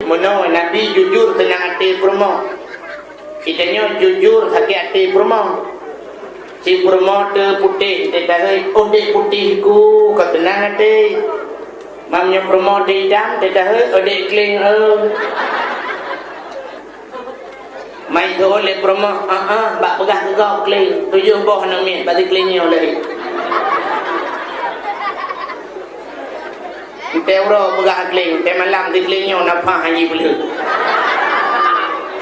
Mono Nabi jujur tenang hati promo. Kitanya jujur sakit hati promo. Si promo te putih te tahe odek putih ku kau tenang hati. Mamnya promo te hitam te tahe odek kling mai tu oleh promo bak pegah ke kau kling 7 boh nang min bagi klingnya oleh Teuro pegah kling, malam di klingnya nafah haji beli.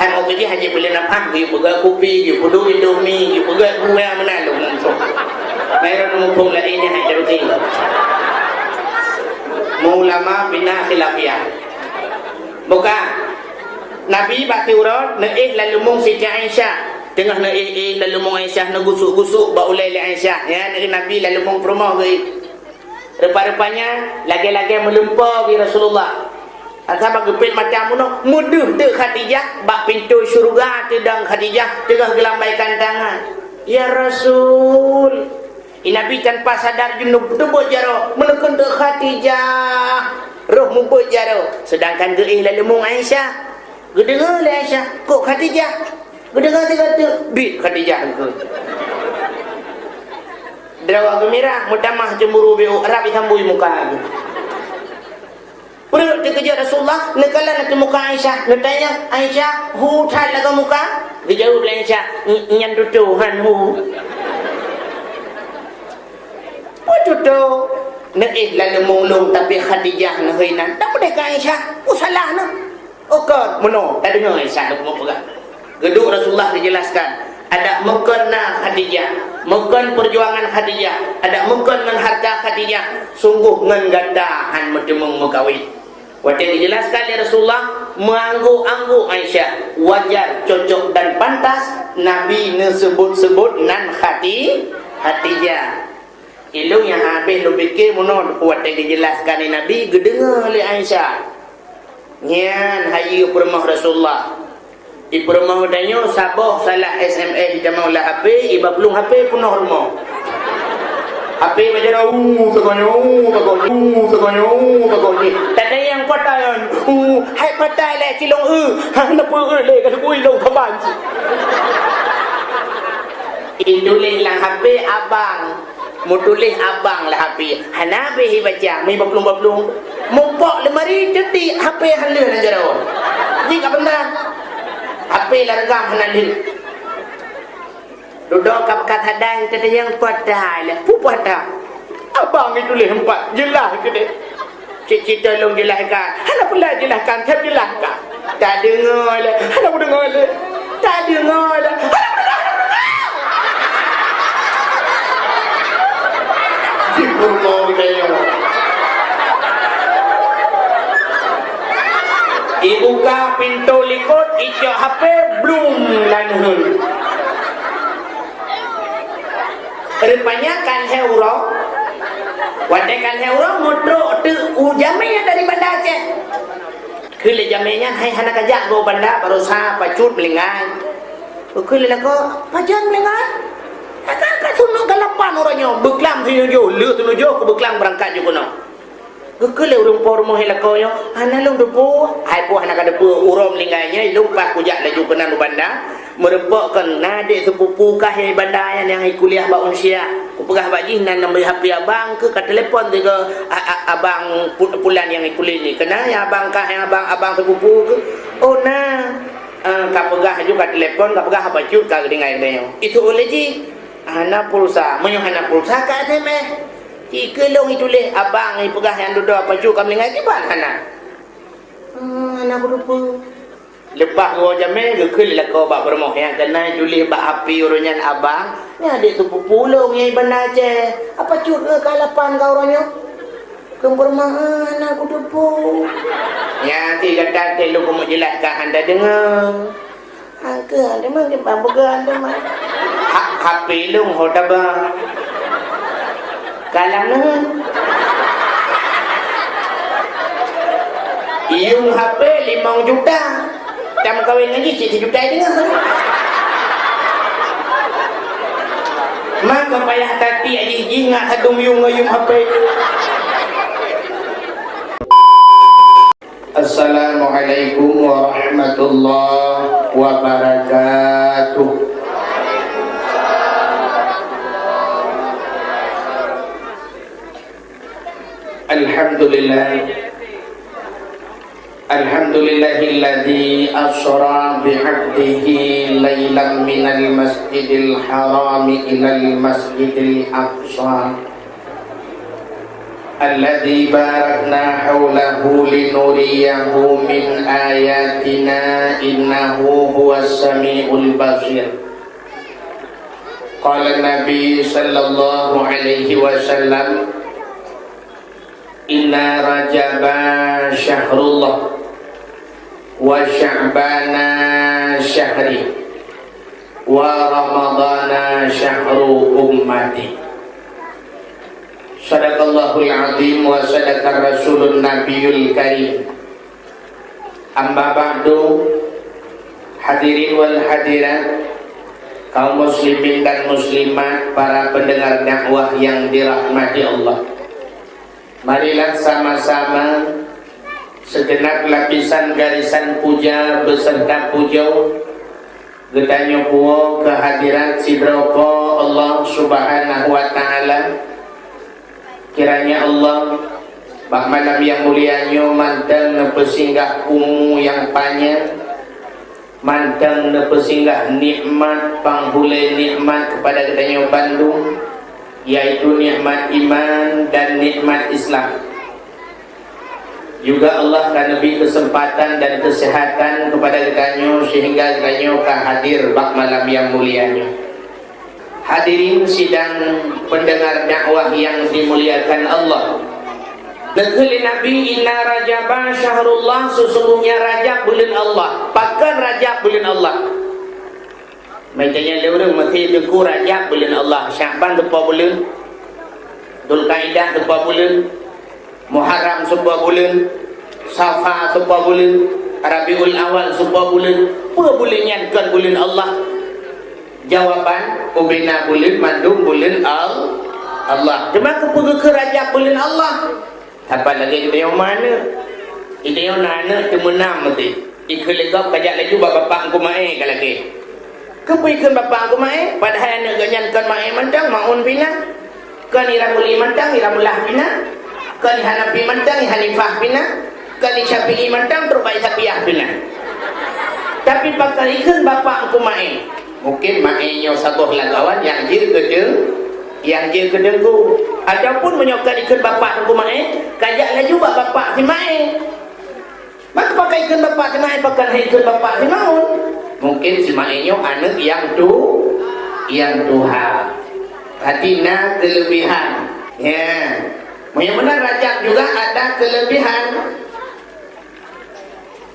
Han mau kerja haji beli nafah, you pegah kopi, you pedu indomie, you pegah buah mana lu langsung. Mayroon mumpung lah ini haji rutin. Ulama bina khilafiyah. Bukan. Nabi bak Teuro, naik lalu mung Siti Aisyah. Tengah naik lalu mung Aisyah nak gusuk-gusuk bak ulai Aisyah. Ya, Nabi lalu mung promoh ke. Rupa-rupanya lagi-lagi melumpur di Rasulullah. Asal gepit macam mana mudah tu Khadijah bak pintu syurga tu dang Khadijah tengah gelambaikan tangan. Ya Rasul, Nabi tanpa sadar junub tu bojaro menekun tu Khadijah. Roh mu bojaro sedangkan geih lalu mung Aisyah. Gedengar le Aisyah, kok Khadijah? Gedengar tu bit Khadijah tu. Derawa gembira, mutamah cemburu biu Arab sambui muka aku. Perut dikejar Rasulullah, nekala nak muka Aisyah, netanya Aisyah, hu thai laga muka. Dijawab Aisyah, nyan tuhan hu. Pututo, naik lalu mulung tapi Khadijah nahinan. Tak boleh ke Aisyah, salah na. Okey, mono, tak dengar Aisyah nak mau pegang. Geduk Rasulullah dijelaskan. Ada mukun Khadijah, mukun perjuangan Khadijah, ada mukun dengan harta Khadijah, sungguh ngan gandahan medemung mukawin. Waktu dijelaskan oleh Rasulullah, menganggu-anggu Aisyah, wajar, cocok dan pantas Nabi sebut-sebut nan Khadijah. Ilmu yang habis lu fikir mono waktu dijelaskan oleh Nabi, gedengar oleh Aisyah. Nyan hayu permah Rasulullah. Di perumah danyo sabah salah SMS di jamaah lah HP iba belum HP punah rumah HP macam takoni tak ada yang patayan hai patai le cilong napa le ka kui long kaban tulis lang HP abang mu tulis abang lah HP hanabe baca mi baplung mumpok lemari jadi HP halal nan jaro ni ka benda HP largam hanalil duduk kat hadai kata yang padai lah pupata abang itu leh empat jelas ke dek cik-cik tolong jelaskan hana pula jelaskan tak jelaskan tak dengar lah hana pun dengar lah tak dengar lah jipur mau ditanya dibuka pintu likut ijak HP belum lanhun rupanya kan heuro wadai kan heuro mudro tu jamenya dari bandar Aceh kele jamenya hai hana kajak go bandar baru sa pacut melingan kele lako pajan melingan kan sunuk galapan orangnya beklam tunujo lu tunujo ke beklam berangkat juga no kekele urung pormo helakoyo ana long depo hai pu ana kada pu urom lingainya lupa kujak laju kenan banda merempokkan nade sepupu kah banda yang kuliah ba unsia ku pegah baji nan nombor HP abang ke telepon ke abang pulan yang kuliah ni kena ya abang kah yang abang sepupu ke oh nah ka pegah juga telepon ka pegah apa cut ka dengai denyo itu oleh ji ana pulsa menyohana pulsa ka SMS jika long itu leh abang ni pegah yang duduk apa cu kami ngaji ban hana anak lupa lepas gua jamel ke lah kau bak bermoh yang kena julih bak api urunan abang ni adik sepupu long yang bandar Aceh apa cu ke kalapan kau orangnya ke bermah anak lupa ya nanti kata lu mau jelaskan anda dengar ke anda mah ke bang anda mah HP long hodaba kalang na iyong HP 5 juta jam kawin lagi 7 juta dengar maka payah tati aji ingat hadung yung HP Assalamualaikum warahmatullahi wabarakatuh. Alhamdulillah. Alhamdulillahilladzi asra bi'abdihi lailan minal masjidil harami ilal masjidil aqsa alladzi barakna haulahu linuriyahu min ayatina innahu huwas samiul basir. Qala Nabi sallallahu alaihi wasallam, inna rajaba syahrullah wa sya'bana syahri wa ramadana syahru ummati. Sadaqallahul azim wa sadaqar rasulun nabiyul karim. Amma ba'du, hadirin wal hadirat, kaum muslimin dan muslimat, para pendengar dakwah yang dirahmati Allah. Marilah sama-sama segenap lapisan garisan puja beserta pujau getanyo puo kehadiran sidropo Allah subhanahu wa ta'ala. Kiranya Allah bak malam yang mulianyo manteng nepesinggah umu yang panjang, manteng nepesinggah nikmat panghule nikmat kepada getanyo Bandung, yaitu nikmat iman dan nikmat Islam. Juga Allah akan lebih kesempatan dan kesehatan kepada kita sehingga kita hadir bak malam yang mulianya. Hadirin sidang pendengar dakwah yang dimuliakan Allah. Negeri Nabi, inna rajaba syahrullah, sesungguhnya Rajab bulan Allah. Pakan Rajab bulan Allah. Macamnya lewat mesti deku Rajab bulan Allah, Syaban sebuah bulan, Dzulqa'dah sebuah bulan, Muharram sebuah bulan, Safar sebuah bulan, Rabiul Awal sebuah bulan. Apa bulannya kan bulan Allah? Jawaban, ubina bulan mandung bulan Allah. Cuma pergi ke Rajab bulan Allah. Apa lagi kita yang mana? Kita yang nana temenam mesti. Ikut kajak lagi bapak aku mai kalau lagi. Kepikan bapa aku mai, padahal anak ganyankan mai mantang maun pina. Kan iramuli mantang iramulah pina. Kan Hanafi mantang Hanifah pina. Kan Syafi'i mantang terbaik Syafi'ah pina. Tapi pakal ikan bapa aku mai. Mungkin mainnya satu lagawan yang jir kedengku. Ataupun menyokan ikan bapa aku mai, kajaklah juga bapa si mai. Maka pakai ikan bapa si mai, pakai ikan bapa si maun. Mungkin si mainyo anak yang Tuhan. Hatina kelebihan. Ya. Yang benar Rajab juga ada kelebihan.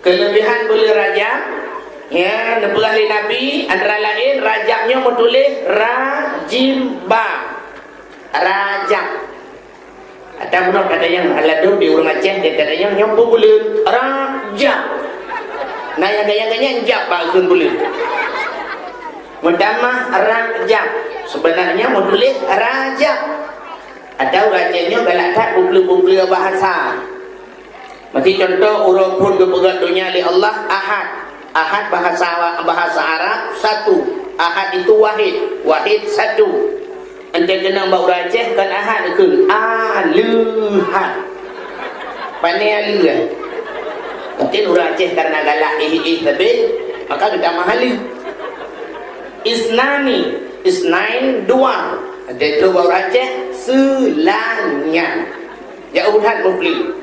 Kelebihan boleh Rajab. Ya, nebelah Nabi antara lain Rajabnya menulis Rajimba. Rajab. Ada benar ada yang aladu di urang Aceh, dia ada yang nyampu bulan Rajab. Nah yang gaya-gaya jab bagun bulan. Mendamah Rajab. Sebenarnya mau tulis Rajab. Ada rajanya galak tak bubli-bubli bahasa. Mesti contoh urang pun kepegat dunia oleh Allah Ahad. Ahad bahasa Arab satu. Ahad itu wahid. Wahid satu. Anda kena bau Aceh kan Ahad ke Aluhad. Pandai Aluhad. Mungkin orang Aceh karena galak tapi maka kita mahali. Isnain dua. Itu orang Aceh selanya. Jauhan mufli.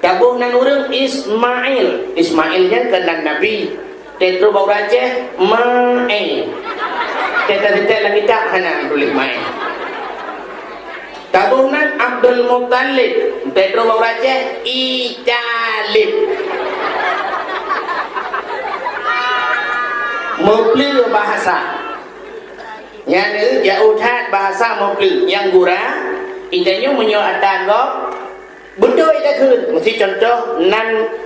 Tabuh nan orang Ismailnya kena Nabi. Itu orang Aceh Ma'in. Kita lagi tak hana boleh main. Tabunan Abdul Muttalib. Pedro Baurace Italib. Mupli bahasa. Yang jauh bahasa mupli. Yang gura. Intinya menyuatan kok. Betul itu kun. Mesti contoh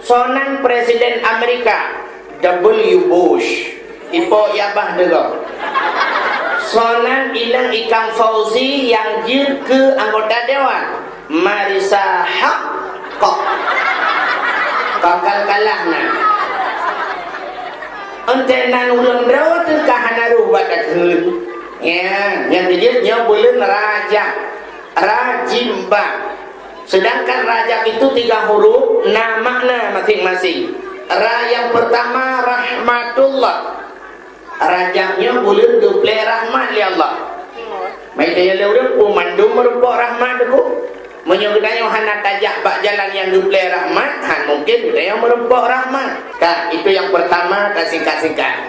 sonan Presiden Amerika W. Bush. Ipo yabah dego. Sonan ilang Ikang Fauzi yang jir ke anggota dewan Marisa Haqqo. Kakal kalah na. Ente nan urang draw tu kahanaru bakat hun. Ya, yang dia bulan rajab. Rajimba. Sedangkan rajab itu 3 huruf, nah makna masing-masing. Ra yang pertama rahmatullah. Rajabnya bulan geplek rahmat li Allah. Mai dia leureum pemandum merupa rahmat tu. Menyebutnya hana tajak bak jalan yang geplek rahmat, han mungkin dia merupa rahmat. Kan itu yang pertama, singkat-singkat.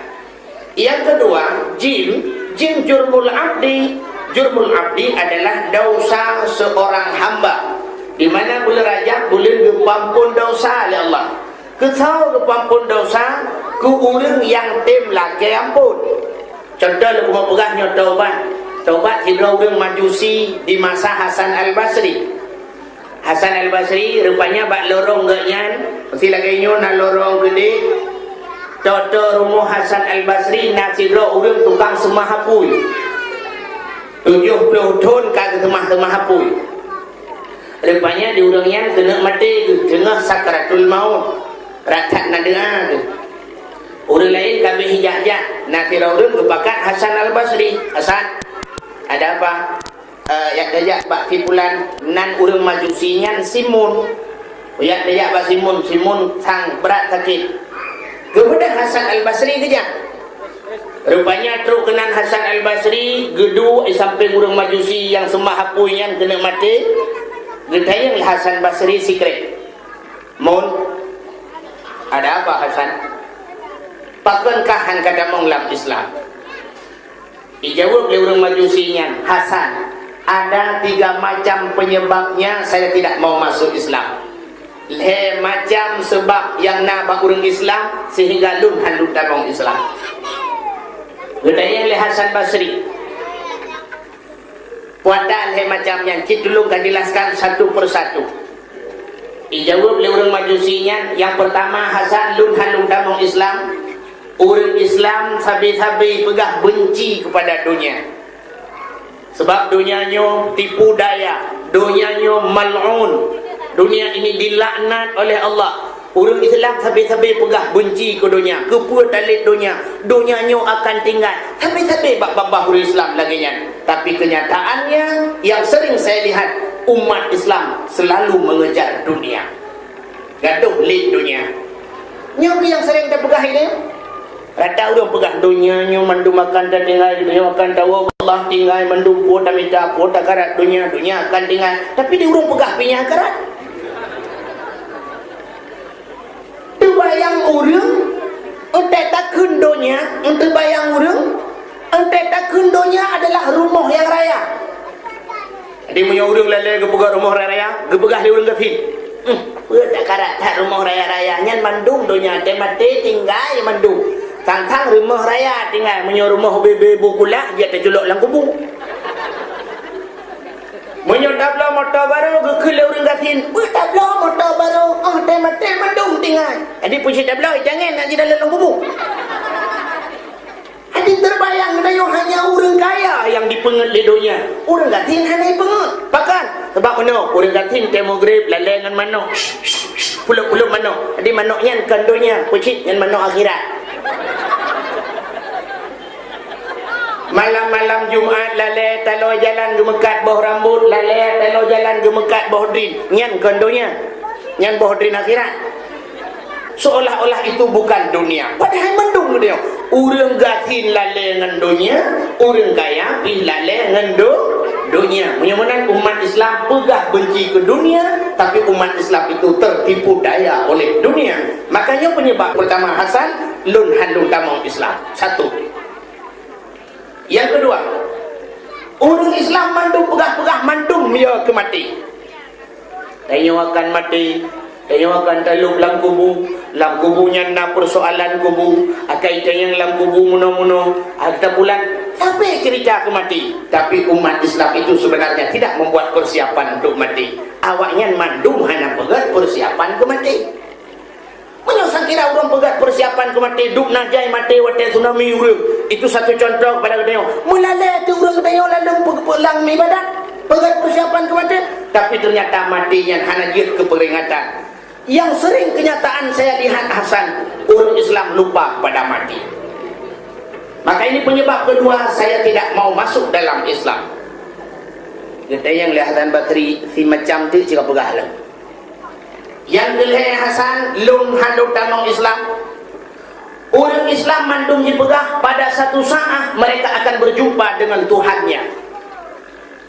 Yang kedua, jim jurmul abdi. Jurmul abdi adalah dosa seorang hamba. Di mana bulan Rajab bulan gepampun dosa oleh Allah. Kesau gepampun dosa ku urang yang tim laki ampun. Contoh lu mau pegahnya taubat hidra urang Majusi di masa Hasan Al-Basri. Hasan Al-Basri rupanya bak lorong ganyan, mesti lagi nyo na lorong gede. Toto rumah Hasan Al-Basri nak hidra urang tukang semah hapui. 70 tahun kagak temah-temah hapui. Rupanya di urangnya kena mati tengah sakratul maut. Rakat nak dengar tu. Orang lain kami hijak-hijak. Nak kira orang kepakat Hasan Al-Basri. Hasan, ada apa? Yang kejak bak tipulan nan orang Majusinya Simun. Yang kejak bak Simun sang berat sakit. Kemudian Hasan Al-Basri kejak. Rupanya truk kenan Hasan Al-Basri gedu samping orang Majusi yang sembah hapuinya kena mati. Gedayang Hasan Basri secret. Mun ada apa Hasan? Pakankah han kada monglam Islam? Dijawab oleh orang Majusinya, Hasan, ada 3 macam penyebabnya saya tidak mau masuk Islam. Macam sebab yang nak orang Islam sehingga lun han damong Islam. Gedayang oleh Hasan Basri. Puatan macam yang kita dulu akan jelaskan satu persatu. Dijawab oleh orang Majusinya. Yang pertama, Hasan lun damong Islam. Orang Islam sabi-sabi pegah benci kepada dunia. Sebab dunianya tipu daya, dunianya mal'un. Dunia ini dilaknat oleh Allah. Orang Islam sabi-sabi pegah benci ke dunia, kepua talit dunia. Dunianya akan tinggal. Sabi-sabi bak-bak orang Islam lagi nya. Tapi kenyataannya yang sering saya lihat, umat Islam selalu mengejar dunia. Gaduh lid dunia. Nyobi yang sering kita pegah ini. Rata orang pegah dunianya, mandu makan dan tinggal, dunia makan tahu Allah tinggal, mandu pota minta pota karat dunia akan tinggal. Tapi dia orang pegah punya karat. Tu bayang orang, entek takun dunia, untuk bayang orang, entek takun dunia adalah rumah yang raya. Jadi punya orang lalai ke pegah rumah raya, ke pegah dia orang gafin. Tak karat tak rumah raya-raya, nyan mandung dunia, temate tinggal mandung. Tang-tang rumah raya tinggal menyo rumah bebe bukulah dia terjuluk dalam kubu. Menyo tabla motor baru gekele urang gatin. Tabla motor baru. Temate mandung tinggal. Jadi puji tabla jangan nak di dalam kubu. Adi terbayang dayo hanya orang kaya yang dipenget di dunia. Urang gatin hanya penget. Pakan sebab mana? Urang gatin temogrip lalengan manok. Puluk-puluk manok. Jadi manoknya kan dunia, puji dengan manok akhirat. Malam-malam Jumaat lalai talo jalan gemekat bawah rambut, lalai talo jalan gemekat bawah drin. Nyan kondonya, nyan bawah drin akhirat. Seolah-olah itu bukan dunia. Padahal mendung dia. Urang gatin lalai dengan dunia, urang kaya pin lalai dengan dunia. Mudah-mudahan umat Islam pegah benci ke dunia, tapi umat Islam itu tertipu daya oleh dunia. Makanya penyebab pertama Hasan lun damong Islam. Satu. Yang kedua, orang Islam mandum pegah-pegah mandum dia ke mati. Tanya akan mati, tanya akan taluk dalam kubunya na persoalan kubu, akai tanya dalam kubu muno-muno, ada bulan sampai cerita ke mati. Tapi umat Islam itu sebenarnya tidak membuat persiapan untuk mati. Awaknya mandum hanya pegat persiapan ke mati. Menyusah kira orang pegat persiapan ke mati, duk najai mati wate tsunami urang. Itu satu contoh kepada kita. Mulai tu urang kita lalu pulang ibadat, pegat persiapan ke mati, tapi ternyata matinya hanya jid ke peringatan. yang sering kenyataan saya lihat Hasan, orang Islam lupa pada mati. Maka ini penyebab kedua saya tidak mau masuk dalam Islam. Kita yang lihat Hasan Basri si macam tu jika pegah lah. Yang kelih Hasan lung handuk tanong Islam. Orang Islam mandung dipegah, pada satu saat mereka akan berjumpa dengan Tuhannya.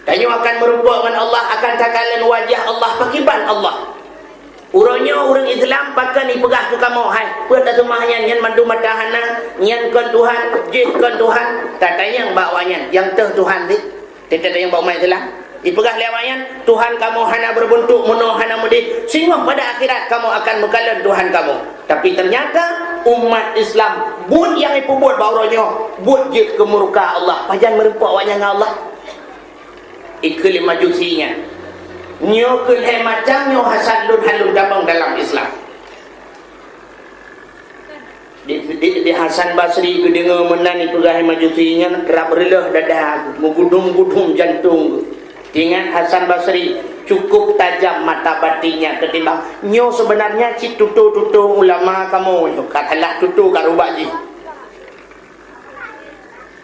Tanya akan merupakan Allah, akan takalan wajah Allah, pakiban Allah. Urangnya orang Islam pakai ni pegah ke kamu, hai pun tak semahnya nyan mandu matahana nyan kon Tuhan jihkan Tuhan tak tanya bawanya yang teh Tuhan ni tidak ada yang bawa mai Islam dipegah lewayan Tuhan kamu hana berbentuk mono hana mudi sehingga pada akhirat kamu akan mekalan Tuhan kamu. Tapi ternyata umat Islam buat yang ipu buat bauronya buat je ke murka Allah pajan merupa wajah Allah iklim majusinya nyo kelih macam nyo Hasan lun halun dabang dalam Islam. Di Hasan Basri ke dengar menani pegah majusinya kerap relah dadah mengudum-gudum jantung. Ingat Hasan Basri cukup tajam mata batinnya ketimbang nyo sebenarnya cik tutu-tutu ulama kamu nyo katalah tutu karubak ji.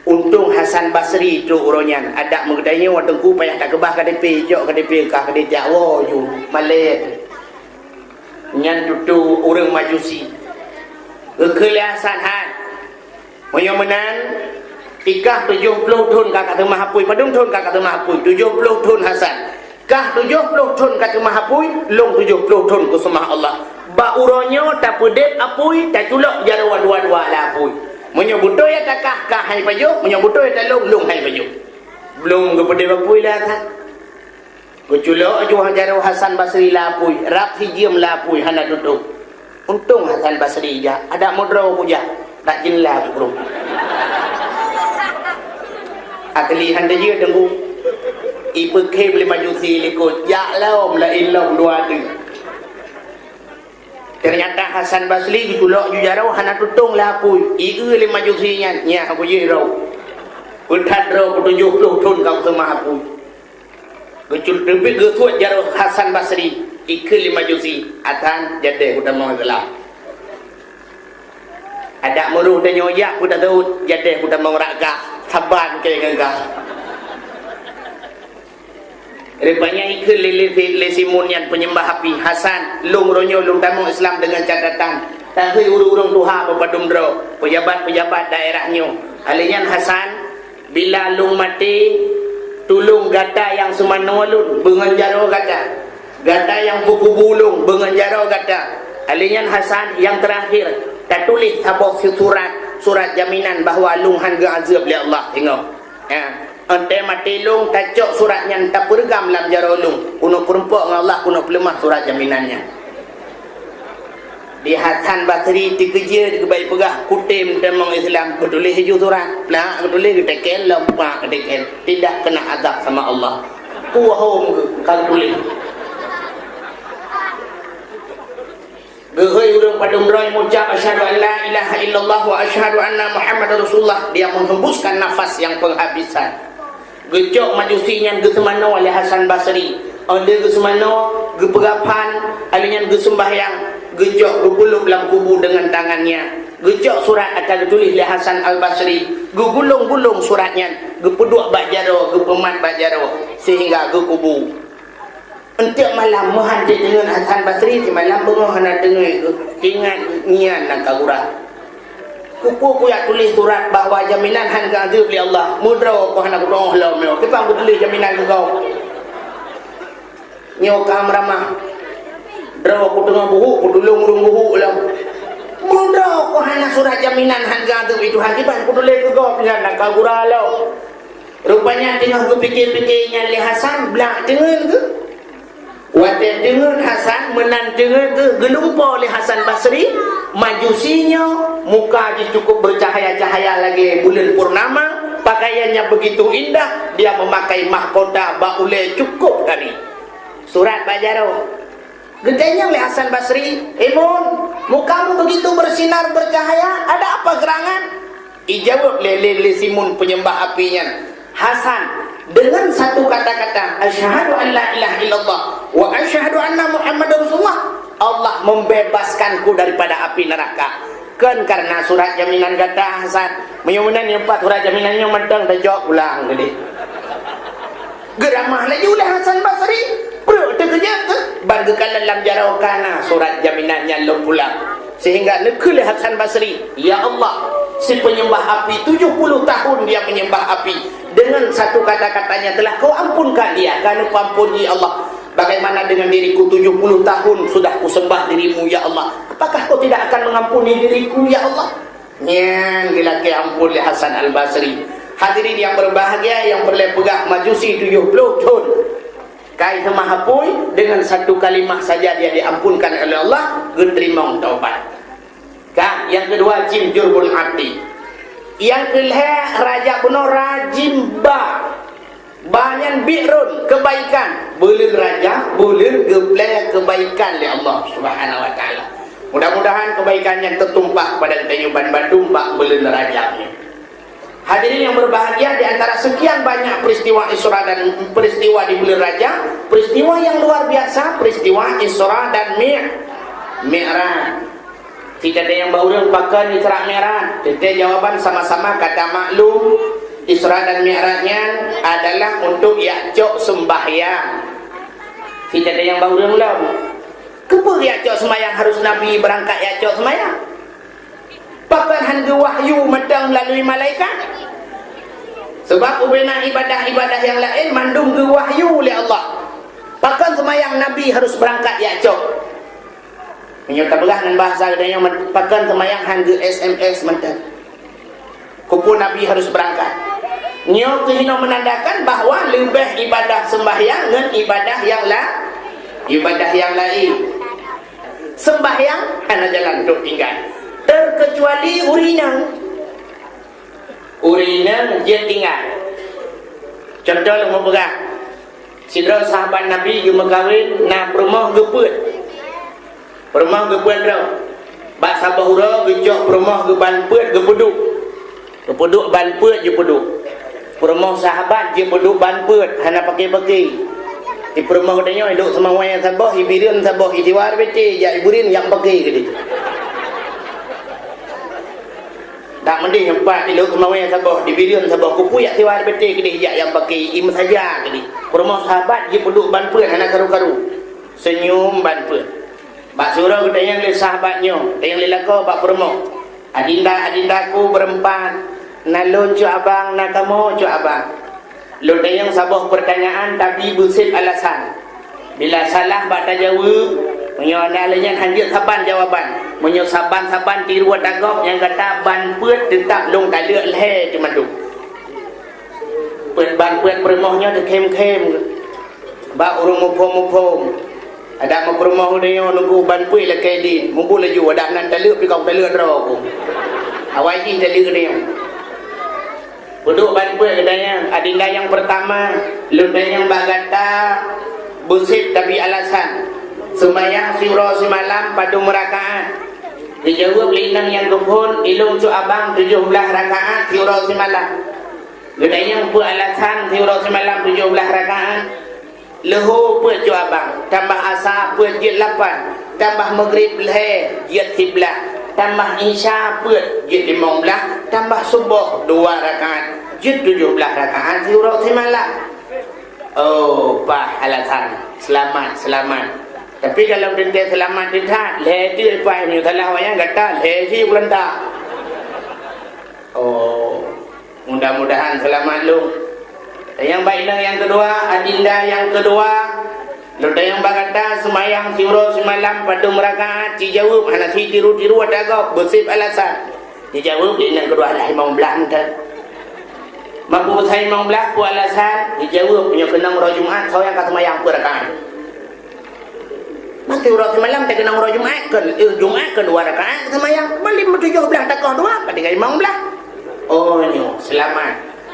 Untung Hasan Basri itu uronyan ada mengadainya wadengku payah tak kebah KDP jok KDP kah KDP Jawa ju Malay nyan tutu orang majusi kekeliasan han moyo menan ikah 70 tahun kakak temahapui padung tahun kakak temahapui 70 tahun Hasan kah 70 tahun kakak temahapui long 70 tahun ku semah Allah ba uronyo tak pedep apui tak culok jarwa dua-dua lah apui munyo buto ya takah kah hai pajo munyo buto ya talung lung hai pajo belum kepada bapui lah kan keculo aju hajaru Hasan Basri lapui rap hijim lapui hana duduk untung Hasan Basri ja ada modro puja tak jelah bro akli handa je tunggu ipe ke boleh maju si likut ya laum la illam dua tu. Ternyata Hasan Basri ditulak jujarau hana tutung lah pun ieu le majusinya nya aku je rau putat rau 70 tahun kau semah aku gecul tempe getuat jarau Hasan Basri ikut le majusi atan jade udah mau gelap ada muruh dan nyoyak udah tahu jade udah mau rakah saban ke gagah rupanya ikut lesimun yang penyembah api Hasan lung ronyo lung tamu Islam dengan catatan tahui urung-urung tuha berpadumdro pejabat-pejabat daerahnya alian Hasan bila lung mati tulung gata yang semana lun benganjaro gata yang buku bulung benganjaro gata alian Hasan yang terakhir tak tulis sabok surat jaminan bahawa lung hangga azab li Allah tengok ya ante mati lung tacok suratnya tak pergam lam jaro lung kuno perempuan dengan Allah kuno pelemah surat jaminannya di Hasan Basri dikejar kebaik pegah kutim demang Islam betulis hijau surat pelak betulis kita kelam pak kedekel tidak kena azab sama Allah puahom kalau tulis gehoi urang padung roy mengucap asyhadu an la ilaha illallah wa asyhadu anna muhammadar rasulullah dia menghembuskan nafas yang penghabisan gejok majusinya ge semano oleh Hasan Basri ada ge semano ge perapan alinyan ge sembahyang gejok bergulung dalam kubu dengan tangannya gejok surat akan ditulis oleh Hasan Al-Basri ge gulung-gulung suratnya ge peduk bak jaro ge pemat bak jaro sehingga ge kubu untuk malam menghadir dengan Hasan Basri di malam bengah nak dengar ingat nian nak kagura kuku ya tulis surat bahawa jaminan hangga azab li Allah mudra ko hana ko dong lo meo kita aku tulis jaminan kau nyo kam ramah draw ko tengah buhu ko dulung urung buhu lah mudra ko hana surat jaminan hangga azab itu hakiban ko tulis kau pingan nak kagura lo rupanya tengah ko pikir-pikirnya li Hasan blak dengar ke Wate dengar Hasan menandengar ke gelumpa oleh Hasan Basri majusinya muka dia cukup bercahaya-cahaya lagi bulan purnama pakaiannya begitu indah dia memakai mahkota baule cukup kali surat bajaro gedenya oleh Hasan Basri Imun mukamu begitu bersinar bercahaya ada apa gerangan ijawab lele simun penyembah apinya Hasan dengan satu kata-kata asyhadu an la ilaha illallah wa asyhadu anna muhammadar rasulullah Allah membebaskanku daripada api neraka. Kan karena surat jaminan kata Hasan menyunan yang 4 surat jaminan yang mentang dah jawab ulang tadi. Geramah lagi oleh Hasan Basri. Bro, terkerja ke? Bagakan dalam jarawakana surat jaminannya lo pulang. Sehingga nekul Hasan Basri, ya Allah, si penyembah api 70 tahun dia menyembah api. Dengan satu kata-katanya telah kau ampunkan dia. Karena kau ampuni Allah. Bagaimana dengan diriku 70 tahun sudah kusembah dirimu ya Allah. Apakah kau tidak akan mengampuni diriku ya Allah? Nyan dilaki ampun Hasan Al-Basri. Hadirin yang berbahagia yang boleh pegang majusi 70 tahun. Kai mahapui dengan satu kalimah saja dia diampunkan oleh Allah, geterima taubat. Kak, yang kedua jim jurbul abdi. Yang kelima raja benar rajim ba. Banyak birun kebaikan. Boleh raja, boleh geblek kebaikan oleh Allah Subhanahu wa taala. Mudah-mudahan kebaikan yang tertumpah pada Tayuban Bandung bak boleh rajanya. Hadirin yang berbahagia, di antara sekian banyak peristiwa Isra dan peristiwa di bulan Rajab, peristiwa yang luar biasa, peristiwa Isra dan Mi'raj. Tidak ada yang baru pakai Isra Mi'raj. Kita jawaban sama-sama kata maklum. Isra dan Mi'rajnya adalah untuk yakcok sembahyang. Tidak ada yang baru belum. Kenapa yakcok sembahyang harus Nabi berangkat yakcok sembahyang? Bahkan hangga wahyu matang melalui malaikat. Sebab ubena ibadah-ibadah yang lain mandung ke wahyu oleh Allah. Bahkan semayang Nabi harus berangkat yakcok. Menyerta belah dengan bahasa adanya bahkan semayang hangga SMS matang. Kupu Nabi harus berangkat. Nyo kehino menandakan bahawa lebih ibadah sembahyang dengan ibadah yang lain. Sembahyang ana jalan untuk tinggal. Terkecuali urina dia tinggal. Contoh lu mau pegang sidra sahabat Nabi dia berkahwin na perumah geput bro bak sabahura gejok perumah ge banput ge peduk banput je peduk perumah sahabat je peduk banput hana pakai di perumah katanya hidup sama wayang sabah ibirin sabah idiwar bete ya iburin yang pakai ke dia. Tak mending empat di laut kemauan sabah di bilion sabah kupu yak tiwar betul ke dia yang pakai im saja ke dia. Perumah sahabat dia penduk banpun anak karu-karu. Senyum banpun. Bak surau kita yang le sahabatnya, yang le lako bak perumah. Adindaku berempat. Nalun cu abang, nak kamu cu abang. Lu yang sabah pertanyaan tapi busip alasan. Bila salah bak tak jawab, menyonalnya hanjut saban jawaban. Menyosaban-saban tiru dagok yang kata ban puet tetap long tak lek leh cuma tu. Ban puet perumahnya tu kem-kem. Ba urung mupom. Ada mau perumah dia nunggu ban puet lah kedin. Munggu laju ada nan tak lek pikau tak lek dro aku. Awai jin tak lek dia. Duduk ban puet katanya adinda yang pertama, lunda yang bagata busip tapi alasan. Sembahyang surah semalam pada merakaat. Dijawab linang yang kebun ilung cu abang 17 rakaat surah semalam. Gedayang pu alasan surah semalam 17 rakaat. Lehu pu cu abang tambah asar pu jid 8 tambah maghrib leh jid 11 tambah isya pu jid 15 tambah subuh 2 rakaat jid 17 rakaat surah semalam. Oh, pak alasan. Selamat. Tapi kalau dia selamat dia leh pai ni salah wayang kata leh si belanda. Oh, mudah-mudahan selamat lu. Yang baiklah yang kedua, adinda yang kedua, lu yang bagata semayang surah semalam pada merakaat dijawab hana si tiru-tiru ada gok bersif alasan. Dijawab yang kedua lah imam belah ente. Mampu saya imam belah pu alasan dijawab punya kenang roh Jumaat saya kata semayang perakaat. Mati urut semalam tak kena urut Jumaat ke 2 rakaat semayang balik 17 takah 2 pada imam belah. Oh ni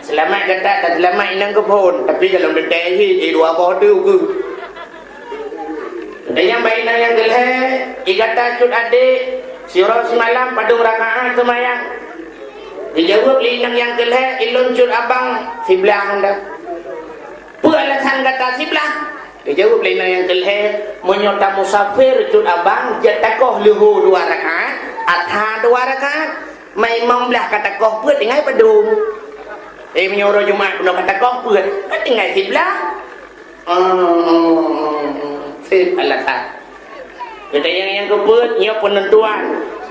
selamat kata tak selamat inang ke pun tapi kalau dia tahi 2 apa tu ke. Dan yang baik yang geleh ikata cut adik surah semalam pada rakaat semayang. Dijawab linang yang geleh ilun cut abang siblah anda. Pu alasan kata siblah Dia jawab lain yang kelih menyota musafir cut abang jatakoh luhu 2 rakaat atha 2 rakaat mai mong belah kata koh put dengan padung menyuruh Jumat penuh kata koh put tinggal sebelah sip alasan kata yang keput nya penentuan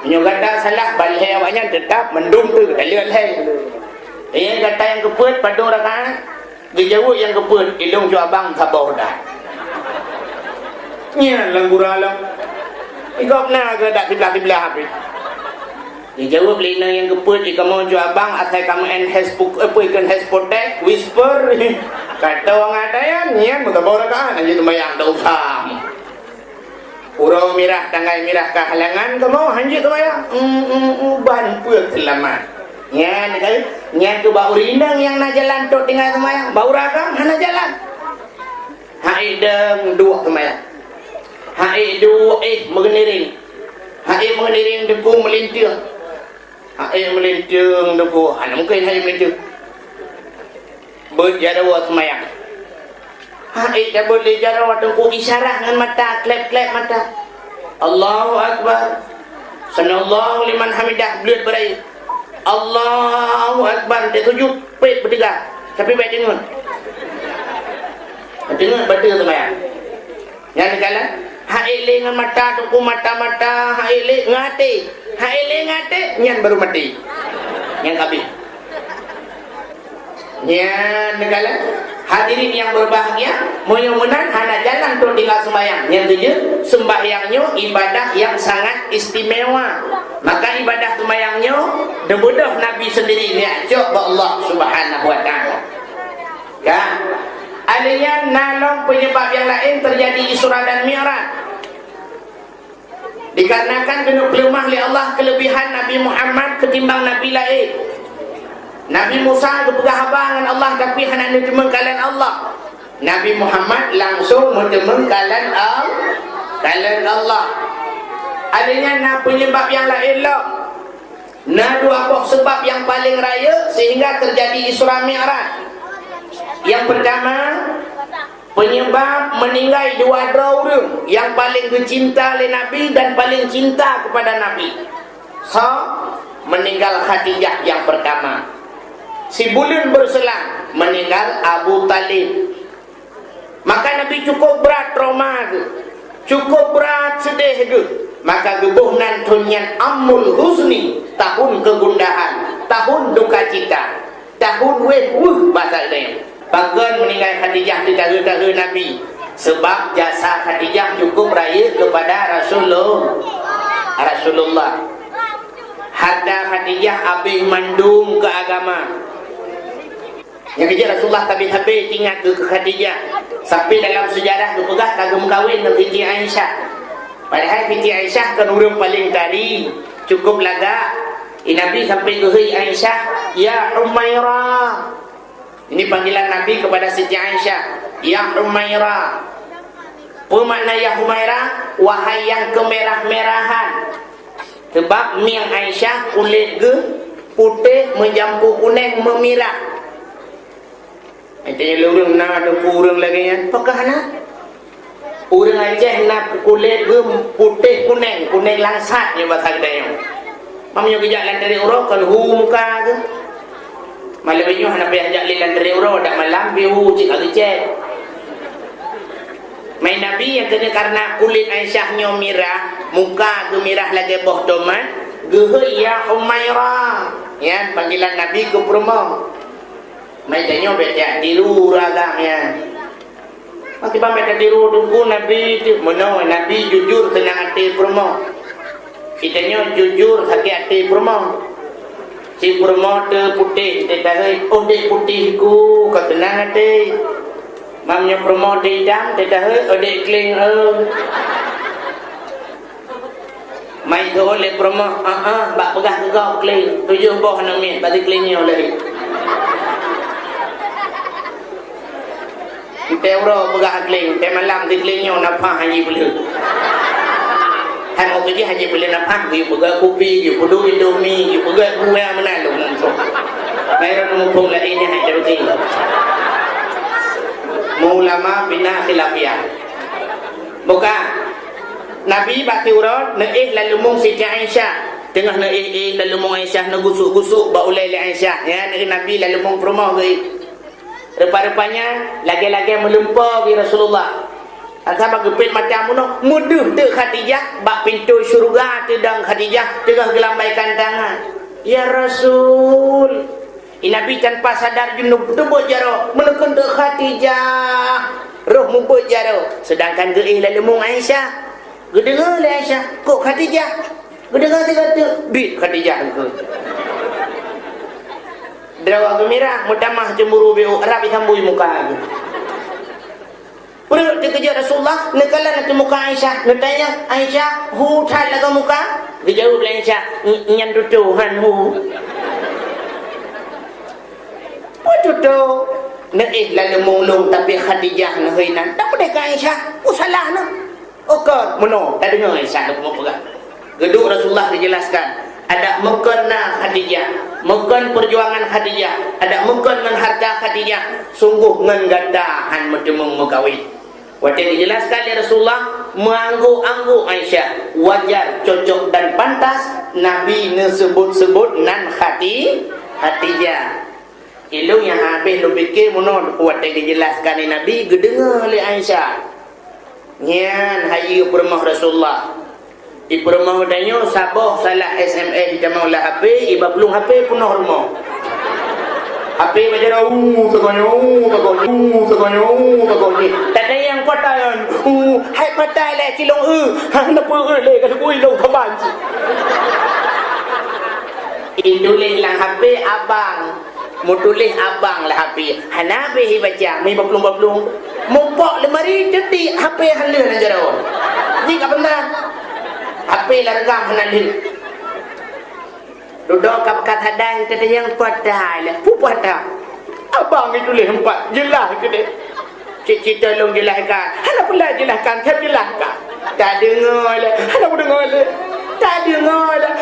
nya kata salah balai awaknya tetap mendung tu kata lihat hai yang kata yang keput padung rakaat dia jawab yang keput ilung ju abang sabar dah nya langguralam ikop na ke dak sebelah habis dia jawab lina yang keput kamu ju abang asal kamu Facebook apa ikan hashtag whisper kata orang ada ya nya sabar kan aja sembahyang tak usah urau mirah tanggai mirah kehalangan kamu hanjit sembahyang ban puak selamat nya tu bau rindang yang nak jalan tok tinggal sembahyang bau ragam hana jalan haideng dua sembahyang hai du mengeniring hai mengeniring deku melintir hai melintir deku ana mungkin hai melintir berjarawa semayang hai dah boleh jarawa deku isyarat dengan mata klep-klep mata Allahu akbar sanallahu liman hamidah belut berai Allahu akbar dia tujuh pet bertiga tapi baik dengar betul semayang yang dikalah haile dengan mata tuku mata-mata haile ngate nyan baru mati yang habis nyan negala hadirin yang berbahagia mudah-mudahan hana jalan tu tinggal sembahyang yang tujuh sembahyangnya ibadah yang sangat istimewa maka ibadah sembahyangnya debudah Nabi sendiri ni ajak Allah Subhanahu wa taala kan adanya nalong penyebab yang lain terjadi Isra dan Mi'raj dikarenakan kena pelemah oleh Allah kelebihan Nabi Muhammad ketimbang Nabi lain. Nabi Musa berpegah dengan Allah tapi hanya bertemu kalian Allah. Nabi Muhammad langsung bertemu kalian Allah. Adanya na penyebab yang lain lah. Na dua buah sebab yang paling raya sehingga terjadi Isra Mi'raj. Yang pertama penyebab meninggal dua orang yang paling dicinta oleh Nabi dan paling cinta kepada Nabi. So, meninggal Khadijah yang pertama. Si bulan berselang meninggal Abu Talib. Maka Nabi cukup berat trauma ke, cukup berat sedih ke. Maka gebuhnan tunyan Ammul Huzni, tahun kegundahan, tahun duka cita, tahun bahasa dia. Bahkan meninggal Khadijah di tahun-tahun Nabi sebab jasa Khadijah cukup raya kepada Rasulullah. Harta Khadijah habis mandum ke agama. Yang kerja Rasulullah habis ingat ke Khadijah. Sampai dalam sejarah berpegang kagum kahwin dengan Siti Aisyah. Padahal Siti Aisyah kan orang paling tadi cukup laga. Nabi sampai ke Aisyah, ya Umairah. Ini panggilan Nabi kepada Siti Aisyah, ya Humairah. Apa makna ya Humairah? Wahai yang kemerah-merahan. Sebab Miang Aisyah kulit ke putih menjampu kuning memirah. Itu orang nak ada kurang lagi kan? Apakah nak? Orang Aceh nak kulit ke putih kuning langsat ni bahasa dia. Mamanya kejak dari orang kan muka ke. Malam ini nak pergi ajak lilan dari orang dak malam biu cik cek. Main Nabi yang kena karena kulit Aisyahnya mirah, muka tu mirah lagi boh tomat, gehe ya Humairah. Ya, panggilan Nabi ke perempuan. Main tanya beca tiru ragamnya. Mati bang beca tiru tunggu Nabi tu mana Nabi jujur senang hati perempuan. Kitanya jujur sakit hati perempuan. Si promoter putih dia tahu odek putihku kau tenang hati mamnya promoter hitam dia tahu odek kling mai tu oleh promo bak pegah ke kau kling 7 boh nak min bagi klingnya lagi kita euro pegah kling te malam di klingnya nafah haji boleh hai mau kerja haji boleh nafah you pegah kopi you pedu indomie you pegah buah menalung mayroon mo pong lain hai darutin mula ulama bina khilafiyah. Bukan. Nabi baki urut neih lalu mung Siti Aisyah. Tengah neih lalu mung Aisyah negusuk-gusuk ba ulai Aisyah ya Nabi lalu mung rumah ge. Rupa-rupanya lagi-lagi melumpah bi Rasulullah. Antara gepit mata muno muduh te Khadijah bak pintu syurga te dang Khadijah tengah gelambaikan tangan. Ya Rasul, Nabi tanpa sadar junub tebuk jaro menekun te Khadijah. Roh mubuk jaro. Sedangkan geih lalu mung Aisyah. Gedengar le Aisyah, kok Khadijah? Gedengar dia kata, bit Khadijah ke. Derawa gemirah, mutamah cemburu biu, rapi sambui muka. Udah dikejar Rasulullah, nekalan nanti muka Aisyah, natanya Aisyah, hu thal laga muka. Dia jawab Aisyah, nyan tutuhan hu. Tutu, naih lalu mulung tapi Khadijah nahinan. Tak boleh ke Aisyah, salah na. Okey, mono, tak dengar Aisyah nak mau pegang. Geduk Rasulullah dijelaskan. Ada mukana Khadijah, mukan perjuangan Khadijah, ada mukan dengan harta Khadijah, sungguh ngan gadahan medemung mengkawin. Waktu dijelaskan oleh Rasulullah, menganggu-anggu Aisyah, wajar, cocok dan pantas Nabi sebut-sebut nan Khadijah. Ilmu yang habis lu fikir mono waktu dijelaskan oleh Nabi, gedengar oleh Aisyah. Nyan hayu permah Rasulullah. Di perumah danyo sabah salah SMS jamaah lah HP, iba belum HP punah rumah. HP baca tekanyo. Tak ada yang patayan. Hai patai le kilong napa le ka kui long kaban. Tulis lang HP abang. Mu tulis abang lah HP. Hanabe baca mi baplung. Mumpok lemari jadi HP halu na jaro. Ni ka benar. HP largam hanalin. Duduk kat hadai kata yang padai lah. Pupada. Abang itu leh empat jelas ke dia. Cik tolong jelaskan. Hana pula jelaskan, saya jelaskan. Tak dengar lah. Hana pun dengar lah. Tak dengar lah.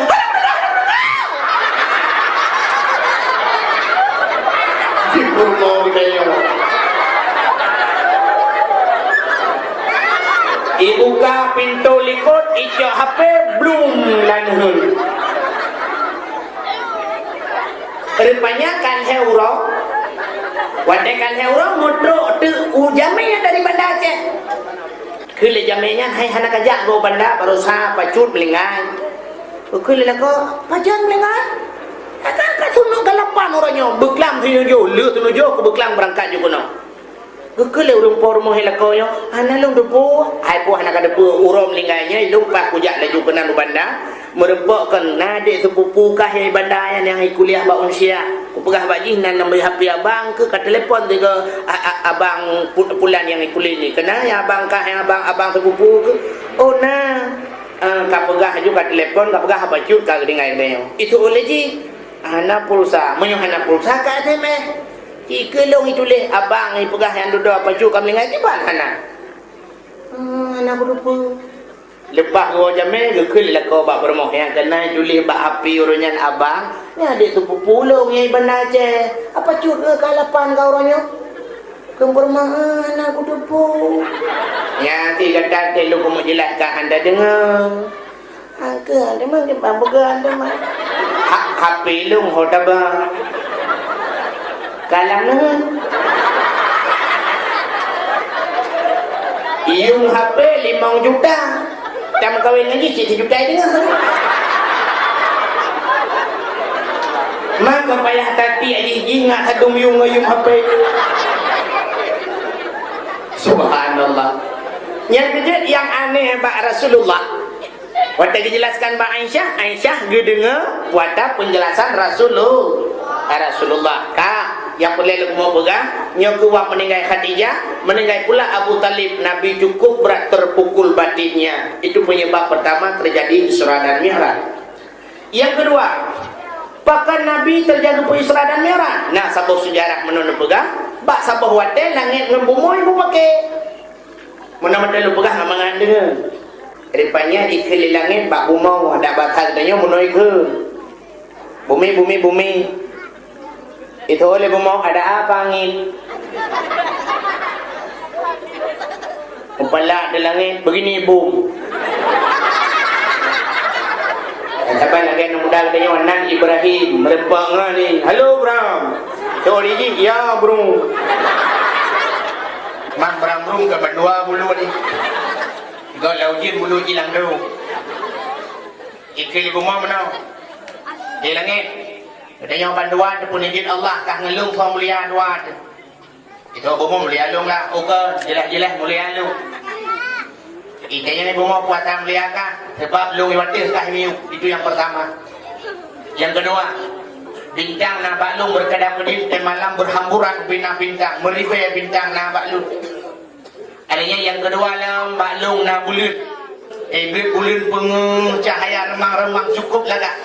Cikgu mau ditanya. Ibuka pintu likut, icok HP belum lanhul. Rupanya kan heuro, wadah kan heuro mudro tu ujamnya dari Banda Aceh. Kele jamnya hai hana kajak go Banda baru sa pacut melingan. Kele lako pajan melingan. Kakak sunuk galapan orangnya, beklam sinujo, lu sinujo ku beklam berangkat juga no. Kele urung por mo helako yo analung depu ai po hana ka depu urom lingainya lupa kujak laju kena nu Banda merempokkan nade sepupu kah yang Banda yang kuliah ba unsia ku pegah baji nan nombor HP abang ke telefon ke abang pulan yang kuliah ni kena ya abang kah yang abang sepupu ke oh nah ka pegah juga telefon ka pegah bacut ka dengai dia itu oleh ji ana pulsa menyo hana pulsa ka SMS. Jika long itu leh abang ni pegah yang duduk apa juga kami ngaji ban hana. Anak lupa. Lepas gua jamai gekul lah kau bak bermoh yang kena julih bak api urunan abang. Ni adik sepupu long yang Banda Aceh. Apa juga kalapan kau orangnya? Kau bermah anak lupa. Yang tiga kata lu mau jelaskan anda dengar. Angka anda mah jempang began anda mah. HP long hoda bang. Kalang na yung HP 5 juta tama kawin lagi 7 juta ini maka payah tati aja ingat hadum yung HP subhanallah yang kejut yang aneh Pak Rasulullah waktu dijelaskan Pak Aisyah gedengar waktu penjelasan Rasulullah kak yang boleh mau pegang nyokuwa meninggal Khadijah meninggal pula Abu Talib Nabi cukup berat terpukul batinnya itu penyebab pertama terjadi Isra dan Mi'raj. Yang kedua bahkan Nabi terjadi Isra dan Mi'raj. Nah sabah sejarah menurut pegang bak sabah wate langit ngebumui ibu pakai menurut lu pegang amangan dengan rupanya di keli langit bak bumau ada batal tanya menurut ke bumi itu oleh bumau ada apa angin Kepala di langit begini boom. Sampai lagi anak muda katanya Wanan Ibrahim merepang ni. Halo Bram. So Riji, ya bro. Mak Bram bro ke berdua bulu ni. Kau laujin bulu hilang dulu. Ikil ibu mau menau. Di langit. Katanya banduan tu pun izin Allah kah ngelung suam mulia dua tu. Itu ibu mau mulia lung lah. Oke, jelas-jelas mulia lung. Ikanya ibu mau puasa mulia kah? Sebab lung iwatih kah miu. Itu yang pertama. Yang kedua, bintang na baklung berkedap-kedip dan malam berhamburan bintang-bintang. Meribaya bintang na baklung. Adanya yang kedua lah baklung na bulut. Bulut pengung cahaya remang-remang cukup lah kak.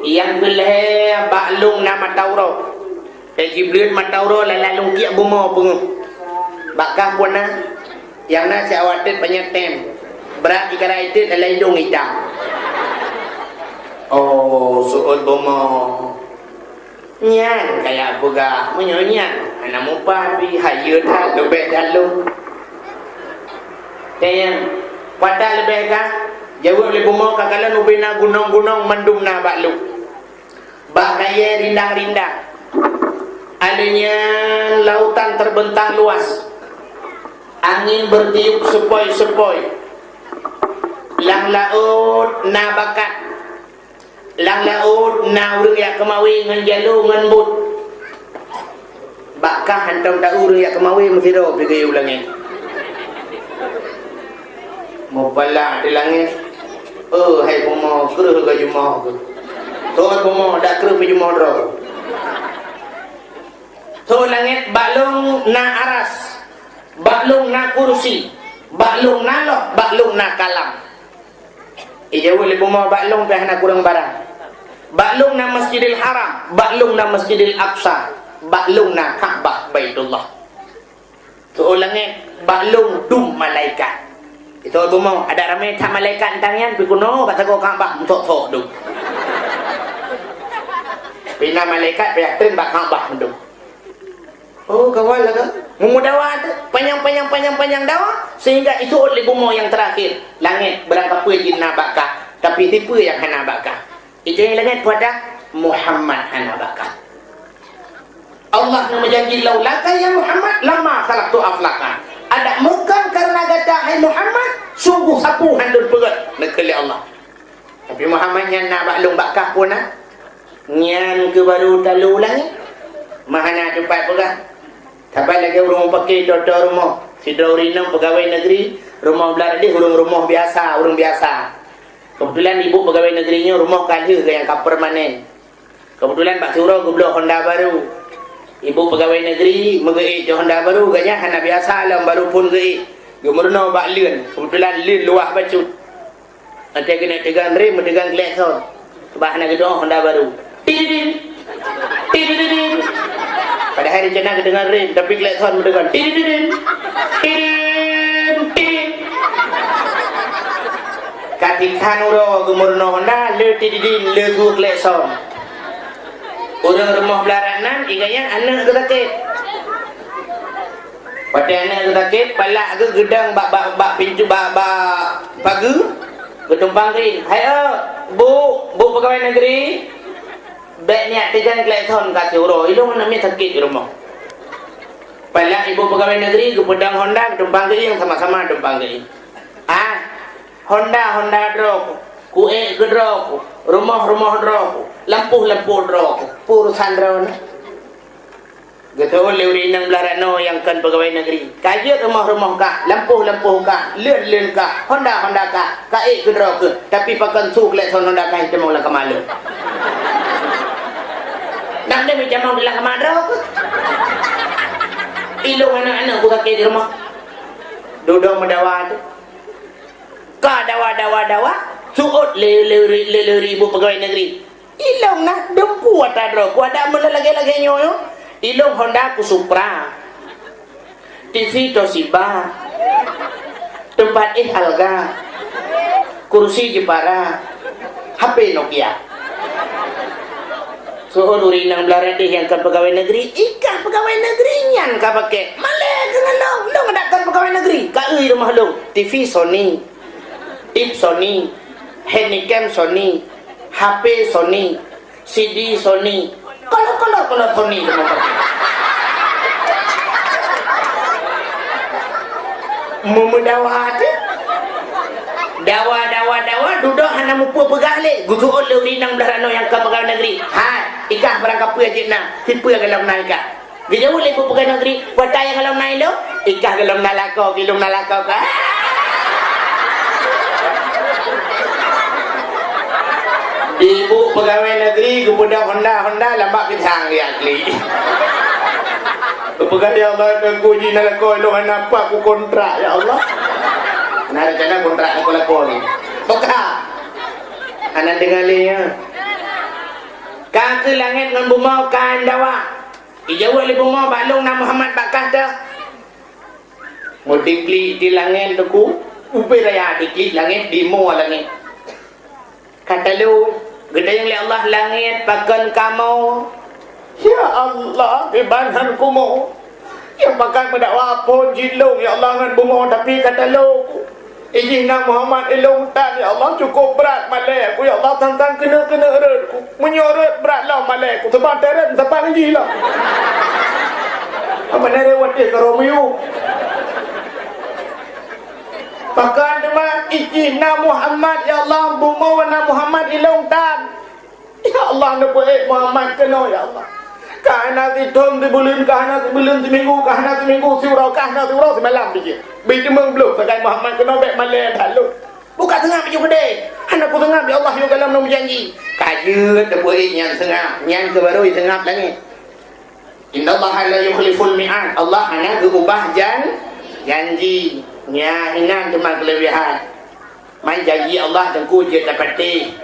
Yang kelih baklung na matauro. Bulut matauro lalalung kiak bumo pengung. Bakah pun na. Yang na si awatit banyak tem. Berat ikara itu adalah hidung hitam. Oh, suul bomo. Nyan kayak apa gak? Menyanyian. Anak mupa pi hayat dah lebih dalu. Tayang pada lebih gak? Jawab le bomo kakalan ubina gunung-gunung mendum na baklu. Bak kaya rindang-rindang. Adanya lautan terbentang luas. Angin bertiup sepoi-sepoi. Lang laut na bakat. Lang laut na urang yak kemawi ngan jalu ngan but. Bakah hantam tak urang yak kemawi mesti do pergi ulangin. Mau pala di langit. Hai pomo kereh ke jumaah ke. Soal pomo dak kereh pe jumaah ro. So langit baklung na aras. Baklung na kursi, baklung na loh, baklung na kalam. Ijauh le pomo baklung pe hana kurang barang. Baklung na Masjidil Haram, baklung na Masjidil Aqsa, baklung na Ka'bah Baitullah. So langit baklung dum malaikat. Itu pomo ada ramai tak malaikat tangan pi kuno kata ko Ka'bah tok-tok dum. Pina malaikat pe aten bak Ka'bah dum. Oh kawan lah kan memudawa tu panjang dawa sehingga itu oleh bomo yang terakhir langit berapa jin nabakah tapi tipe yang hana bakah itu yang langit pada Muhammad hana bakah Allah nama janji laulaka ya Muhammad lama khalaqtu aflaka ada mukan karena kata hai Muhammad sungguh sapu handur pegat nekeli Allah tapi Muhammad yang nak baklung bakah pun nyan ke baru talu langit mahana cepat pegat. Sampai lagi orang pakai doktor rumah. Si Daurinam pegawai negeri, rumah belah dia rumah biasa, orang biasa. Kebetulan ibu pegawai negerinya rumah kalih ke yang kap permanen. Kebetulan Pak Suro gublo Honda baru. Ibu pegawai negeri megei Honda baru ganya hana biasa alam baru pun gei. Gumurno bak luen. Kebetulan luen luah bacut. Nanti kena tegang rem, tegang klakson. Sebab hana gedong Honda baru. Tidin. Tidin. Pada hari jenah kedengar rem tapi klakson mendengar tidin tidin katikan uro gumurno Honda le tidin le tu klakson orang rumah belaranan iganya anak ketakit pada anak ketakit palak ke gedang bak pintu bak pagi bertumpang ring hai bu pegawai negeri baik niat tegan klakson kat Suro ilung namanya sakit di rumah pala ibu pegawai negeri ke pedang Honda tumpang ke yang sama-sama tumpang ke Honda drop kue ke drop rumah drop lampu drop urusan drone gitu leuri nang belarano yang kan pegawai negeri kajian rumah kah lampu kah luen kah Honda kah kae ke drop ke tapi pakan su klakson Honda kah itu mau lah kemalu nak dia macam mau bilang kemadra ke? Ilung anak-anak aku kakek di rumah. Duduk mendawa tu. Ka dawa. Suut le ibu pegawai negeri. Ilung nak dempu atadro. Ku ada mula lagi nyoyo. Ilung Honda ku Supra. TV Toshiba. Tempat Alga. Kursi Jepara. HP Nokia. So urinang belarang yang kan pegawai negeri, ikah pegawai negeri yang kah pakai. Malek dengan long ngadakan pegawai negeri. Ka rumah long. TV Sony, tip Sony, handycam Sony, HP Sony, CD Sony. Kalau Sony tu memudawa tu. Dawa duduk hana mupu pegah le. Gugu oleh rinang belah rano yang ke pegawai negeri. Hai, ikah barang kapua je nak. Hipu kalau naik ikah. Dia boleh pu pegawai negeri. Watai yang kalau naik lo, ikah kalau nalako, kilung nalako ka. Ibu pegawai negeri kepada Honda lambat pisang dia kli. Pegawai dia Allah ke kuji nalako lo apa aku kontrak ya Allah. Nah, rencana kontrak aku lakoni. Toka. Anak dengar liya. Kaki langit dengan bumau kan dawa. Ijawah li bumau balung na Muhammad bakah dah. Mau dikli di langit tu upi raya dikli langit di mu langit. Kata lu, gede yang li Allah langit pakan kamu. Ya Allah, ibanan kumu. Yang pakai mendakwa pun jilung ya Allah dengan bumau tapi kata lu. Ijina Muhammad ilung tan ya Allah cukup berat malai aku ya Allah tantang kena erat aku menyorot berat lah malai aku sebab teret sebab lagi lah apa nere wate Romeo pakai nama ijina Muhammad ya Allah bumawana Muhammad ilung tan ya Allah nak buat Muhammad kena ya Allah kahana tidom di bulan seminggu kahana seminggu surau semalam biji biji mengbelum sekai Muhammad kena baik malai dalu buka tengah biji gede anak ku tengah ya Allah yo dalam nom janji kajut tebuih yang tengah yang kebaru tengah langit innallaha la yukhliful mi'ad Allah hanya berubah janji nya hinan cuma kelebihan main janji Allah tengku je dapati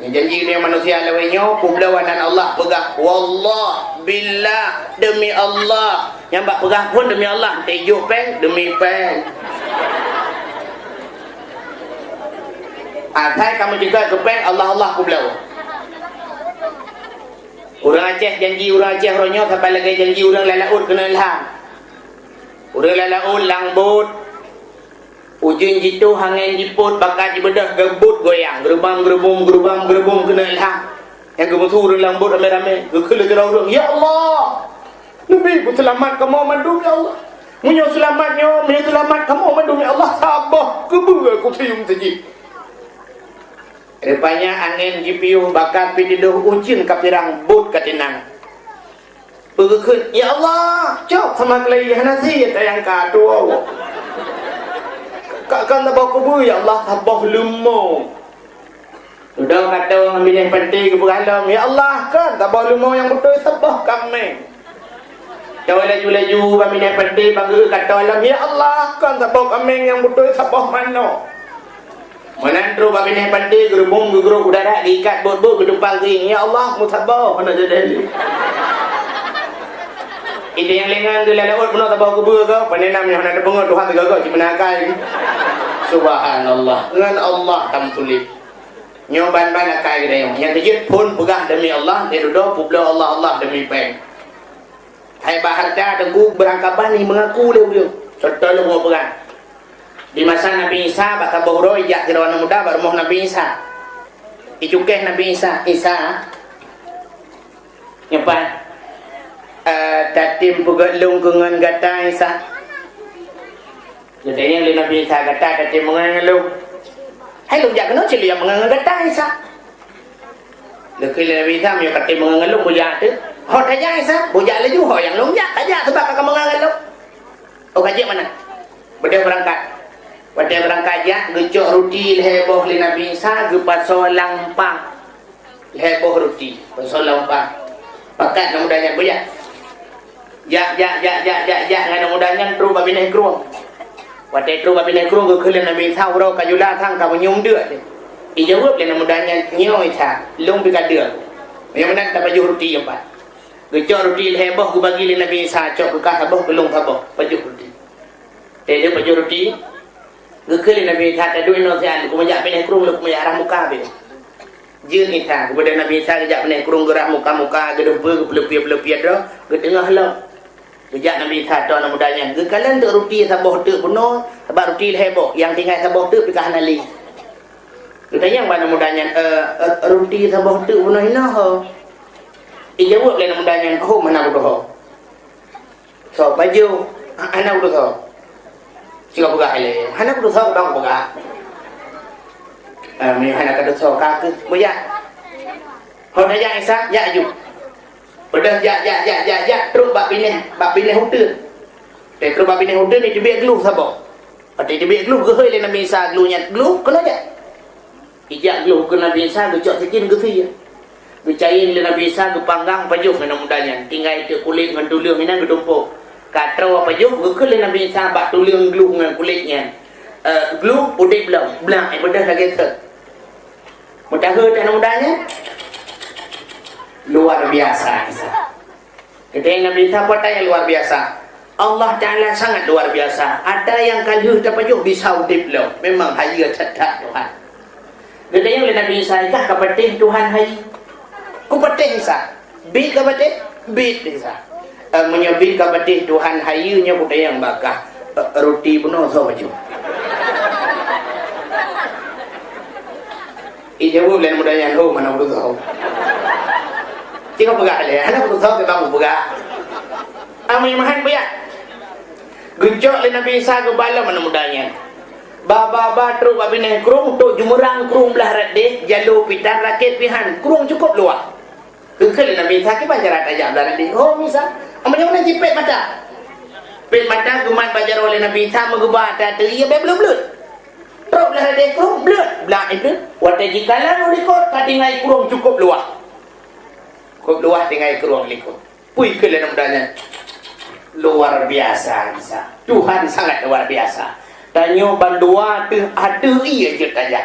janji dia manusia lawainya publawanan Allah pegah wallah billah demi Allah yang bak pegah pun demi Allah tejuk peng demi peng atai kamu juga ke peng Allah publaw orang Aceh janji orang Aceh ronyo sampai lagi janji orang lalaut kena ilham orang lalaut langbut ujung jitu hangin jiput bakal dibedah gebut goyang gerbang kena ilham yang gemutu orang lambut rame-rame gekele ke orang ya Allah Nabi ku selamat kamu mandum ya Allah munyo selamat kamu mandum ya Allah sabah kebu aku cium saji rupanya angin jipiuh bakal pididuh ujin kapirang but katinang begekun ya Allah cok sama kelaihan nasi tayang kadu kan tabah kubu ya Allah tabah lumo sudah kata orang ambil yang penting ke berhalam ya Allah kan tabah lumo yang betul tabah kami jauh laju kami yang penting bangga kata alam ya Allah kan tabah kami yang betul tabah mana menantru kami yang penting gerubung geruk udara diikat bot-bot ke depan ring ya Allah mutabah mana jadi ini yang lengan tu lelawat pun tak bawa kubur ke penenam yang ada pengut Tuhan tergagak cuma nakai subhanallah dengan Allah tam tulip nyoban nakai dia yang terjit pun pegah demi Allah dia duduk publa Allah demi peng hai baharda teguh berangkapan ni mengaku dia serta lu mau pegang di masa Nabi Isa bakal bohro ijak kirawan muda baru mau Nabi Isa icukeh Nabi Isa nyepan tatim pugat lung kungan gata Isa jadi yang Nabi Isa gata tatim mengang lung hai lung jak kena cili yang mengang gata Isa lekil Nabi Isa yang tatim mengang lung bujak tu ho tajak Isa bujak laju ho yang lung jak tajak sebab kakak mengang lung oh kajik mana beda berangkat ya gecok roti heboh li Nabi Isa ge pasal lampang heboh roti pasal lampang pakat nak mudahnya bujak ya ngana mudahnya tru babi nekruang wate tru babi nekruang ke kelen Nabi Isa ro kajula thang ka nyum deut i jawab le mudahnya nyoi tha lung bi ka deut yang menan ta baju roti apa gecok roti heboh ke bagi le Nabi Isa cok ke ka heboh belum heboh baju roti dia baju roti ke kelen Nabi Isa ta duit no sian ku majak bi nekruang lu ku majak arah muka be jeun ita kepada Nabi Isa kejak benih kurung gerak muka-muka gedempe ke pelepia-pelepia dah ke tengah lah Kejap Nabi Isa tahu nama mudanya. Kekalan tu roti sabah tu penuh, sebab roti heboh. Yang tinggal sabah tu pergi hanali. Tanya mana mudanya, roti sabah tu penuh hina ho. Jawab lah nama mudanya, ho mana aku ho. So baju, anak aku ho. Siapa pegang le? Anak aku ho dong pegang. Ni anak aku ho kak, boleh? Ho dah ya Isa, ya ju. Udah ya terus bab pindah hotel. Terus bab pindah hotel ni dia glue sabah. Ati dia glue ke le Nabi Isa glue nya glue kena je. Ijak glue ke Nabi Isa gecok sikit ke fi. Gecain le Nabi Isa ke panggang pajuh kena mudanya. Tinggal itu kulit dengan tulang ina gedumpuk. Katro apa pajuh ke le Nabi Isa bak tulang glue dengan kulitnya. Glue udik belum. Belang bedah lagi tu. Mudah ke tak mudanya? Luar biasa Isa. Ketika Nabi Isa yang luar biasa. Allah Ta'ala sangat luar biasa. Ada yang kalau terpajuk bisa udip lo. Memang hanya cetak Tuhan. Ketika oleh Nabi Isa ikah kepetih Tuhan hai. Ku petih Isa. Bid kepetih? Bid Isa. Menyebit kepetih Tuhan hayunya budaya yang bakah. Roti penuh so baju. Ijawab lain budaya yang ho mana betul ho. Jika pegang le, anak betul ke kamu pegang. Amai mahan bayar. Gencok le Nabi Isa ke bala mana mudanya. Baba terus babine krung tu jumurang krung belah radeh jalur pitar rakit pihan krung cukup luar. Kekal Nabi Isa ke bajar aja belah radeh. Oh Isa, amanya mana jipet mata. Pet mata guman bajar oleh Nabi Isa megubah ada ia belum belut. Terus belah radeh krung belut. Belah itu watai jikalan ulikot katingai krung cukup luar. Kau luar tinggal keruang likut. Pui ke dalam mudanya. Luar biasa Isa. Tuhan sangat luar biasa. Tanya bandua tu ada ia je tanya.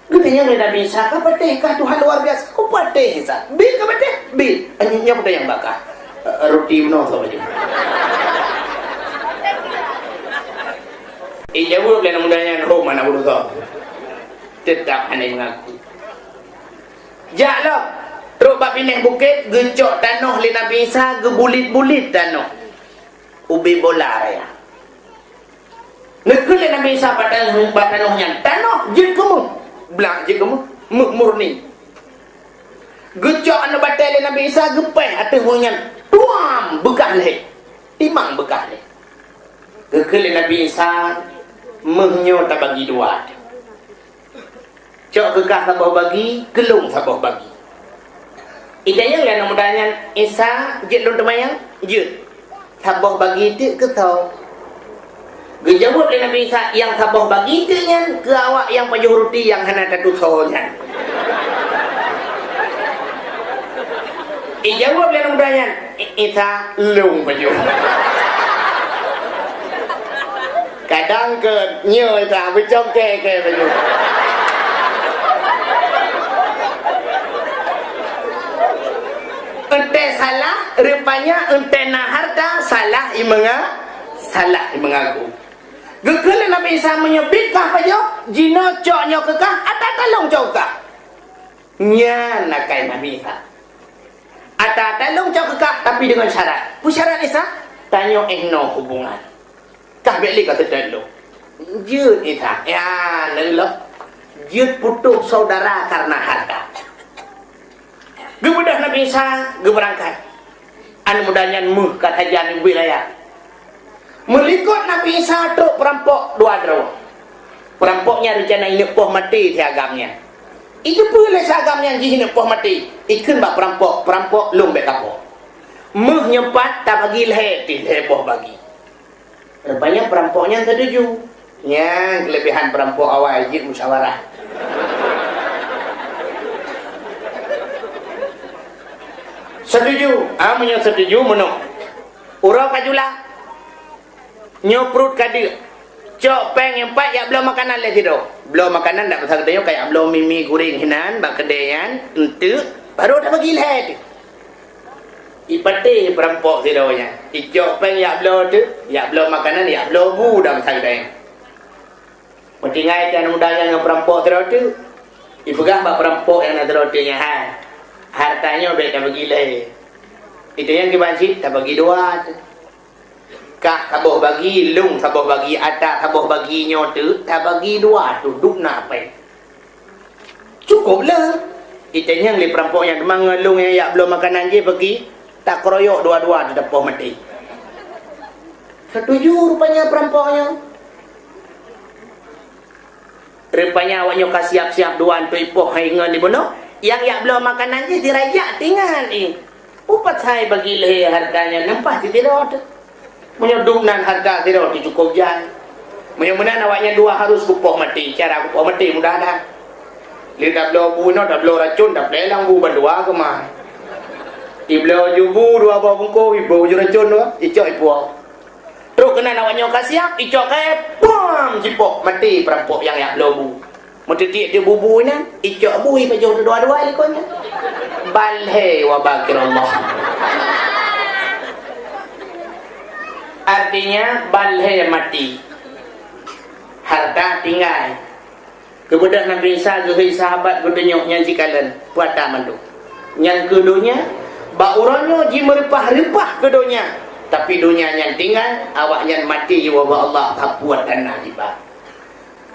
Katanya oleh Nabi Isa, kau patihkah Tuhan luar biasa? Kau patih Isa. Bil kau patih? Bil. Hanya pada yang bakar. Roti penuh tu baju. Jawab dalam mudanya. Oh mana bodoh tu. Tetap hanya mengaku. Jaklah. Terus bab pindah bukit, gencok tanah le Nabi Isa, gebulit-bulit tanah. Ubi bola raya. Nekul le Nabi Isa pada tanahnya. Tanah je kamu. Belang je kamu. Murni. Gencok anak batal le Nabi Isa, gepeh atas bunyan. Tuam bekah leh. Timang bekah leh. Gekul le Nabi Isa, menyo tak bagi dua. Cok kekah sabah bagi, gelung sabah bagi. Idayang lah nama mudanya Isa jet lon temayang jet sabah bagi itu ke kau gejawab oleh Nabi Isa yang sabah bagi itu nyan ke awak yang pajuh roti yang hana tatu soalnya jawab oleh nama mudanya Isa lung pajuh kadang ke nyo Isa bercok ke pajuh ente salah rupanya ente nak harta salah mengaku gekele Nabi Isa menyebut kah pajo jino coknya kekah atau tolong cok kah nya nakai Nabi Isa atau tolong cok kekah tapi dengan syarat pu syarat Isa tanya no hubungan kah beli kata tolong jut Isa ya lelok jut putus saudara karena harta. Gemudah Nabi Isa geberangkat. Anu mudahnya muh kat hajian wilayah. Melikut Nabi Isa truk perampok dua draw. Perampoknya rencana ini poh mati di agamnya. Itu boleh seagamnya jihina poh mati. Ikun bak perampok lum bek kapok. Muh nyempat tak bagi leher ti heboh bagi. Rupanya perampoknya setuju. Yang kelebihan perampok awal jid musyawarah. Setuju, amanya setuju menuk. Urau kajulah. Nyoprut kadir. Cok peng yang empat ya belum makanan leh tido. Belum makanan tak pasal kedai kayak belum mimi goreng hinan bak kedayan entu baru dah bagi leh. Ipati perampok tidonya. Icok peng ya belum tu, ya belum makanan ya belum bu dah pasal kedai. Mentingai dan mudah yang perampok tido tu. Ipegah bak perampok yang ada rotinya ha. Hartanya baik tak bagi leh. Itu yang dibanjir tak bagi dua tu. Kah saboh bagi lung, saboh bagi atas, saboh bagi nyotu, tak bagi dua tu duk nak apa? Cukup lah. Kita yang li perampok yang demang ngelung yang yak belum makanan je pergi, tak keroyok dua-dua di depan mati. Setuju rupanya perampoknya. Rupanya awaknya kah siap-siap dua tu ipoh haingan di bunuh. Yang yak belum makanan je dirajak tinggal ni. Upat saya bagi leh harganya nampak tidak tu. Menyedumnan harga tidak cukup jalan. Menyumbang awaknya dua harus kupoh mati. Cara kupoh mati mudah dah. Lihat dah belau dah belau racun, dah belau bu berdua ke mah. Belau jubu dua buah bungkus, ibu ju racun dua, icok ibu. Terus kena awaknya kasiap, icok kayak pom cipok mati perampok yang belau bu. Mesti dia bubu ni, icok bui baju dua-dua likonya. Balhe wa bakirullah. Artinya balhe mati, harta tinggal. Kemudian Nabi Isa ke sahabat berdenyok yang jikalan puata mandu. Yang keduanya, baurannya ji meripah-ripah keduanya. Tapi dunia yang tinggal, awak yang mati wa Allah kapuat tanah tiba.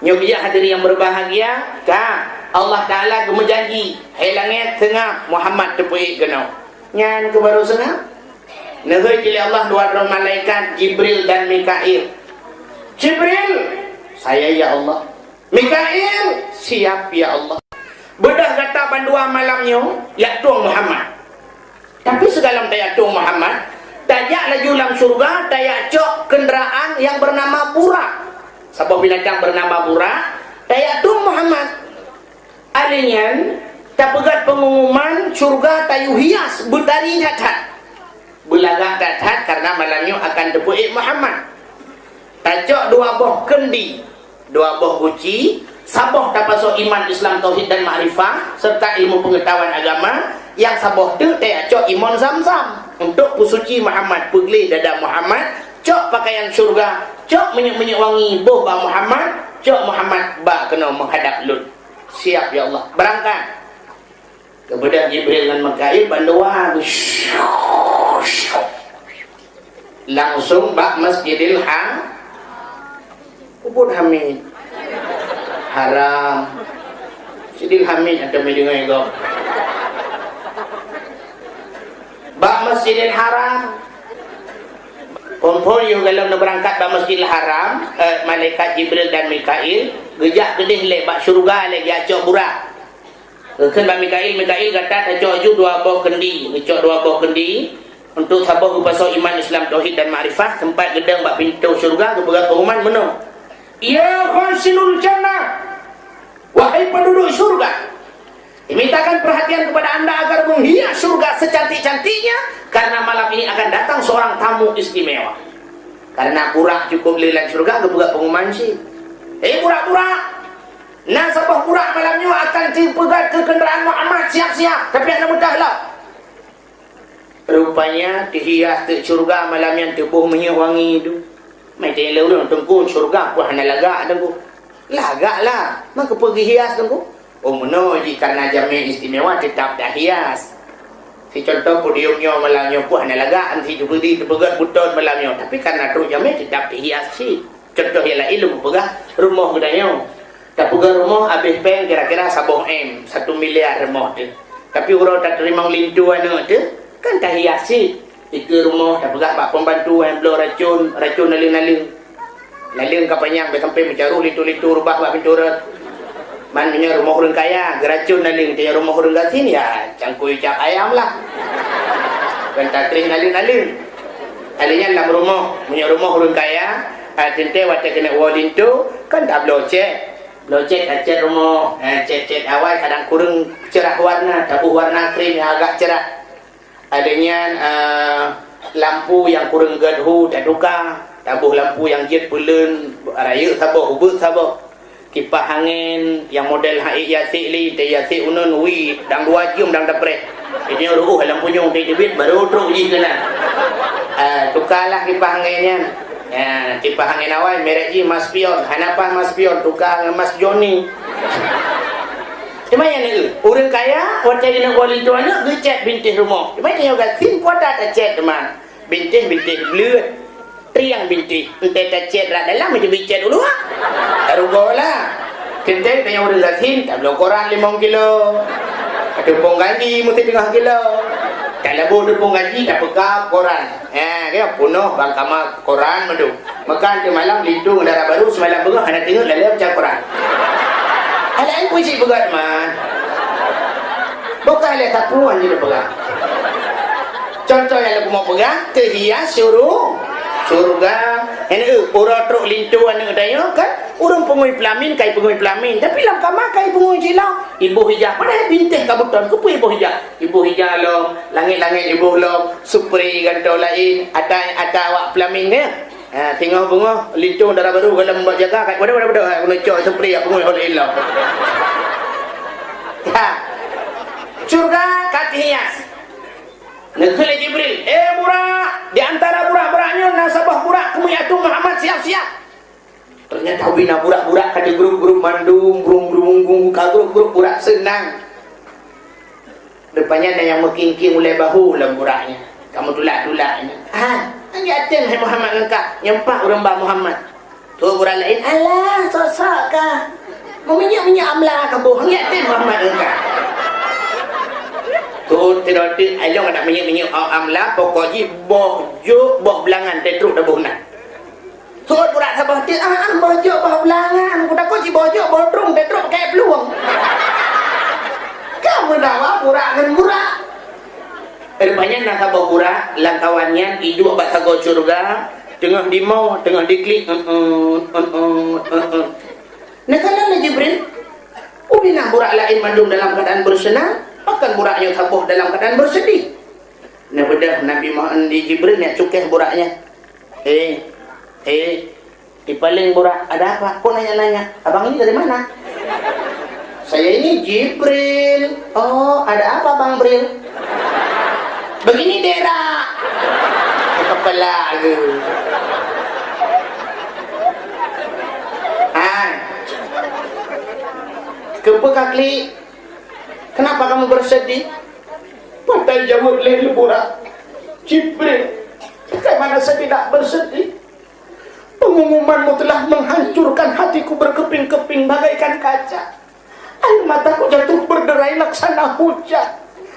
Nyobiyah hadirin yang berbahagia, kah Allah Ta'ala kemujanji, hai langit tengah Muhammad tepuik genau. Nyan ke baru sengah. Negeri pilih Allah dua orang malaikat Jibril dan Mikail. Jibril, saya ya Allah. Mikail, siap ya Allah. Bedah kata bandua malamnya, ya Tuhan Muhammad. Tapi segalam tayak Tuhan Muhammad, tayak laju lang surga, tayak cok kenderaan yang bernama Burak. Sebuah binatang bernama Burak, tayak Tuhan Muhammad. Alinyan, tak pegat pengumuman surga tayu hias berdari cacat. Belagak datat karena malamnya akan tepuik Muhammad. Tajak dua boh kendi, dua boh guci, saboh tapasok iman Islam tauhid dan ma'rifah serta ilmu pengetahuan agama. Yang saboh tu tajak iman Zamzam untuk pusuci Muhammad, pegli dada Muhammad, cok pakaian surga, cok minyak-minyak wangi boh ba Muhammad, cok Muhammad ba kena menghadap Lut. Siap ya Allah, berangkat. Kemudian Jibril dan Mikail bandua langsung bak Masjidil Ubud Hamid haram Sidil Hamid ada mendengar itu bak Masjidil Haram kumpul juga kalau nak berangkat bak Masjidil Haram. Malaikat Jibril dan Mikail gejak gedih lek bak syurga lek jacok burak. Kan bak Mikail kata tajok ju dua buah kendi, ngecok dua buah kendi untuk sabah upasau iman Islam tauhid dan ma'rifah tempat gedang bak pintu syurga keberat pengumuman menung. Ya khasinul jannah, wahai penduduk syurga, dimintakan perhatian kepada anda agar menghias syurga secantik-cantiknya karena malam ini akan datang seorang tamu istimewa. Karena Burak cukup lilan syurga keberat pengumuman sih. Burak-burak, nah sabah Burak malamnya akan dipegat ke kenderaan Muhammad, siap-siap. Tapi anda mudahlah. Rupanya dihias ke syurga malam yang tubuh minyak wangi itu. Macam yang lalu tengku syurga pun hanya lagak tengku. Lagak lah. Maka pergi hias tengku. Oh menuji karena jamin istimewa tetap dah hias. Si contoh podiumnya malamnya pun hanya lagak. Nanti berdiri terpegat butut malamnya. Tapi karena terus jamin tetap dihias sih. Contoh ialah ilmu pegah rumah gedanya. Tak pegang rumah habis pen kira-kira sabung M 1 miliar rumah tu. Tapi orang tak terima lintuan tu kan tak hiasi. Tiga rumah tak pegang bak pembantu yang belum racun naling-naling. Naling kapanyang sampai mencaruh lintu-lintu rubah bak pintu rat. Maknanya rumah orang kaya geracun naling, dia rumah orang gatin ya cangkui cap ayam lah. Kan tak terima naling-naling. Alinya dalam rumah, punya rumah orang kaya, tente waktu kena lintu kan tak belum cek. Locek cat rumah, cat awal kadang kurang cerah warna, tabuh warna krim yang agak cerah. Adanya lampu yang kurang gedhu, tak duka, tabuh lampu yang jet pulen, raya sabah, hubut sabah. Kipas angin yang model haik yasik li, te yasik unun wi, dang 2 jam dang dapre. Ini lampunya untuk debit baru teruk je kena. Tukarlah kipas anginnya. Ya, kipas angin awal merek je Mas Pion. Hanapah Mas Pion tukar dengan Mas Joni. Cuma yang ni orang kaya waktu dia nak kuali tu anak dia cat bintis rumah. Cuma dia juga tin kuat tak cat teman. Bintis belut. triang binti ente tecet rak dalam macam bicet dulu ah tarugolah kente tanya udah zatin tak belum koran 5 kilo ada pong gaji mesti 3 kilo kalau boleh pong gaji tak pegang koran dia punuh bangkama koran madu makan di malam lindung darah baru semalam bengah anak tengok lalu macam koran ada yang puisi begat man bukan lihat tapuan je dia pegang contoh yang aku mau pegang terhias surga ini orang truk lintu anak daya kan orang pengui pelamin kai pengui pelamin tapi lam kamar kai pengui silau ibu hijau pada bintih kabutan kupu ibu hijau lo langit-langit ibu lo supri gantau lain ada awak pelamin dia tengok bunga lintu darah baru kalau membuat jaga kai pada aku nak cok supri aku pengui oleh ilau surga kaki hias negeri Jibril burak di antara burak-buraknya nasabah burak kemuyatu Muhammad siap-siap ternyata bina burak-burak kata grup-grup mandung burung-burung grup burak senang depannya ada yang mengking-king oleh bahu dalam buraknya kamu tulak-tulaknya anjatin hai Muhammad engkau nyempak orang Mbak Muhammad tu burak lain alah sosok kah meminyak-minyak amlah kamu anjatin Muhammad engkau tu tidak ayong nak minyak amla pokoknya bojo boh belangan tetruk dah bohnan tu budak sabah ti bojo boh belangan aku takut si bojo bodrung tetruk kayak peluang kamu dah burak dengan burak banyak nak sabah burak langkawannya hidup abad sago surga tengah dimau tengah diklik nakala Jibril ubina burak lain mandung dalam keadaan bersenang akan buraknya sabuh dalam keadaan bersedih. Nah bedah Nabi Muhammad di Jibril yang cukeh buraknya. Di paling burak ada apa? Kok nanya-nanya? Abang ini dari mana? Saya ini Jibril. Oh ada apa Bang Bril? Begini daerah. Kepala aku. Kepekakli. Kenapa kamu bersedih? Padahal jawab leh burak Jibril, bagaimana saya tidak bersedih? Pengumumanmu telah menghancurkan hatiku berkeping-keping bagaikan kaca. Air mataku jatuh berderai laksana hujan.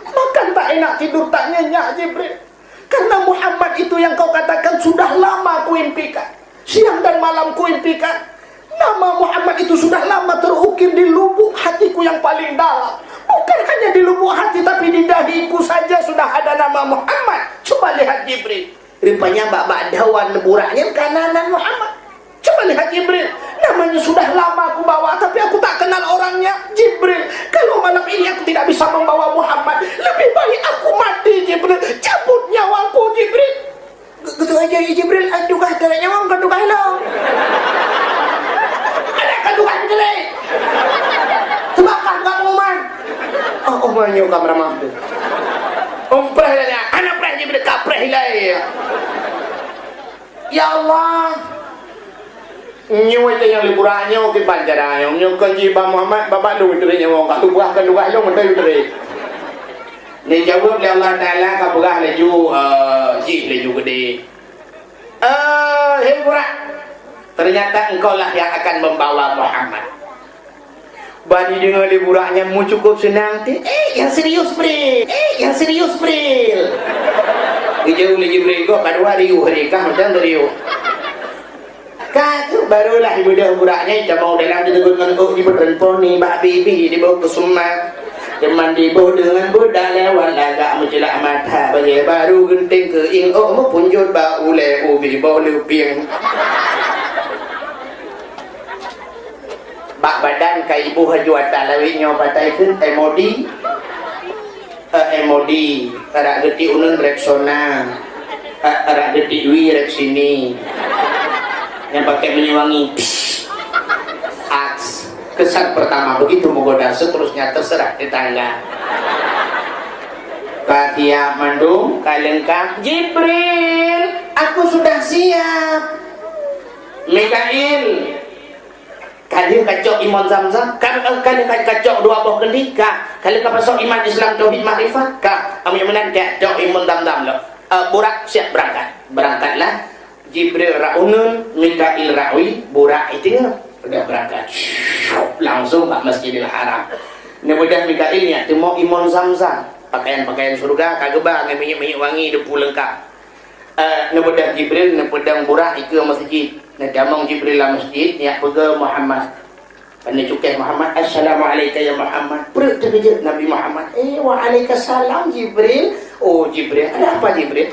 Makan tak enak, tidur tak nyenyak Jibril. Karena Muhammad itu yang kau katakan sudah lama kuimpikan. Siang dan malam kuimpikan. Nama Muhammad itu sudah lama terukir di lubuk hatiku yang paling dalam. Bukan hanya di lubuk hati tapi di dahiku saja sudah ada nama Muhammad. Coba lihat Jibril. Rupanya bak-bak dawan buraknya kananan Muhammad. Coba lihat Jibril. Namanya sudah lama aku bawa tapi aku tak kenal orangnya. Jibril, kalau malam ini aku tidak bisa membawa Muhammad, lebih baik aku mati Jibril. Cabut nyawaku Jibril. Gitu aja Jibril. Aduh kah tak nyawa kan tukah lo. Ada kandukan jelek. Tebakan kamu man. Oh manyo kamera mampu. Preh dah anak preh Jibril kapreh hilai. Ya Allah. Nyawa itu yang liburannya ke panjara yang nyokong jiba Muhammad bapak lu itu nyawa kat tubuh kan dua lu mentai itu. Ni jawab oleh Allah Taala kapugah laju laju gede. Hei burak. Ternyata engkau lah yang akan membawa Muhammad. Bani dengar liburannya mu cukup senang. Yang serius Bril. Yang serius Bril. Dijauh oleh Jibril kau kadua riuh mereka macam riuh. Katu barulah ibu dah buraknya kita mau dalam dengan di berempon ni bak bibi dibawa ke Sumat mandi bau dengan budak lewat lagak mencelak mata bagi baru genting ke ing mau punjut bau le ubi bau lupiang bak badan kai ibu haju atas lawinya patai kun emodi arak geti unun Rexona arak geti dwi Rex sini yang pakai menyewangi aks kesan pertama begitu menggoda seterusnya terserah tetangga Katia mandung kalengkap Jibril aku sudah siap Mikail kalian kacok iman Zamzam kalian kacok dua buah kendika kalian kapasok iman Islam tauhid makrifat kah kami menang kacok iman Zamzam lo burak siap berangkatlah Jibril ra'unun, Mikail ra'wi, burak itu udah berangkat langsung ke Masjidil Haram. Nebedah Mikailnya temu Imam Zamzam, pakaian-pakaian surga kageba dengan minyak-minyak wangi depu lengkap. Nebedah Jibril, nebedah burak itu masjid. Nedamang Jibril lah masjid, ya pega Muhammad. Pandai cukai Muhammad, Assalamualaikum ya Muhammad. Perut terkejut Nabi Muhammad. Waalaikumsalam Jibril. Oh Jibril, ada apa Jibril?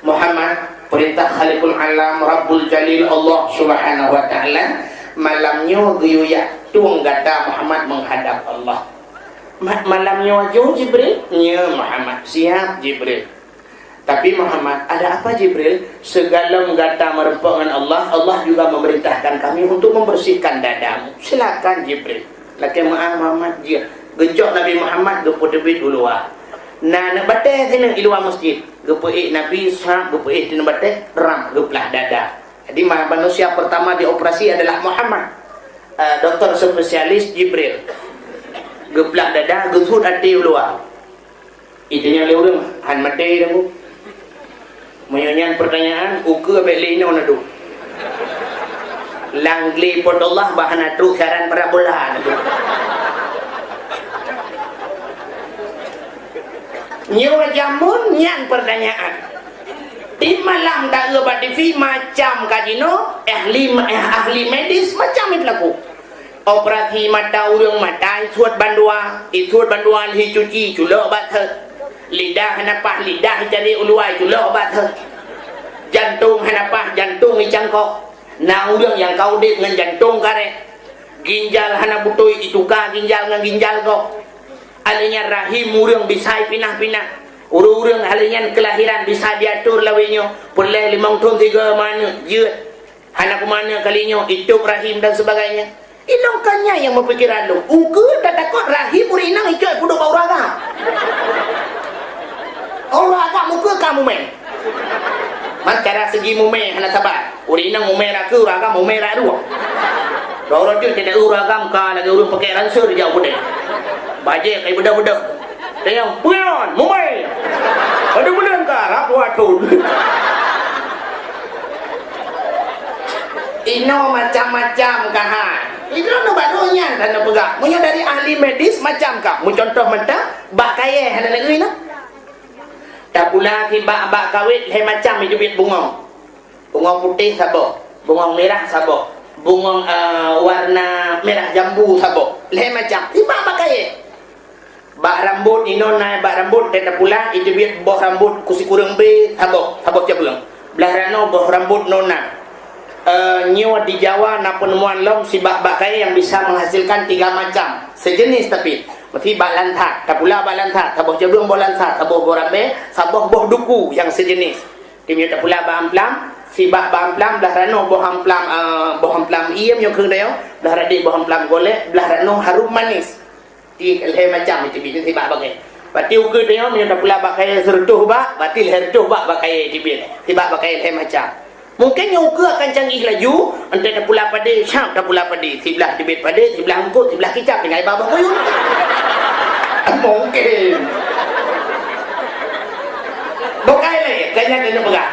Muhammad, perintah Khaliqul Alam Rabbul Jalil Allah Subhanahu wa taala malamnya guyuyak tuang gata Muhammad menghadap Allah. Malamnya wajah Jibril? Ya Muhammad, siap Jibril. Tapi Muhammad, ada apa Jibril? Segala gata merempak dengan Allah, Allah juga memerintahkan kami untuk membersihkan dadamu. Silakan Jibril. Laki Muhammad dia gejok Nabi Muhammad gepu tebit uluah. Nah, nak batai sini di luar masjid. Gepuik Nabi Ishaq, gepuik di batai ram geplah dada. Jadi manusia pertama dioperasi adalah Muhammad. Dokter spesialis Jibril. Geplah dada, gesut hati luar. Itunya leweng han mati dah bu. Menyanyian pertanyaan uke beli ini mana tu? Langli pot Allah bahan atu saran parabola tu. Nyawa jamun nyan pertanyaan. Di malam tak lebat TV macam kajino ahli medis macam itu laku. Operasi mata urang mata suat bandua, suat bandua hi cuci culok bat he. Lidah hanapah lidah jadi uluai culok bat he. Jantung hanapah jantung hi cangkok. Na urang yang kau dik dengan jantung kare. Ginjal hana butoi itu ka ginjal dengan ginjal kok. Alanya rahim urang bisa pinah-pinah. Urang alanya kelahiran bisa diatur lawinyo. Boleh 5 tahun 3 mana jeut. Anak mana kalinya itu rahim dan sebagainya. Ilongkannya yang mempikiran lu. Ungke tak takut rahim urinang ikut kudu bau raga. Raga muka kamu main. Cara segi mume hana sabar. Urinang mume raku raga mume dua. Dorong je tidak uragam ka lagi urang pakai ransur jauh pun. Baje kayak budak-budak. Tayang puyon, mumai. Ada bulan ka rapu atul. Ino macam-macam kahan. Itu no barunya dan pegang. Munya dari ahli medis macam kah? Mu contoh mentah bak kaya hana negeri no. Tak pula ki bak kawit he macam itu bit bunga. Bunga putih sabo, bunga merah sabo. Bunga warna merah jambu sabo. Le macam tiba bak kaya. Bak rambut ino naik bak rambut dan pula itu biar boh rambut kusi kurang be sabok jabung belah rano boh rambut nona nyawa di Jawa na penemuan lom si bak kaya yang bisa menghasilkan 3 macam sejenis tapi mesti bak lantak tak pula bak lantak sabok jabung boh lantak sabok boh rambe sabok boh duku yang sejenis timnya tak pula bak amplam si bak amplam belah rano boh amplam iem yang kering dayo belah radik boh amplam golek belah rano harum manis di leher macam itu bini tiba bagai. Bati ukur dia punya pula pakai sertuh bak, bati leher tuh bak pakai tibin. Tiba pakai leher macam. Mungkin yang ukur akan canggih laju, entah pula pada syam, tak pula pada sebelah tibit pada, sebelah angkut, sebelah kicap dengan baba koyun. Mungkin. Bukai le, kena kena pegah.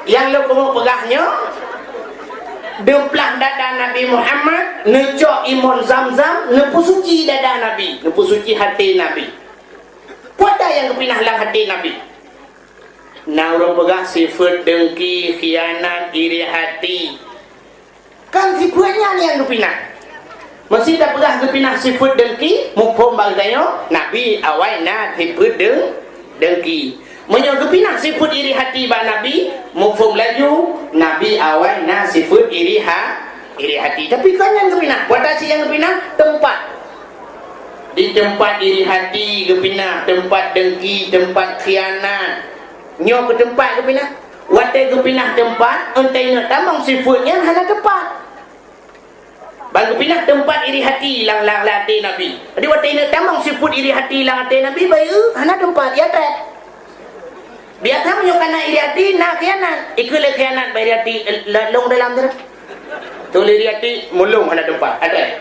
Yang lu mau pegahnya demplah dada Nabi Muhammad, necok imun Zamzam, nepu suci dada Nabi, nepu suci hati Nabi. Puada yang kepinah lang hati Nabi. Nah orang pegah sifat dengki, khianat, iri hati. Kan sifatnya ni yang kepinah. Mesti dah pegah kepinah sifat dengki, mufhum bagainya Nabi awal na sifat dengki. Menyogepinah sifat iri hati ba Nabi mufhum laju Nabi awal na sifat iri hati tapi kan yang gepinah buat asyik yang gepinah tempat di tempat iri hati gepinah tempat dengki tempat khianat nyo ke tempat gepinah wate gepinah tempat entai nak tamang sifatnya hana tempat bang gepinah tempat iri hati lang latih Nabi jadi wate nak tamang sifat iri hati lang latih Nabi bayu hana tempat ya tak biasa menyukai nak iri hati, nak khianat. Ikut khianat iri hati, long dalam tu. Tulis iri hati, mulung mana tempat. Ada.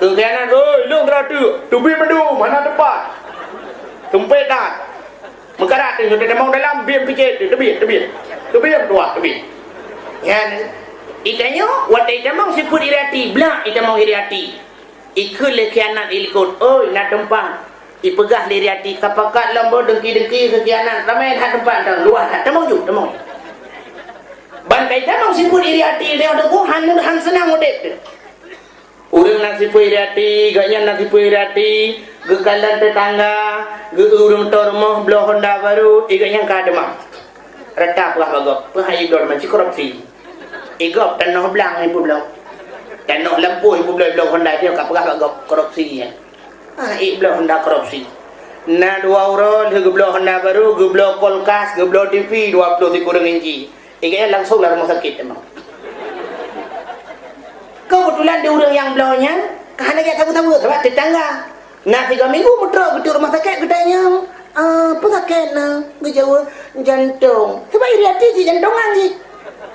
Khianat, oi, long berhati. Tubi madu, mana tempat. Tumpet tak. Mengkarat tu dia mau dalam biam picit tebit dua tebit. Yan. Itanya watai tamang siput iriati blak itamang iriati. Ikut le kianat ilikut. Oi nak tempat. Ipegah iriati kapakat lambo dengki ke kianat. Ramai hak tempat dah luar hak tamang ju tamang. Bantai tamang siput iriati dia ada han senang udip dia. Urang nak siput iriati, gaknya nak siput iriati, gekalan tetangga, urang tormoh belah Honda baru, igaknya ka demam. Retap lah bagok. Pahai dor macam korupsi. Igop tanah belang ibu belau. Tanah lampu ibu belau Honda dia ka pegah bagok korupsi ya. Belau Honda korupsi. Na 2 euro ke belau Honda baru, ke belau kulkas, ke belau TV 20 kurang inci. Igaknya langsung lah rumah sakit emang. Kebetulan dia orang yang belaunya, kerana dia tahu-tahu sebab tetangga. Nak 3 minggu mutra ke rumah sakit katanya. Apa sakit nak? Gejala jantung. Sebab iri hati si jantungan si.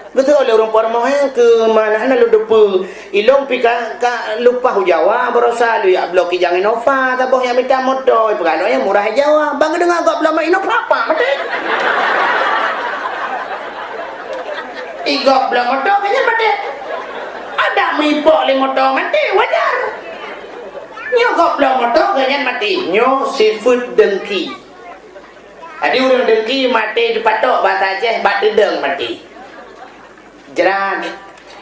Betul oleh orang Parmah ke mana lu depu. Ilong pika lupa Jawa berosa lu ya blok kijang Innova taboh yang minta motor. Perkara yang murah Jawa. Bang dengar kau belum Innova apa mati. Igok belum motor kayaknya mati. Ada mipok le motor mati wajar. Nyo goblok motor kayaknya mati. Nyo seafood dengki. Ada orang dengki mati dipatok bahasa Aceh bak dedeng mati. Jeran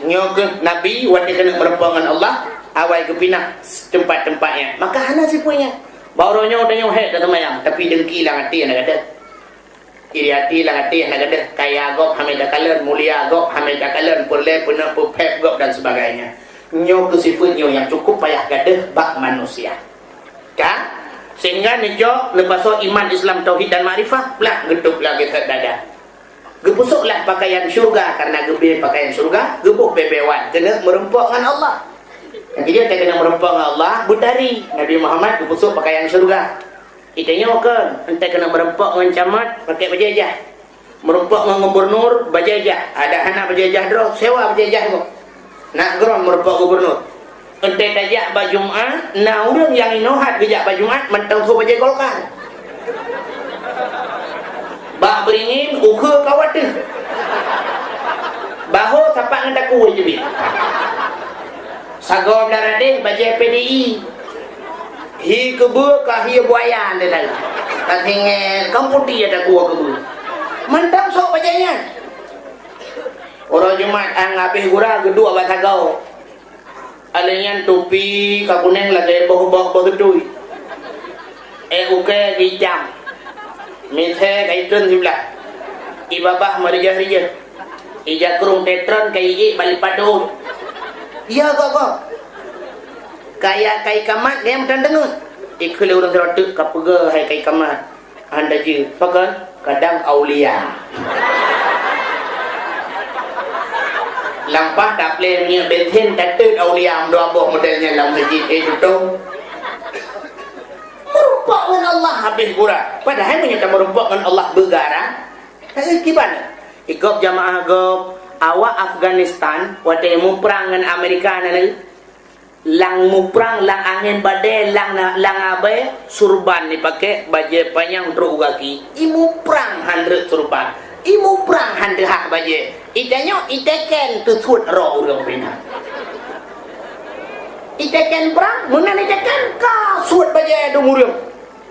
nyo ke Nabi wati kena berempangan Allah awal ke pinah tempat-tempatnya. Maka hana sipunya. Baru nyo tanya head kata mayang tapi dengki lah hati nak ada. Iri hati lah hati nak ada. Kaya gop hamida kalen, mulia gop hamida kalen, pulai punah pupep gop dan sebagainya. Nyo ke sifat nyo yang cukup payah gadah bak manusia. Kan? Sehingga nyo lepas iman Islam tauhid dan makrifah lah getuk lagi ke dada. Gepusuklah pakaian syurga karena gebir pakaian syurga, gebuk bebewan kena merempok dengan Allah. Jadi dia kena merempok dengan Allah, budari Nabi Muhammad gepusuk pakaian syurga. Itanya kan, entah kena merempok dengan camat pakai bajajah. Merempok dengan gubernur bajajah. Ada anak bajajah dro, sewa bajajah tu. Nak geron merempok gubernur. Entah tajak Jumat, nah orang yang inohat gejak Jumat mentang tu bajaj Golkar. Bak beringin uka kawat tu. Bahu tapak dengan daku je bin. Sagor darah deh bajaj PDI. Hi kebu kah hi buaya dia dalam. Katanya kamu putih ada kuah kebu. Mentang sok bajajnya. Orang Jumat habis gura kedua batagau. Alanya topi kakuneng lagi boh-boh ketui. Uke hijam. Mithe kaitun sebelah. Ibabah marija-rija. Ija kurung tetron kai balik padu. Iya kok. Kaya kai kamat dia mutan dengar. Ikhle orang serotuk kapuga hai kai kamat. Anda je pakan kadang aulia. Lampah tak boleh punya benten tatut aulia dua buah modelnya dalam masjid itu. Merumpak dengan Allah habis gurah. Padahal menyatakan merumpak dengan Allah bergara. Tak gimana? Ikut jamaah gop awak Afghanistan waktu mu perang dengan Amerika nanti. Lang mu perang lang angin badai lang abai surban dipakai baju panjang teruk kaki. Imu perang 100 surban. Imu perang hak baje. Itanya iteken tutut roh urang bina. Iteken perang, munan iteken kasut baje dumurang.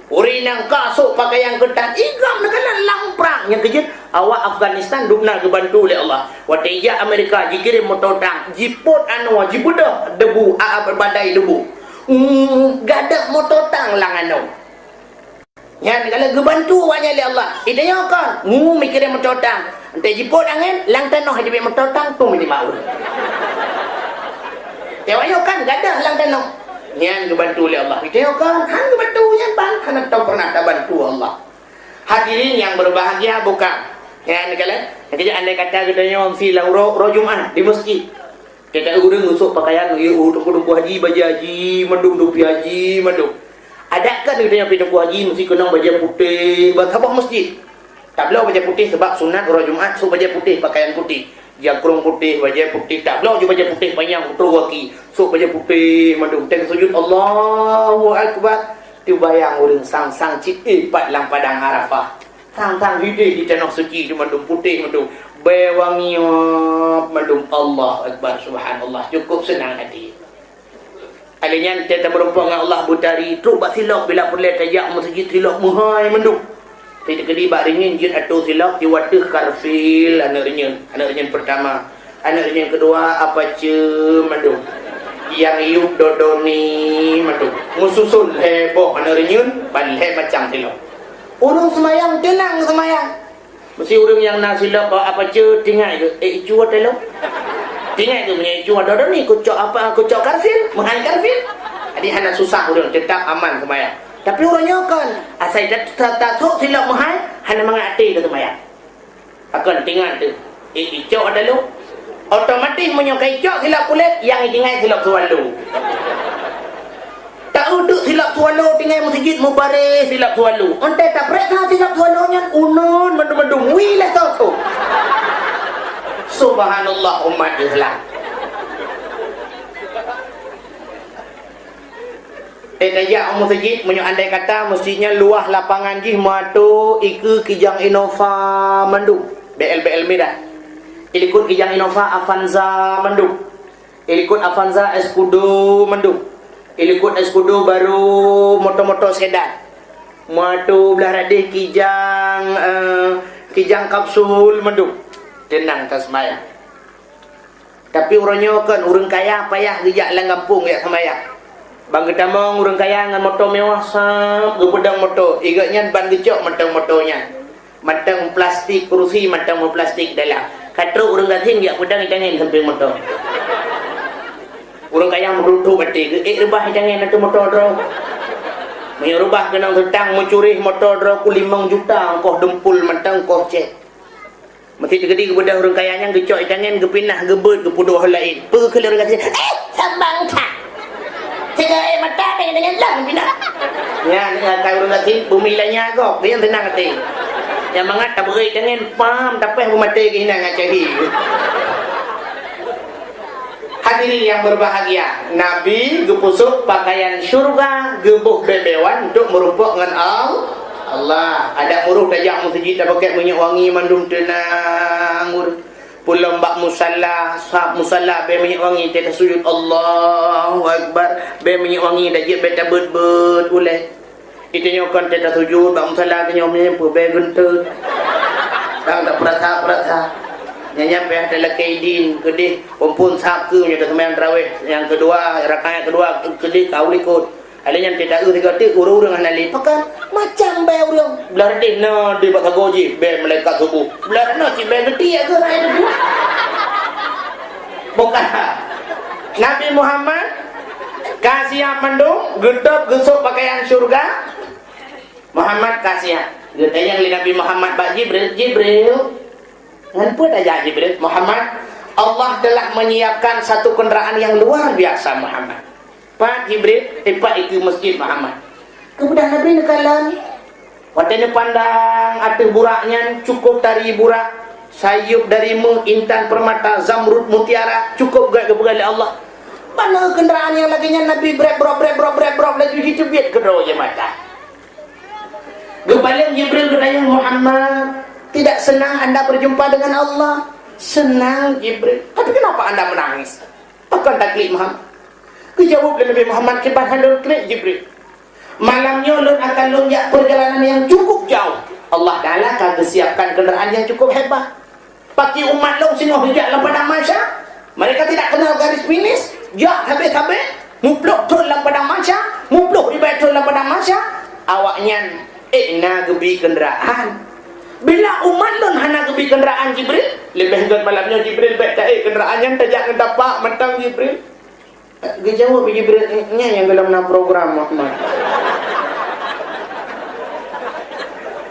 Urinang kasut pakaian ketat igam negara lang perang yang kejut awak Afghanistan dubna kebantu oleh Allah. Waktu ia Amerika dikirim motor tank, jiput anu jibudah debu berbadai debu. Gadak motor tank lang anu. Ya, kalau gebantu awaknya oleh Allah. Itanya kan, mikirin motor tang. Entah jiput angin, lang tanah di motor tang tu mesti mau. Tewanya kan gadah lang tanah. Yang gebantu oleh Allah. Itanya kan, hang gebantu yang bang, hang tahu pernah tak bantu Allah. Hadirin yang berbahagia bukan. Ya, kalau anda kata katanya orang si lauro Jumat di masjid. Kita urang usuk pakaian untuk haji baju haji, mandum dupi haji, mandum. Adakah dia pergi tempuh haji mesti kena baju putih bertabah masjid? Tak perlu baju putih sebab sunat orang Jumat so baju putih pakaian putih. Jangkrung putih, baju putih. Tak perlu baju putih panjang terus kaki. So baju putih madum teng sujud Allahu Akbar. Tu bayang orang sang-sang cik pat lang padang Arafah. Tang-tang hidup di tanah suci di mandum putih mandum bewangi mandum Allah Akbar subhanallah cukup senang hati. Alanya kita berumpa dengan Allah butari tu bak silap bila perlu tajak masjid silap muhai mandum. Tidak kedi bak ringin jin atau silap di wadah karfil anak ringin pertama. Anak ringin kedua apa ce mandum. Yang iup dodoni mandum. Mususul heboh anak ringin balhe macam silap. Urung semayang tenang semayang. Mesti urung yang nasilap apa ce tinggal ke icu telo. Tinggal tu punya icu ada ni kucok apa kucok karfil, menghai karfil. Jadi hana susah urung tetap aman semayang. Tapi urangnya kan asal tak tahu silap menghai hana mengati ke semayang. Akan tinggal tu icu ada lo. Otomatis menyokai icu silap kulit yang tinggal silap sualu. Tak uduk silap sualo tinggal masjid mubarak silap sualo. Ontai tak periksa silap sualonya unon mendung-mendung wilah tu. Subhanallah umat Islam. Tajak masjid menyo andai kata mestinya luah lapangan jih matu iku kijang Innova mendung. BL Merah. Ilikut kijang Innova Avanza mendung. Ilikut Avanza Escudo mendung. Ilikut Escudo baru motor-motor sedan. Matu belah radih kijang kapsul mendung. Tenang tak semaya. Tapi orangnya kan orang kaya payah dijak lang kampung ya semaya. Bang ketamong orang kaya dengan motor mewah sam gepedang motor. Igaknya ban gecok matang motornya. Matang plastik kerusi matang plastik dalam. Katro orang gating ya pedang itangin samping motor. Orang kaya meruduk batik rubah jangan itu motor draw menyerubah kena tentang mencuri motor draw ku 5 juta kau dempul matang kau cek mesti digedi kepada orang kayanya gecok jangan gepinah gebut ke puduh lain pergi ke orang kata sambang tak tiga mata dengan lang pindah ya dengan kaya orang kata bumi lainnya agak dia tenang hati yang mangat tak beri jangan paham tapi mati ke hina ngacahi. Hadirin yang berbahagia, Nabi gepusuk pakaian syurga, gebuh bebewan untuk merumpuk dengan Allah. Ada muruh tajak masjid tak pakai minyak wangi mandum tenang. Pulang bak musalla, sahab musalla be minyak wangi kita sujud Allahu Akbar. Be minyak wangi dajik beta bet-bet ulai. Itu nyokan kita sujud bak musalla tanya menyempuh be gentut. Tak perasa. Yang nyampe adalah kaidin kedih kumpul sabtu nya sembahyang tarawih yang kedua rakaat kedua kedih kau ikut ada yang tidak tiga tik urang-urang hanali pakan macam be urang belar deh no di bak goji be malaikat subuh belar no si be gede ke rai tu bukan Nabi Muhammad kasih mandung gedap gesuk pakaian syurga Muhammad kasih gedaya yang Nabi Muhammad bak Jibril Kenapa aja Jibril Muhammad Allah telah menyiapkan satu kenderaan yang luar biasa Muhammad. Pak Jibril pak itu masjid Muhammad. Kemudian Nabi nekalan watanya pandang atas buraknya cukup dari burak sayup dari intan permata zamrud mutiara cukup gak kebegali Allah. Mana kenderaan yang laginya Nabi brek lagi ditebit ke roja mata. Gebalik Jibril kedaya Muhammad tidak senang anda berjumpa dengan Allah. Senang Jibril. Tapi kenapa anda menangis? Bukan taklid Muhammad. Kejawab Nabi Muhammad kebahan lun klik Jibril. Malamnya lun akan lunjak perjalanan yang cukup jauh. Allah Ta'ala akan siapkan kenderaan yang cukup hebat. Pakai umat lun singoh hijak dalam padang masya. Mereka tidak kenal garis finish. Jak habis-habis. Mupluk turun dalam padang masya. Mupluk ribat turun dalam padang masya. Awaknya gebi kenderaan. Bila umat lun hana kebi kenderaan Jibril lebih gat malamnya Jibril baik tak kenderaan yang tajak ngedapak mentang Jibril gejawab Jibril nya yang dalam program Muhammad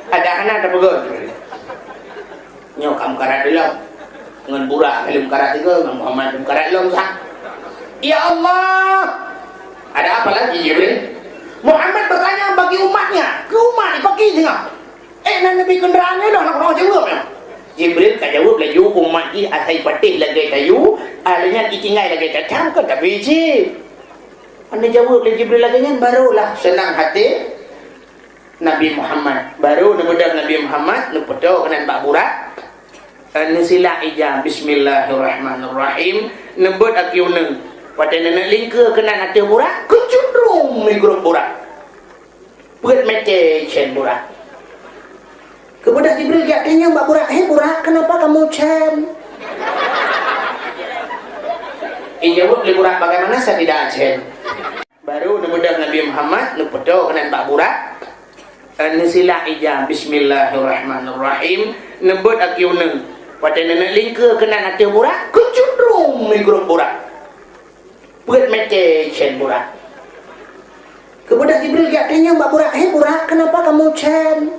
ada anak ada pegon nyokam karat dalam dengan burak dalam karat itu dengan Muhammad dalam karat dalam sah ya Allah ada apa lagi Jibril Muhammad bertanya bagi umatnya ke umat dipakai tengah Nabi kenderaannya dah nak orang jawab ya. Jibril tak jawab lagi umat ni asai patih lagi kayu, alanya ditinggal lagi datang ke tak biji. Anda jawab lagi Jibril lagi kan barulah senang hati. Nabi Muhammad. Baru nebudah Nabi Muhammad nepodo kena bak burak. Nesila ija bismillahirrahmanirrahim nebut akiuneng. Pada nenek lingka kena hati burak kecundrung migrup burak. Buat mece cen burak. Kemudian Jibril jadinya bak burak, "Hei burak, kenapa kamu cen?" Jawab li burak, "Bagaimana saya tidak cen?" Baru nebudah Nabi Muhammad nepodo kena bak burak. Nesila ija bismillahirrahmanirrahim nebut akiuneng. Pada nenek lingka kena hati burak kecundrung migrup burak. Buat mece cen burak. Kemudian Jibril jadinya bak burak, "Hei burak, kenapa kamu cen?"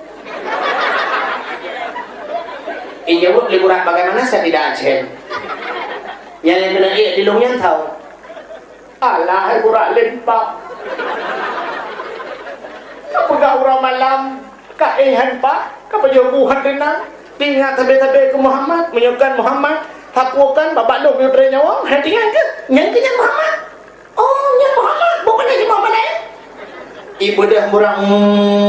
Jawab li burak, "Bagaimana saya tidak cen?" Yang kena di lungnya tahu. Alah, hai burak lempak. Kapag orang malam, kaihan pak, kapag buhan renang, tinggal tabi-tabi ke Muhammad, menyukan Muhammad, takwakan, babak lu menyukai nyawa, hatinya ke? Yang Muhammad. Oh, yang Muhammad, bukan lagi Muhammad eh? Ibu dah murang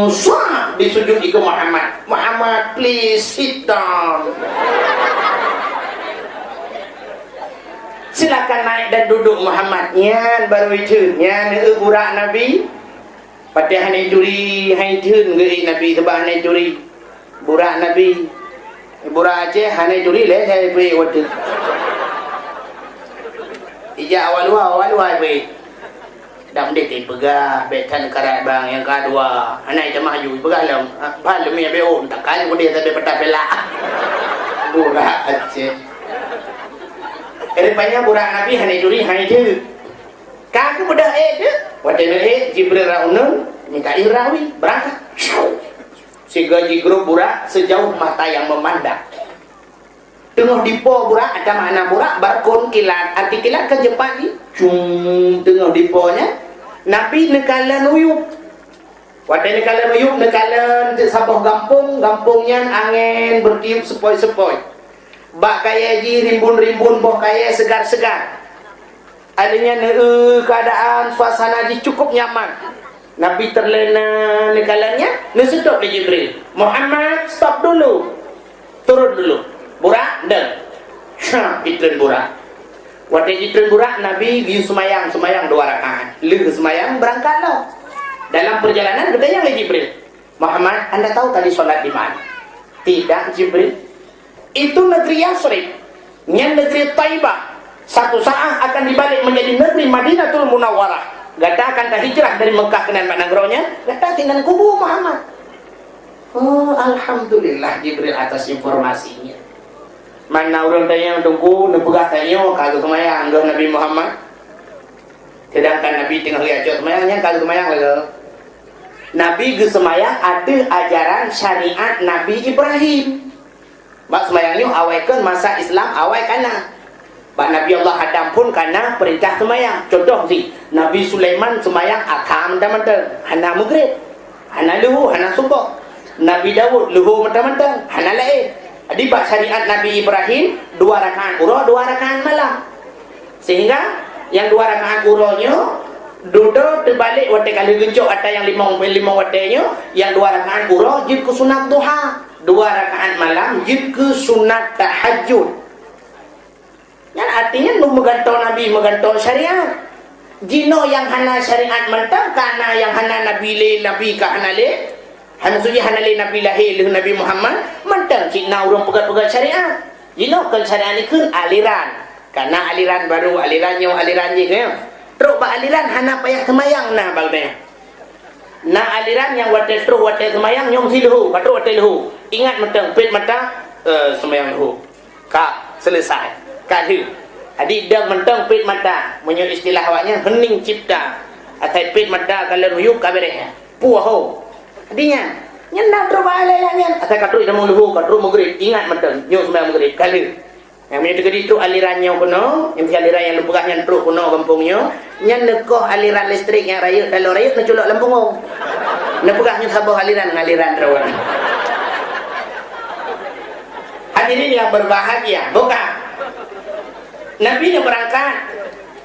suah disujud ke Muhammad. Muhammad, please sit down. Silakan naik dan duduk Muhammad. Nyan baru itu, nyan burak Nabi. Pada hanai curi, hanai tun ke Nabi sebab hanai curi. Burak Nabi. Burak Aceh hanai curi leh saya pergi waktu. Ija awal-awal pergi. Dah mendek pegah betan karat bang yang kedua. Hanai jemaah ju pegah lah. Pal demi BO takkan dia sampai petah pelak. Burak Aceh. Kedepannya burak Nabi hanai curi hanai tu. Kaki budak tu. Waktu Jibril Raunun Mikail Rawi berangkat. Sehingga Jibril burak sejauh mata yang memandang. Tengah dipo burak ada makna burak barkon kilat. Arti kilat ke Jepang ni. Tengah diponya Nabi nekalan uyup. Waktu nekalan uyup nekalan sabah gampungnya angin bertiup sepoi-sepoi. Bak kaya ji rimbun-rimbun boh kaya segar-segar. Adanya keadaan suasana ji cukup nyaman. Nabi terlena nekalannya, nesedok di Jibril. Muhammad, stop dulu. Turun dulu. Burak, dan. Syah, itren burak. Waktu itren burak, Nabi pergi semayang 2 rakaat. Lalu semayang berangkatlah. Dalam perjalanan bertanya oleh Jibril. Muhammad, Anda tahu tadi solat di mana? Tidak, Jibril. Itu negeri Yasrib. Yang negeri Taibah. Satu saat akan dibalik menjadi negeri Madinatul Munawwarah. Gata akan terhijrah dari Mekah ke Nagronya. Gata tinggal kubur Muhammad. Oh, alhamdulillah Jibril atas informasinya. Mana orang tanya tunggu nepegah tanya kagak kemayang ke Nabi Muhammad. Sedangkan Nabi tengah lihat semayangnya kagak kemayang lagi. Nabi ke semayang ada ajaran syariat Nabi Ibrahim. Bak semayangnya awaikan masa Islam awai kana. Bak Nabi Allah Adam pun karena perintah semayang. Contoh sih, Nabi Sulaiman semayang akam mentang-mentang, hana maghrib, hana luhu, hana subuh. Nabi Dawud luhu mentang-mentang, hana lain. Jadi bak syariat Nabi Ibrahim 2 rakaat urah, 2 rakaat malam. Sehingga yang 2 rakaat urahnya duduk terbalik waktu kali gencok ada yang 5 watenya, yang 2 rakaat urah jid ke sunat duha, 2 rakaat malam jid ke sunat tahajud. Yang artinya nu megantong Nabi megantong syariat. Jino yang hana syariat mentang kana yang hana Nabi le Nabi ka hana le. Hana suji hana le Nabi lahir le Nabi Muhammad mentang cina urang pegat-pegat syariat. Jino kan syariat ni kan aliran. Karena aliran baru aliran je kan. Teruk ba aliran hana payah semayang nah balnya. Nah aliran yang wate teruk wate semayang nyong siluhu, patru wate luhu. Ingat mentang pit mata semayang luhu. Ka selesai. Kali adik dah mentang pit mata menurut istilah awaknya hening cipta atai pit mata kalau ruyuk kabereh puah ho adinya nyenda terbalik nya atai katru ida muluhu katru maghrib ingat mentang nyo sembahyang maghrib kali yang punya tegedi tu alirannya kuno yang aliran yang lembugahnya teruk kuno kampungnya nya nekoh aliran listrik yang rayut kalau rayut menculok lempung nepegahnya sabah aliran ngaliran rawan hadirin yang berbahagia bukan Nabi yang berangkat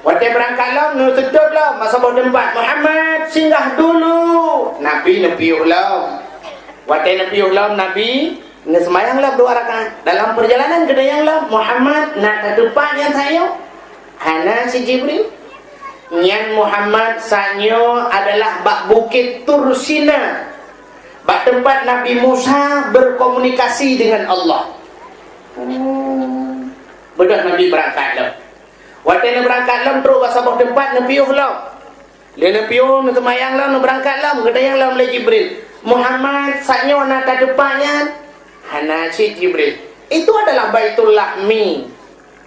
Waktu berangkat lah, nu sedap lah masa bawa tempat Muhammad singgah dulu. Nabi nepiuh lah. Waktu nepiuh lah Nabi semayang lah 2 rakaat. Dalam perjalanan kedayang lah Muhammad nak ke tempat yang saya. Hana si Jibril. Yang Muhammad sanyo adalah bak bukit Tursina. Bak tempat Nabi Musa berkomunikasi dengan Allah. Bedah Nabi berangkat lah. Waktu nak berangkat lah terus bahasa bawah tempat nepiuh lah. Dia nepiuh nak semayang lah, nak berangkat lah, kedayang lah oleh Jibril. Muhammad saknyo nak ke depannya. Hana si Jibril. Itu adalah Baitul Lahmi.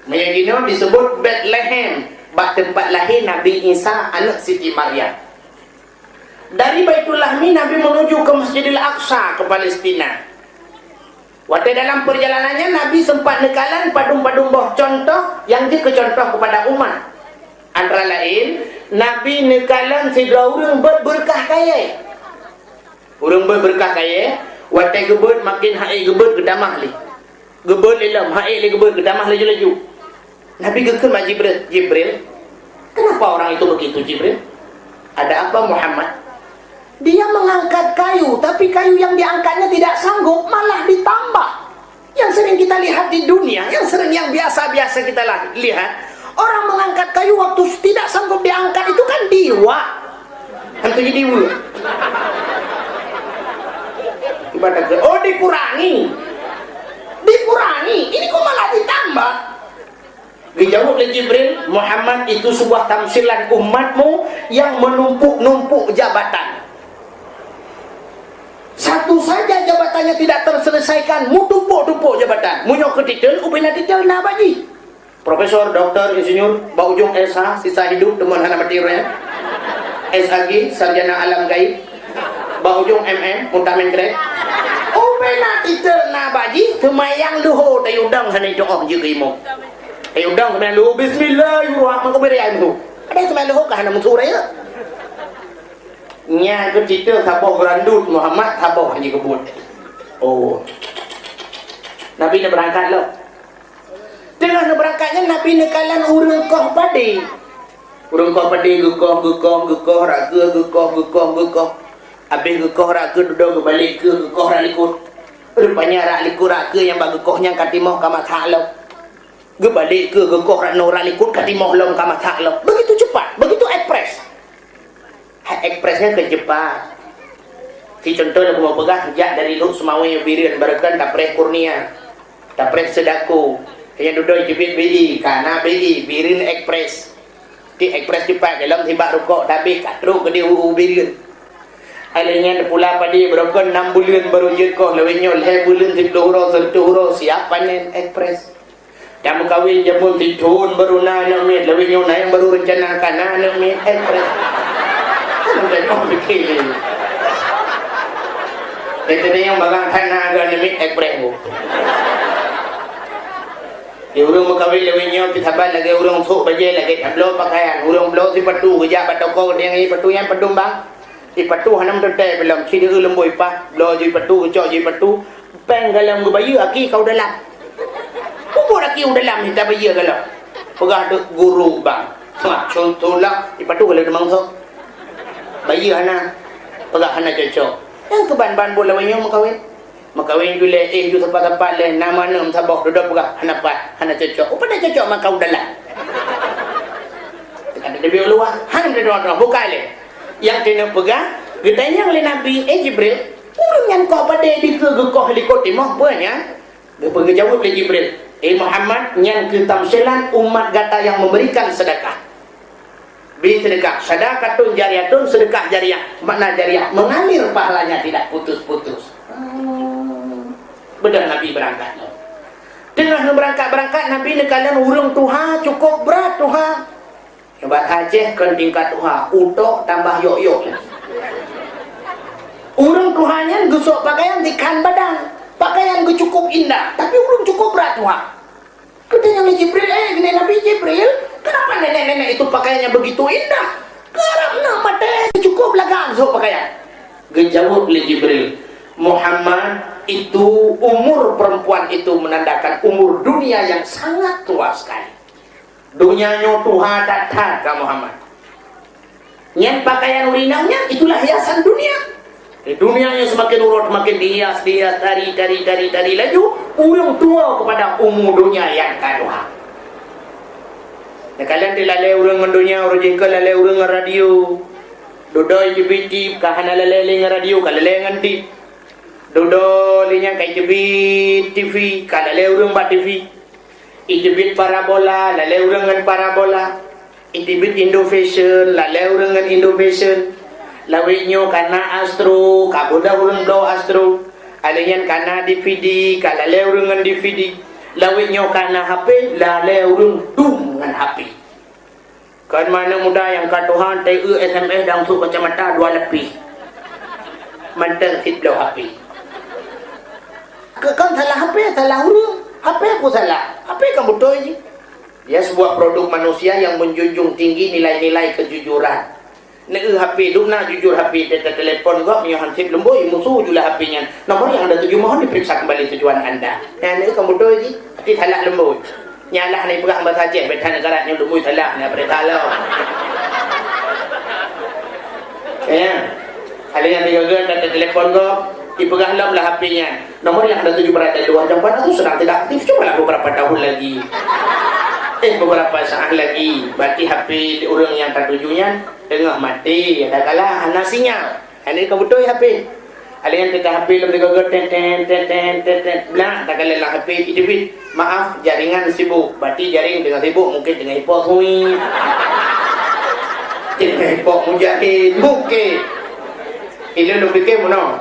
Yang disebut Bethlehem, bak tempat lahir Nabi Isa anak Siti Maryam. Dari Baitul Lahmi Nabi menuju ke Masjidil Aqsa ke Palestina. Waktu dalam perjalanannya Nabi sempat nekalan padung-padung bawah contoh yang dicontoh kepada umat. Antara lain Nabi nekalan sidra urang berberkah kaya. Urang berberkah kaya, waktu gebut makin hai gebut gedamah li. Gebut lelam, hai li gebut gedamah laju-laju. Nabi geker mak Jibril, kenapa orang itu begitu Jibril? Ada apa Muhammad? Dia mengangkat kayu, tapi kayu yang diangkatnya tidak sanggup, malah ditambah. Yang sering kita lihat di dunia, yang biasa-biasa kita lihat, orang mengangkat kayu waktu tidak sanggup diangkat itu kan diwa. Hantu jadi diwa. Oh dikurangi. Ini kok malah ditambah. Dijawab oleh Jibril, Muhammad itu sebuah tamsilan umatmu yang menumpuk-numpuk jabatan. Satu saja jabatannya tidak terselesaikan, mu tumpuk-tumpuk jabatan. Munyok ke titel, upina titel na baji. Profesor, doktor, insinyur, bau ujung SH, sisa hidup, teman hana materialnya. SHG, sarjana alam gaib. Bau ujung MM, muntah mengkrek. Upina titel na baji, kemayang luho, tayudang hana itu oh juga imo. Tayudang kemayang luho, bismillahirrahmanirrahim, kubiriyah itu. Ada yang kemayang luho kah hana musurah ya? Nya ke cerita khabar berandut Muhammad khabar hanya kebut. Oh. Nabi nak berangkat lah. Tengah nak berangkatnya Nabi nekalan urang koh padi. Urang koh padi gekoh raka gekoh. Habis gekoh raka duduk balik ke gekoh rak likut. Rupanya rak likut raka yang bagi gekohnya katimah kamat halau. Gebalik ke gekoh rak no rak likut katimah long kamat halau. Begitu cepat, begitu ekspres. Ekspresnya kecepat. Si contohnya mau pegang jak dari Luk Semawi Birian barakan Tapreh Kurnia, Tapreh Sedaku, yang duduk jebit BI, karena BI Birin Ekspres. Di ekspres cepat dalam tibak rokok habis katru ke dia Birian. Alanya pula padi barakan 6 bulan baru jekoh lewenya 2 bulan 10 huruf 1 huruf siap panen ekspres. Kamu kawin jamun titun baru nak mit lewenya yang baru rencanakan nak mit ekspres. Dan orang fikir ni. Itu dia yang bagang tanah agak limit ekspres tu. Dia orang berkahwin lewatnya kita sabar lagi orang sok baju lagi blow pakaian, orang blow si patu kerja patoko dia ni patu yang pedum bang. Si patu hanam tetai belum, si dia lemboi pah, blow si patu kecok si patu, peng galam bayu aki kau dalam. Kubur aki dalam kita bayu galau. Pegah duk guru bang. Contohlah si patu kalau demang sok. Bayi hana pegak hana cocok. Yang keban-ban bola wenyo makawin gule ju tempat-tempat le nama nam sabok duduk pegak hana pat hana cocok. Upada cocok makau dalam. Ada debi luar hang de doa bukai le. Yang kena pegak gedanya oleh Nabi Jibril, urang yang kau pada di ke gekoh likot timah punya. Dia pergi jawab oleh Jibril, Muhammad yang ke tamsilan umat gata yang memberikan sedekah. Sedekah sedekatun jariyatun, sedekah jariah. Makna jariah mengalir pahalanya tidak putus-putus. Benar Nabi berangkat. Tengah berangkat Nabi nekalan urang tuha cukup berat tuha. Hebat Aceh kan tingkat tuha utok tambah yok-yok. Urang tuhanya gusok pakaian dikan badan, pakaian cukup indah, tapi urang cukup berat tuha. Katanya Jibril, gini Nabi Jibril, kenapa nenek-nenek itu pakaiannya begitu indah? Karena mata cukup lagang so pakaian. Gejawab oleh Jibril, Muhammad itu umur perempuan itu menandakan umur dunia yang sangat tua sekali. Dunia nyo Tuhan tak ka Muhammad. Nyen pakaian urinanya itulah hiasan dunia. Dunianya semakin urut, makin dihias, tari laju, urung tua kepada umur dunia yang kaduha. Nah, kalian dilalai urung dunia, urung jengkel lalai urung radio. Dodoi jebiti, kahana lalai radio, kalalai ngantip. Dodo linya kai jebit TV, kalalai urung bat TV. Ijebit parabola, lalai urung ngan parabola. Ijebit Indo Fashion, lalai urung ngan Indo Fashion. Lawinyo kana Astro, kabuda urang blow Astro. Alian kana DVD, kalale urang ngan DVD. Lawinyo kana HP, lale urang dum ngan HP. Kan mana muda yang katuhan TU SMS dang tu kacamata dua lebih. Mantel hit blow HP. Kan salah HP, salah urang. HP aku salah. HP kan betul je. Dia sebuah produk manusia yang menjunjung tinggi nilai-nilai kejujuran. Nak HP duk nak jujur HP telefon gak punya handset lemboi musuh julah HP-nya. Nomor yang ada 7 mohon diperiksa kembali tujuan anda. Nak kamu doy ji, tapi talak lemboi. Nyalah ni perang bersaja betan negara ni lemboi talak ni apa talau. Ya. Hal yang digagal dan telefon gak dipegang lah HP-nya. Nomor yang ada 7 berada luar jam 4 itu sedang tidak aktif. Cobalah beberapa tahun lagi. Beberapa saat lagi berarti HP orang yang ketujuhnya tengah mati, ada kalah hana sinyal. Ini kebetul HP. Ada yang kita HP lebih gagal ten blang tak kalah lah HP itu maaf jaringan sibuk. Berarti jaring dengan sibuk mungkin dengan hipok hui. Dengan hipok mujahid mungkin. Ini lu fikir mana?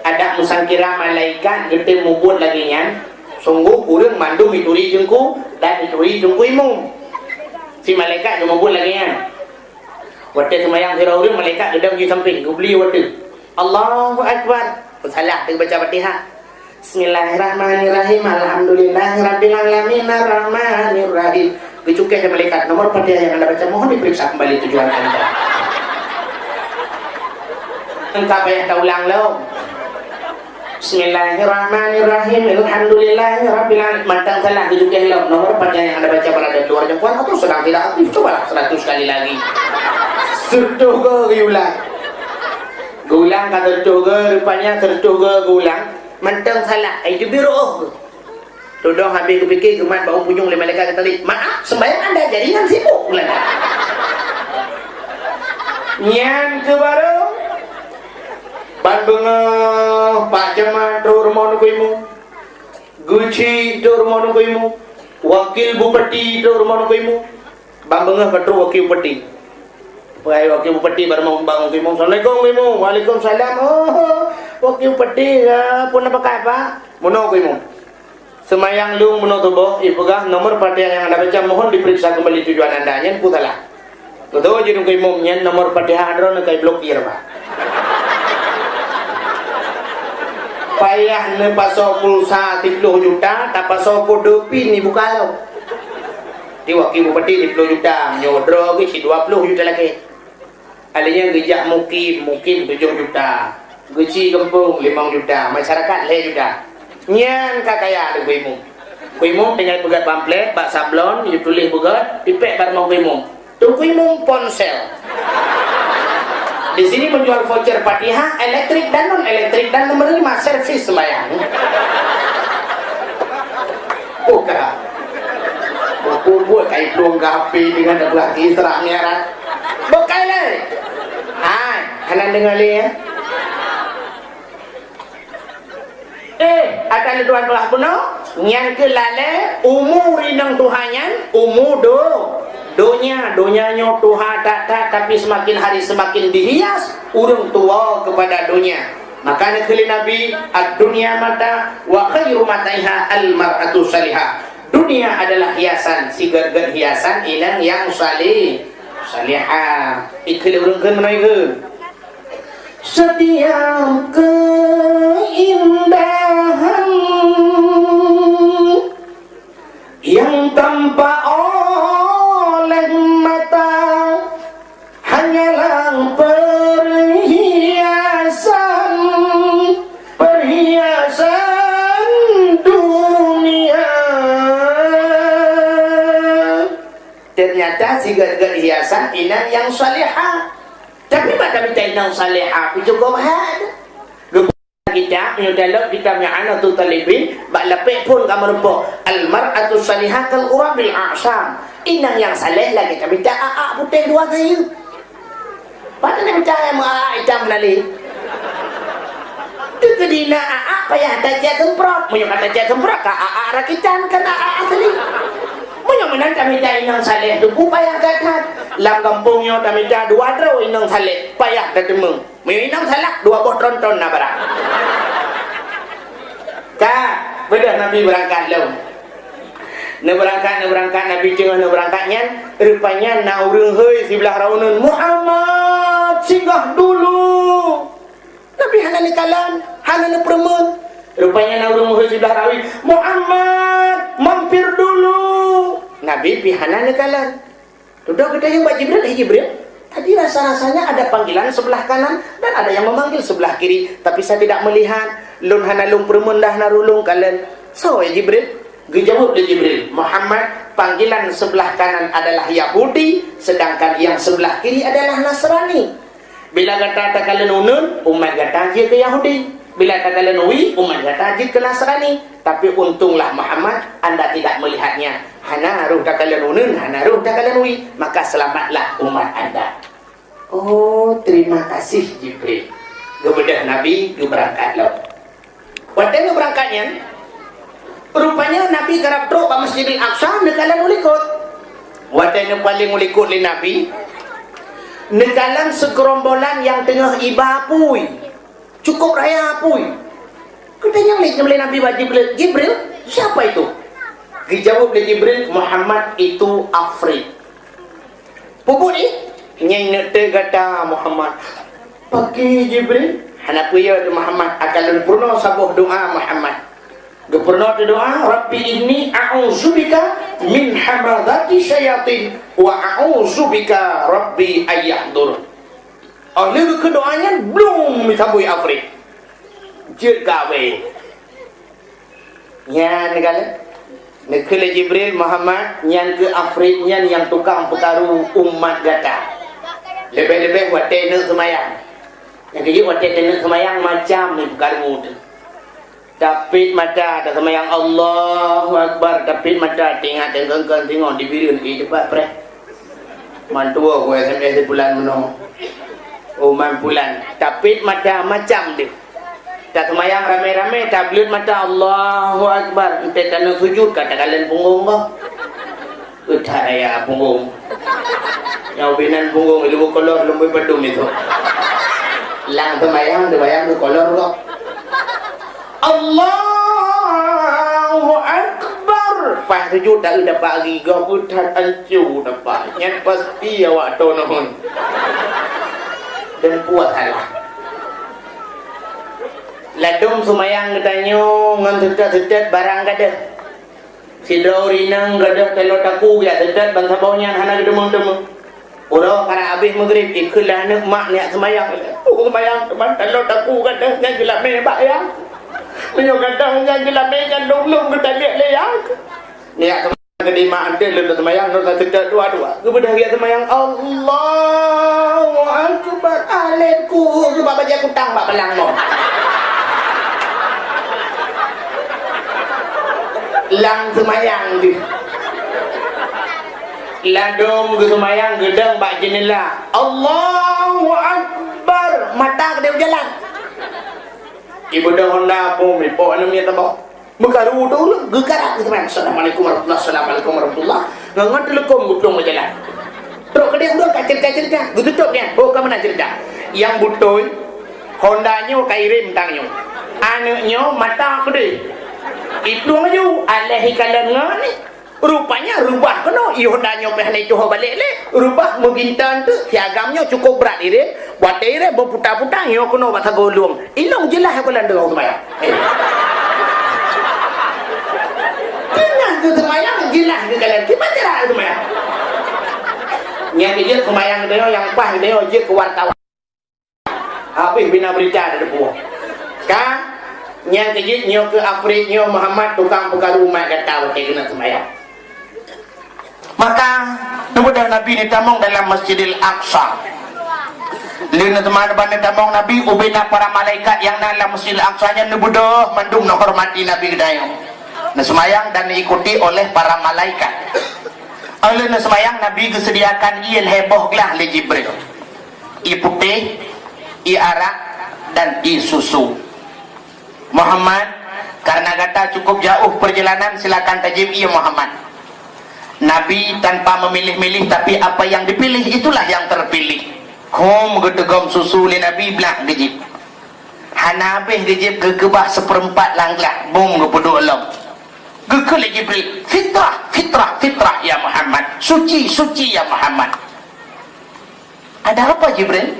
Ada musangkira malaikat gede mubut lagi nya. Sungguh urang mandum ituri jengku dan ituri jengku imum. Si malaikat cuma buat lagi kan. Waktu semayang sira urang malaikat gedang di samping beli waktu. Allahu akbar. Salah dia baca Fatihah. Bismillahirrahmanirrahim. Alhamdulillahirabbil alamin arrahmanirrahim. Kecukai malaikat nomor Fatihah yang Anda baca mohon diperiksa kembali tujuan Anda. Engkau payah tak ulang lo. Bismillahirrahmanirrahim. Alhamdulillahirabbil alamin. Mantap salah kecukai lo nomor Fatihah yang Anda baca pada luar jangkauan atau sedang tidak aktif. Cobalah 100 kali lagi. Sertuh ke ulang. Gulang kata sertuh ke rupanya sertuh ke gulang. Mantap salah. Itu biru. Tudong habis kepikir kemat bau punjung oleh malaikat kata tadi. Maaf sembahyang Anda jaringan sibuk. Nyan ke baru. Bandung Pak Jaman tur mon kuimu. Guci tur mon kuimu. Wakil Bupati tur mon kuimu. Bambengah patru wakil bupati. Pai wakil bupati baru mau bangun kuimu. Assalamualaikum kuimu. Waalaikumsalam. Oh, wakil bupati pun apa apa? Mono kuimu. Semayang lung mono tubuh ipugah nomor Fatihah yang Anda baca mohon diperiksa kembali tujuan Anda. Nyen putalah. Tuh jadi kuimu nyen nomor Fatihah andron kai blokir Pak. Payah ne paso pulsa 30 juta tak paso kode pin ni buka lo. Di wakil bupati 30 juta nyodro ke si 20 juta lagi. Alanya gejak mukim 7 juta. Geci gempung 5 juta. Masyarakat 5 juta. Nyan kakaya ada kuimu. Kuimu tinggal pegat pamflet, bak sablon, ditulis pegat, dipek bar mau kuimu. Tu kuimu ponsel. Di sini menjual voucher Fatihah, elektrik dan non elektrik dan nomor 5 servis sembahyang. Buka. Buat kain pelung gapi dengan belah kisra ngerat. Bukai le. Hai, halan dengar le ya. Akan tuan belah puno, nyan ke lale umur inang Tuhannya, umur Donya Tuhan tak tapi semakin hari semakin dihias urung tua kepada dunia. Makanya kali Nabi ad-dunya mata wa khairu mataiha al-mar'atu salihah. Dunia adalah hiasan, sigar-gar hiasan ilang yang salihah. Ikhle urung kan menoi ke. Setiap keindahan yang tanpa oleh mata hanyalah perhiasan dunia. ternyata si gad-gad hiasan inang yang salihah. Tapi pada kita inang salihah itu juga bahad. Kita menyudalah kita menyana tu talibin bak lepek pun kamu rupa al-mar'atu salihah kal urabil a'sam. Inang yang salih lagi kami tak putih dua kayu. Pada nak percaya mak hitam nali. Tu kedina payah tajak temprot. Munyo kata tajak temprot ka rakitan kan asli. Munyo menan kami dah inang salih tu payah gadat. Lam kampungnya kami dah dua draw inang salih payah ketemu. Munyo inang salak dua boh tronton na barang. Bedah Nabi berangkat lalu. Nak berangkat Nabi tengah nak berangkatnya, rupanya nak urang hei sebelah raunun Muhammad singgah dulu. Nabi hana ni kalan, hana ni permen. Rupanya nak urang hei sebelah rawi Muhammad mampir dulu. Nabi pi hana ni kalan. Duduk kita yang buat Jibril. Tadi rasa-rasanya ada panggilan sebelah kanan dan ada yang memanggil sebelah kiri, tapi saya tidak melihat. Lun hana lung permen dah narulung kalian. So ya Jibril, dijawab dia Jibril, Muhammad panggilan sebelah kanan adalah Yahudi, sedangkan yang sebelah kiri adalah Nasrani. Bila kata kalian unun, umat kata je ke Yahudi. Bila kata kalian ui, umat kata je ke Nasrani. Tapi untunglah Muhammad, anda tidak melihatnya. Hana ruh tak kalian unun, hana ruh tak kalian ui, maka selamatlah umat anda. Oh, terima kasih Jibril. Kemudian Nabi berangkat lalu. Waktu berangkatnya, rupanya Nabi kerap truk ke Masjidil Aqsa, nekalan ulikut. Waktu paling ulikut oleh Nabi, nekalan segerombolan yang tengah iba apui, cukup raya apui. Katanya oleh Nabi Jibril, siapa itu? Dijawab oleh Jibril, Muhammad itu Afrik. Pupuk ni, nyai nete kata Muhammad, pakai Jibril. Anak puya tu Muhammad akan purna sabuh doa Muhammad. Gepurna tu doa, Rabbi inni a'udzubika min hamadati syayatin wa a'udzubika Rabbi ayyahdur. Lalu kedoanya belum disambui Afrik. Jid gawe. Nyan kala. Nekele Jibril Muhammad nyan ke Afrik nyan yang tukang perkaru umat gata. Lebih-lebih buat tenek semayang. Yang kaya waktu tenek semayang macam ni perkaru tu. Tapit mata ada semayang Allahu Akbar, tapit mata tengok di biru ni cepat pre. Mantua aku SMS bulan meno. Oh man bulan. Tapit mata macam dia. Tak semayang rame-rame, tablet mata Allahu Akbar. Ente tanah sujud kata kalian punggung kau. Udah ya punggung. Yang binan punggung ilu kolor lumui pedum itu. Lang semayang tu kolor kau. Allahu Akbar. Pas sujud tak dapat lagi kau putar ancu dapat. Yang pasti awak tahu nahun. Dan puas halah. Ladung sumayang katanya ngan sedet-sedet barang kada. Sidra rinang kada telot aku ya sedet bangsa baunya hana gedemung-demung. Ora kana habis maghrib ikutlah anak mak niat semayang. Aku semayang teman telot aku kada ngan gelap mebak ya. Menyo kadang ngan gelap ngan dulung kita lihat leyak. Niat semayang ke mak ante lu semayang nu sedet dua-dua. Kemudian dia semayang Allahu Akbar alaiku sebab baca kutang bak belang mo. Lang semayang dia ladung ke semayang gedang bak jenela Allahu Akbar mata ke dia berjalan ibu dah Honda pun mipo anu miat apa mekaru dulu gegarak ke semayang Assalamualaikum warahmatullahi ngangat telekom butung berjalan teruk ke dia udah kat cerita tutup dia oh kamu nak cerita yang butoy Hondanya kairim tangnya anaknya mata ke dia itu maju alaihi kalan ngani rupanya rubah kena ihodanya pehne itu balik le rubah mugintan tu piagamnya cukup berat ire buat ire berputar-putar yo kena bahasa golong ilong jelas aku landang semaya kena ke semaya jelas ke kalian gimana cara semaya yang dia sembayang dia yang pas dia je ke wartawan habis bina berita ada buah kan yang kejit nyo ke Afrik nyo Muhammad tukang perkara umat kata waktu kena sembahyang. Maka Kemudian Nabi ni tamong dalam Masjidil Aqsa. Lina teman-teman tamong Nabi ubina para malaikat yang dalam Masjidil Aqsa nya nubudoh mandum menghormati Nabi gedayong. Nah semayang dan diikuti oleh para malaikat. Oleh semayang Nabi kesediakan ia heboh gelah le Jibril. I putih, i arak dan i susu. Muhammad, karena kata cukup jauh perjalanan, silakan tajib ia Muhammad. Nabi tanpa memilih-milih, tapi apa yang dipilih itulah yang terpilih. Kom gedegom susu li Nabi belah gejib. Hanabeh gejib gekebah seperempat langlah. Bum gepedu elom. Gekele Jibril. Fitrah, fitrah, fitrah ya Muhammad. Suci, suci ya Muhammad. Ada apa Jibril?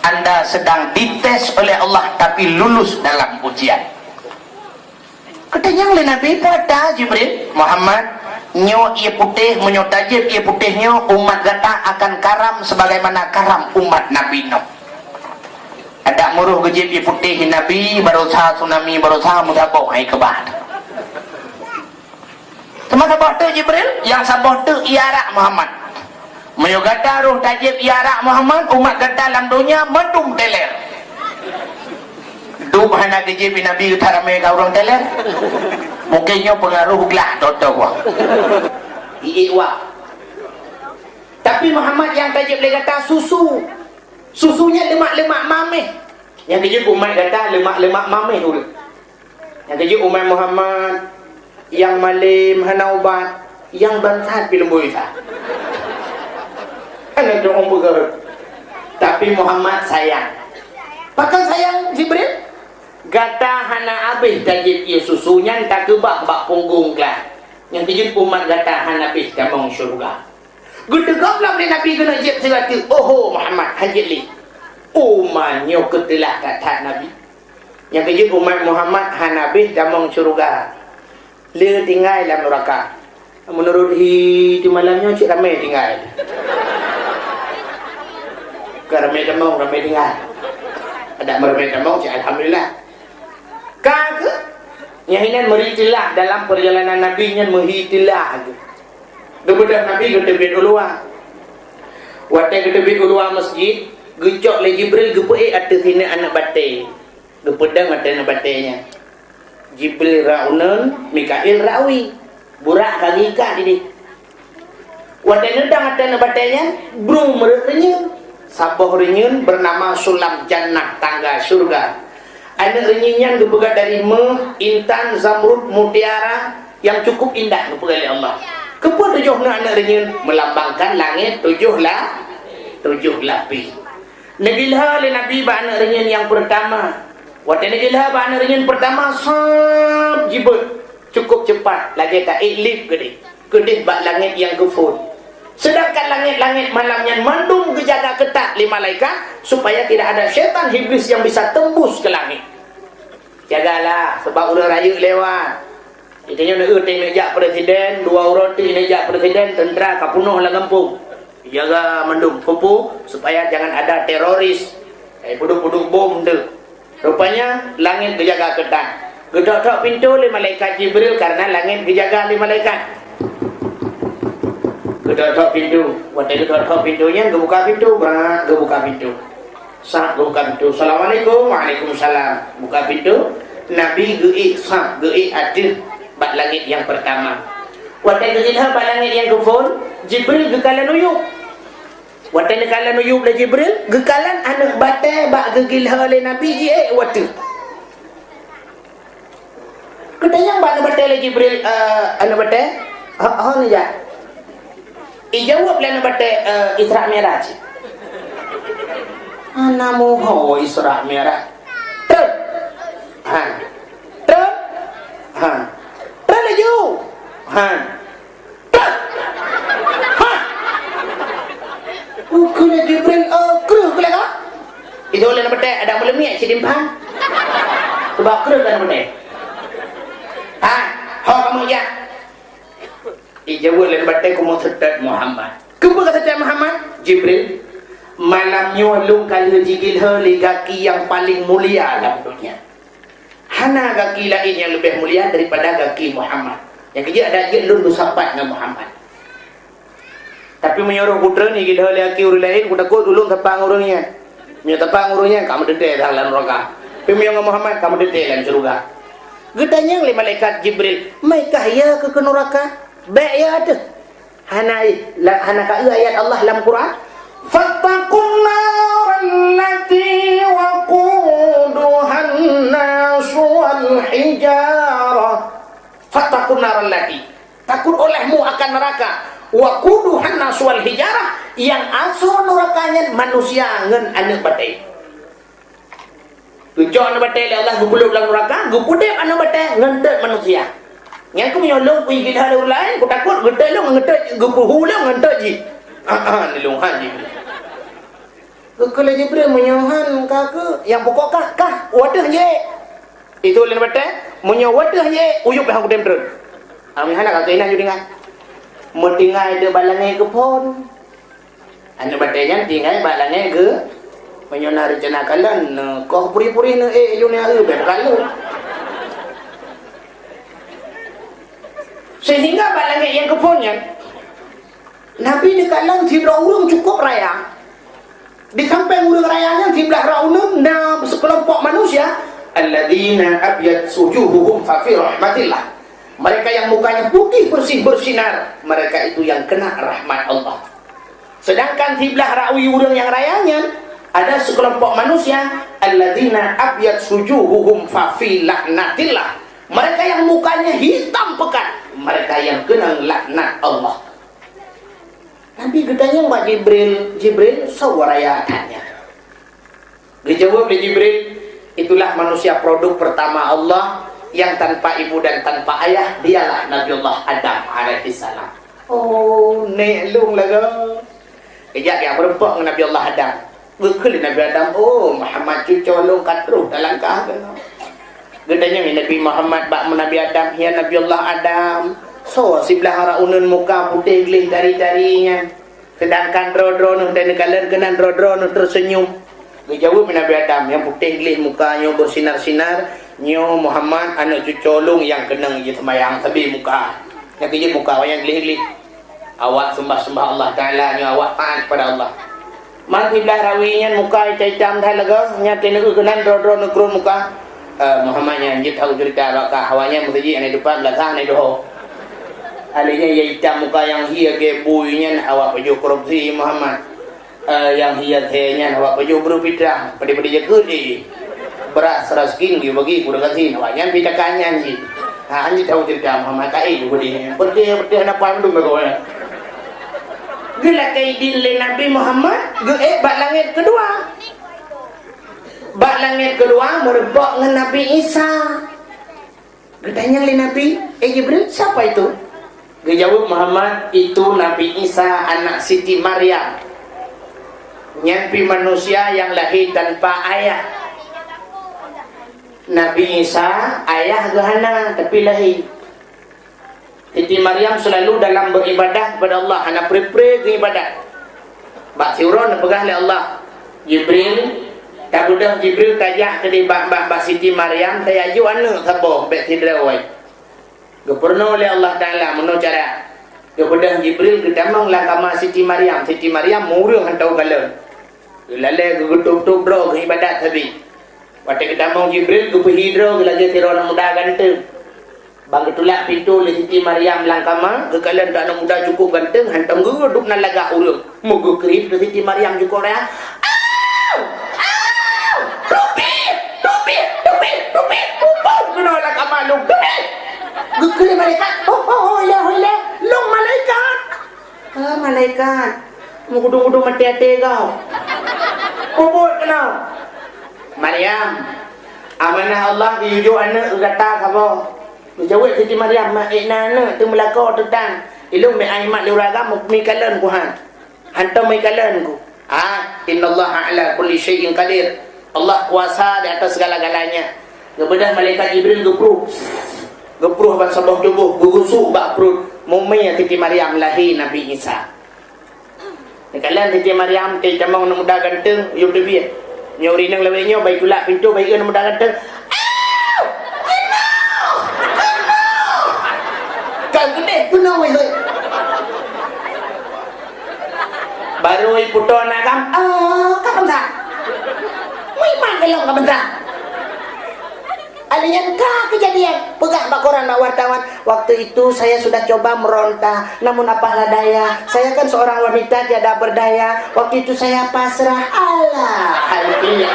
Anda sedang dites oleh Allah tapi lulus dalam ujian. Katanya oleh Nabi pada Jibril, Muhammad, nyo ia putih, menyo tajib ia putihnya, umat gata akan karam sebagaimana karam umat Nabi Nuh. Ada muruh gejib ia putih Nabi, barusaha tsunami, barusaha mutabok hai kebah. Teman sabah tu Jibril, yang sabah tu iarak Muhammad. Menyo gata ruh tajib iarak Muhammad, umat gata dalam dunia mendum teler. Duk hana gejib Nabi utarame ka urang teler. Mungkinnya pengaruh gelah toto gua. Iiwa. Tapi Muhammad yang tajib le kata susu. Susunya lemak-lemak mameh. Yang tajib umat kata lemak-lemak mameh dulu. Yang tajib umat Muhammad yang malim hana ubat, yang bansat film boisa. Kan ada orang bergerak. Tapi Muhammad sayang. Pakai sayang Jibril. Gata hana habis tajib ia susunya tak kebak bak punggung kelah. Yang tajib umat gata hana habis tamong syurga. Gedegaplah boleh Nabi kena jib serata. Oh Muhammad hajib li. Umannya ketelah kata Nabi. Yang tajib umat Muhammad hana habis tamong syurga. Le tinggal dalam neraka. Menurut di malamnya cik ramai tinggal. Ramai tamong ramai tinggal. Ada ramai tamong cik alhamdulillah. Kagak nyahinan meritilah dalam perjalanan Nabi nya meritilah kemudian Nabi ketebit ulua waktu ketebit ulua masjid gecok le Jibril gepe atas sini anak batai gepedang atas anak batainya Jibril raunan Mikail rawi burak kagika didi waktu nedang atas anak batainya brung merenyun saboh renyun bernama Sulam Jannah tangga surga. Ada renyinya dipegat dari intan, zamrud, mutiara yang cukup indah dipegat oleh Allah. Kepada tujuh anak renyin melambangkan langit tujuh lapis. Negilha oleh Nabi ba anak renyin yang pertama. Waktu negilha ba anak renyin pertama sab jibut cukup cepat lagi tak iklip gede ba langit yang kufur. Sedangkan langit-langit malamnya mandum kejaga ketat lima malaikat supaya tidak ada syaitan iblis yang bisa tembus ke langit. Jagalah sebab udah raya lewat. Itanya nak nejak presiden, dua uroti nejak presiden, tentera kapunuh lah kampung. Jaga mandum pupu supaya jangan ada teroris. Puduk-puduk bom tu. Rupanya langit kejaga ketat. Gedok-gedok pintu oleh malaikat Jibril karena langit kejaga oleh malaikat. Gedok-gedok pintu. Waktu gedok-gedok pintunya gebuka pintu, berat gebuka pintu. Sah buka pintu. Assalamualaikum. Waalaikumsalam. Buka pintu. Nabi geik sah geik adil bak langit yang pertama. Waktu gegilha bak langit yang kufur, Jibril gekalan uyup. Waktu gekalan uyup le Jibril, gekalan anak batai bak gegilha le Nabi waktu. Katanya bak anak batai le Jibril anak batai. Ha ni ja. Ijawab le anak batai Isra Mi'raj. Anamu ho Isra Mi'raj. Truk. Han. Truk. Han. Truk laju. Han. Truk. Ha. Kena Jibril kru kena ka? Itu oleh nak betek ada melemiak cidimpan. Sebab kru kan betek. Ha, ho kamu ya. Ijawab le betek kamu sedat Muhammad. Kumpul kata sedat Muhammad Jibril. Malamnya lung kali jigil heli kaki yang paling mulia dalam dunia. Hana kaki lain yang lebih mulia daripada kaki Muhammad. Yang kerja ada je lung bersahabat dengan Muhammad. Tapi menyuruh putra ni gila laki orang lain, ku takut ulung tepang orangnya. Punya tepang orangnya, kamu dedek dalam neraka. Tapi menyuruh Muhammad, kamu dedek dalam surga. Gedanya oleh malaikat Jibril, mereka ya ke neraka? Baik ya ada. Hana ka ayat Allah dalam Quran. Fattaqun nar allati waquduha an-nas wal hijarah. Fattaqun nar allati. Takut olehmu akan neraka. Waquduha an-nas wal hijarah, yang asal nerakanya manusia ngan anak batai. Tujuan anak batai Allah gubuluk dalam neraka, gupudep anak batai ngantet manusia. Yang aku menyolong pergi kita ada orang lain, aku takut gede lu ngantet gupuhu lu ngantet ji. Ni lunghan ji. Kalau Jibril menyohan kakak yang pokok kah wadah je. Itu lain batai, menyo wadah je uyup yang aku dem terus. Ami hana kata ina ju dengan. Metinggai de balangai ke pon. Anu batainya tinggai balangai ke menyona rencana kalan kau puri-puri ne dunia be kalau. Sehingga balangai yang ke ponnya Nabi di kalang jibra urung cukup raya. Di samping urung rayanya jiblah raunum na sekelompok manusia alladzina abyad sujuhuhum fa fi rahmatillah. Mereka yang mukanya putih bersih bersinar, mereka itu yang kena rahmat Allah. Sedangkan sebelah rawi urang yang rayanya ada sekelompok manusia alladzina abyad sujuhuhum fa fi laknatillah. Mereka yang mukanya hitam pekat, mereka yang kena laknat Allah. Nabi gedanya buat Jibril sawaraya tanya. Dijawab oleh Jibril, itulah manusia produk pertama Allah yang tanpa ibu dan tanpa ayah, dialah Nabiullah Adam alaihissalam. Oh, neklung laga. Kejap yang berempat dengan Nabiullah Adam. Bekal Nabi Adam, oh Muhammad cucu long katruh dalam kah. Gedanya Nabi Muhammad bak Nabi Adam, ya Nabiullah Adam. So sebelah arah unun muka putih gelih dari-darinya. Sedangkan dro-dro dan kalian kena dro-dro tersenyum. Dijawab Nabi Adam, yang putih gelih mukanya bersinar-sinar. Nyo Muhammad anak cucolong yang kenang je sembahyang tapi muka. Yang kerja muka yang gelih-gelih. Awak sembah-sembah Allah Taala, nyo awak taat kepada Allah. Man kiblah rawinya muka hitam dah lega, nyate nego kenan dro-dro negro muka. Muhammad yang je tahu cerita bakah hawanya mesti ane depan belakang ane doh. Alinya ya hitam muka yang hia ke buinya awak baju korupsi Muhammad. Yang hia tehnya awak baju berfitrah, pada-pada jaga dia. Beras raskin dia bagi kurang kasih awaknya pitakannya anji. Ha anji tahu cerita Muhammad kai juga dia. Berarti anak pandung kau ya. Gila kaidin le Nabi Muhammad, bak langit kedua. Bak langit kedua merebak dengan Nabi Isa. Gedanya le Nabi, Jibril siapa itu? Dijawab Muhammad, itu Nabi Isa anak Siti Maryam. Nyampi manusia yang lahir tanpa ayah. Nabi Isa ayah gahana tapi lahir. Siti Maryam selalu dalam beribadah kepada Allah, anak pre-pre ke ibadat. Bak siuron pegah oleh Allah. Jibril tak budak Jibril tajak ke di bak Siti Maryam tayaju anak sabo bet hidrawai. Gepurno oleh Allah Taala meno cara. Kebudak Jibril kedamang lah kama Siti Maryam. Siti Maryam murung hantau kala. Lale gugutuk-tuk bro ke ibadat tapi. Waktu kedamang Jibril ke hidro lagi tiron muda ganteng. Bang ketulak pintu le Siti Maryam langkama kekalian tak nak muda cukup ganteng hantam guduk nan laga urang. Mugu kerip le Siti Maryam cukup rea. Tupi, upau kena lah kamalung. Tupi. Gukul malaikat. Oh, ya, long malaikat. Malaikat. Mengudung-udung mati-hati kau. Kubur kena. Maryam. Amanah Allah diujuk anak kata kamu. Menjawab Siti Maryam, mak anak tu melakau tu dan. Ilmu me aimat liuragam mi kalan ku han. Hantam mi kalan ku. Innallaha ala kulli syai'in qadir. Allah kuasa di atas segala-galanya. Kemudian malaikat Jibril gepruh ban sabah tubuh, gugusuk bak perut mumia Siti Maryam lahir Nabi Isa. Kalian Siti Maryam teh camang muda ganteng, yo debi. Nyori nang lewenya baik tulak pintu baik kan muda ganteng. Kan gede guna weh. baru iputo nakam kabentar memang kelong kabentar alian kejadian pegah Pak Koran Pak wartawan waktu itu saya sudah coba meronta namun apalah daya saya kan seorang wanita tiada berdaya waktu itu saya pasrah Allah hatinya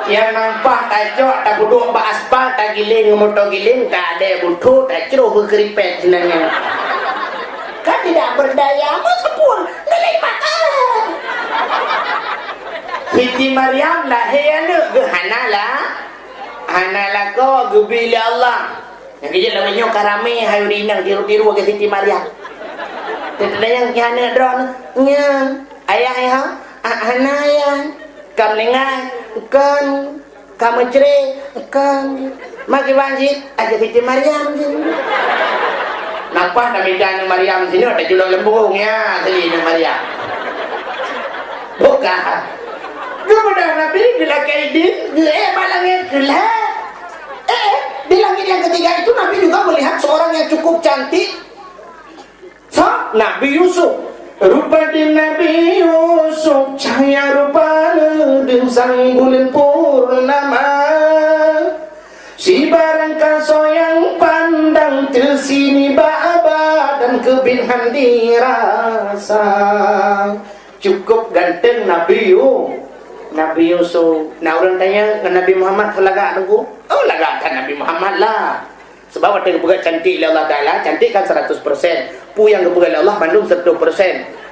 yang nampak tak cok tak duduk bak aspal tak giling motor giling tak ada butuh tak ceruh berkeripet senangnya kan tidak berdaya masa pun ngelai mata Siti Maryam lah heyana ke hanalah ko gebili Allah yang kejap namanya karame hayu rinang tiru-tiru ke Siti Maryam tidak yang hana drone nya ayah hanayan kam lengan kan kamu cerai kan maki banjir aja Siti Maryam napa kami jangan Maryam sini ada jual lembungnya sini Maryam bukan kemudian Nabi bila kaidin malangnya gelah di langit yang ketiga itu Nabi juga melihat seorang yang cukup cantik Nabi Yusuf rupa di Nabi Yusuf cahaya rupa dan sang bulan purnama si barang kaso yang pandang tersini baba dan kebinhan dirasa cukup ganteng Nabi Yusuf. Nah orang tanya ke Nabi Muhammad lagak tunggu. Oh lagak kan Nabi Muhammad lah. Sebab ada kepegat cantik oleh Allah Ta'ala, cantik kan 100%. Pu yang kepegat Allah bandung 100%.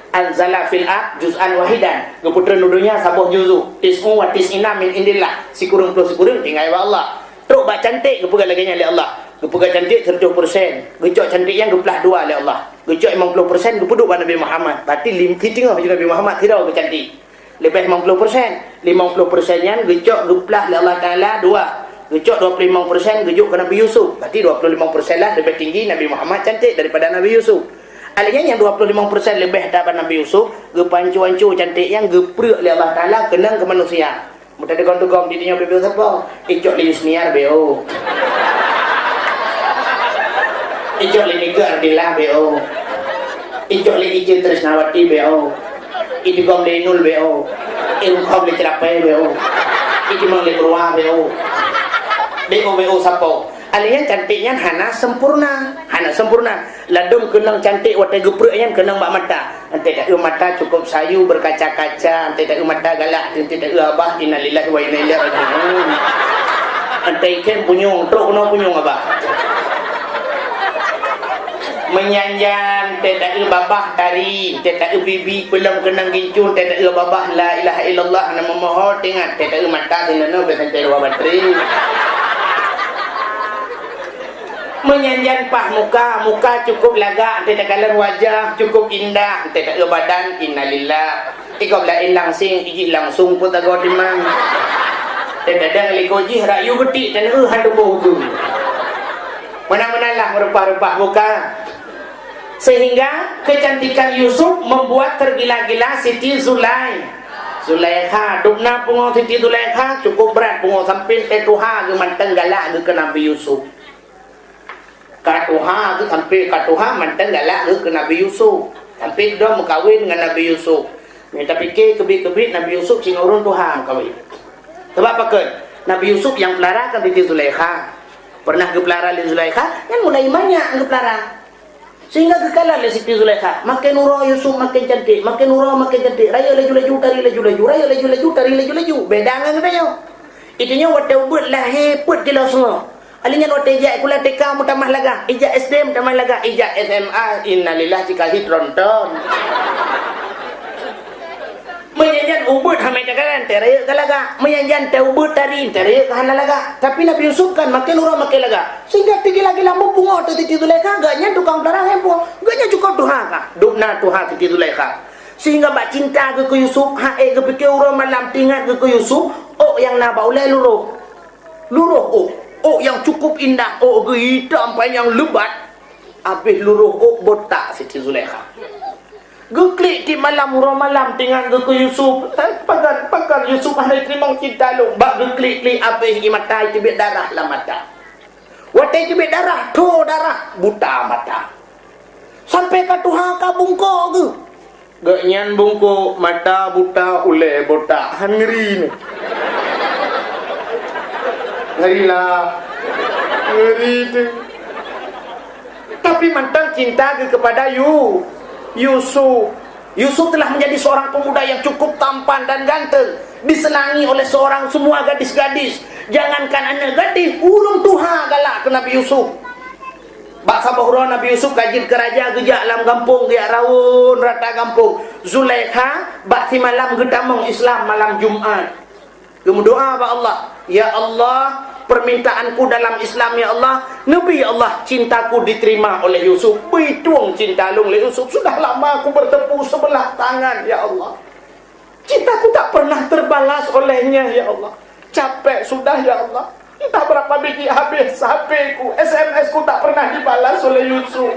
Anzala fil ard juz'an wahidan. Keputra nudunya sabuh juzu. Tis'u wa tis'ina min indillah. Si kurung plus si kurung tinggal wa Allah. Teruk bak cantik kepegat lagi oleh Allah. Kepegat cantik 100%. Gecok cantik yang 22 oleh Allah. Gecok 50% kepuduk pada Nabi Muhammad. Berarti limkiting juga Nabi Muhammad tidak cantik. Lebih 50% 50% yang gecok geplah oleh Allah Ta'ala 2 gecok 25% gecok ke Nabi Yusuf berarti 25% lah lebih tinggi Nabi Muhammad cantik daripada Nabi Yusuf alihnya yang 25% lebih daripada Nabi Yusuf gepancu-ancu cantik yang geprek oleh Allah Ta'ala kenang ke manusia mudah dikon-tukong didinya bebel siapa icok li Yusniar B.O. icok li Nigar Ardila B.O. icok li Ijin Trisnawati B.O. Ini kau boleh nul beo, ini kau boleh cerapai beo, ini mau boleh beruah beo, beo sapo. Alihnya cantiknya hana sempurna. Ladung kenang cantik, watai gepruknya kenang bak mata. Nanti tak mata cukup sayu berkaca-kaca, nanti tak mata galak, nanti tak abah innalillahi wa inna ilaihi raji'un. Nanti ikan punyung, truk no punyung abah. Menyanjan tidak babah tari tidak bibi belum kenang gincun tidak babah la ilaha illallah nama mohon tengah tidak mata sinana besan terwa bateri menyanjan pah muka cukup lagak tidak kalan wajah cukup indah tidak badan innalillah ikabla langsing iji langsung pun tak godiman tidak ada likoji rayu geti dan handu tu mana-manalah merupa-rupa muka sehingga kecantikan Yusuf membuat tergila-gila Siti Zulaikha dukna pungo Siti Zulaikha cukup berat pungo sampai tetuha gemanteng galak ke Nabi Yusuf katuha tu sampai katuha manteng galak ke Nabi Yusuf sampai dia mengkawin dengan Nabi Yusuf minta fikir kebit-kebit Nabi Yusuf sing urun tuha kawin sebab apa kan Nabi Yusuf yang pelarakan Siti Zulaikha pernah geplara Zulaikha kan mulai banyak geplara sehingga kekalan oleh Siti Zulaikha makin nurah Yusuf makin cantik makin nurah makin cantik raya laju-laju tari laju-laju raya laju-laju tari laju-laju beda dengan dia itunya waktu buat lahir put gila semua alinya waktu ijak kuliah TK mutamah laga ijak SD mutamah laga ijak SMA innalillah jika hitronton menyanjan ubud hamai cakaran teraya kalaga menyanjan ubud tari teraya kahana laga tapi Nabi Yusuf kan makin nurah makin laga sehingga gila-gila bungo tu Siti Zulaikha gaknya tukang pelarang hempo gaknya cukup tuha ka dukna tuha Siti Zulaikha sehingga bak cinta ke Yusuf hae ke pikir urang malam tingat ke Yusuf yang na baulai luruh yang cukup indah ke hitam panjang lebat habis luruh botak Siti Zulaikha geklik di malam tinggal ke Yusuf pakar Yusuf ada terima cinta lu bak geklik habis mata tibet darah lah mata watai tibet darah buta mata Sampai ke Tuhan ka bungkuk ke. Gaknyan bungkuk mata buta ule botak ngeri ni. Ngerilah. Ngeri tu. Tapi mantan cinta kepada Yusuf. Yusuf telah menjadi seorang pemuda yang cukup tampan dan ganteng, disenangi oleh seorang semua gadis-gadis. Jangankan anak gadis, urung Tuhan galak ke Nabi Yusuf. Baksa bahura Nabi Yusuf kajin keraja gejak alam kampung, dia rawun rata kampung. Zulaikha baksi malam gedamong Islam malam Jumat. Berdoa ba Allah, ya Allah, permintaanku dalam Islam ya Allah, Nabi ya Allah, cintaku diterima oleh Yusuf. Bituang cinta lu oleh Yusuf. Sudah lama aku bertepuk sebelah tangan ya Allah. Cintaku tak pernah terbalas olehnya ya Allah. Capek sudah ya Allah. Entah berapa biji habis HP-ku, SMS ku tak pernah dibalas oleh Yusuf.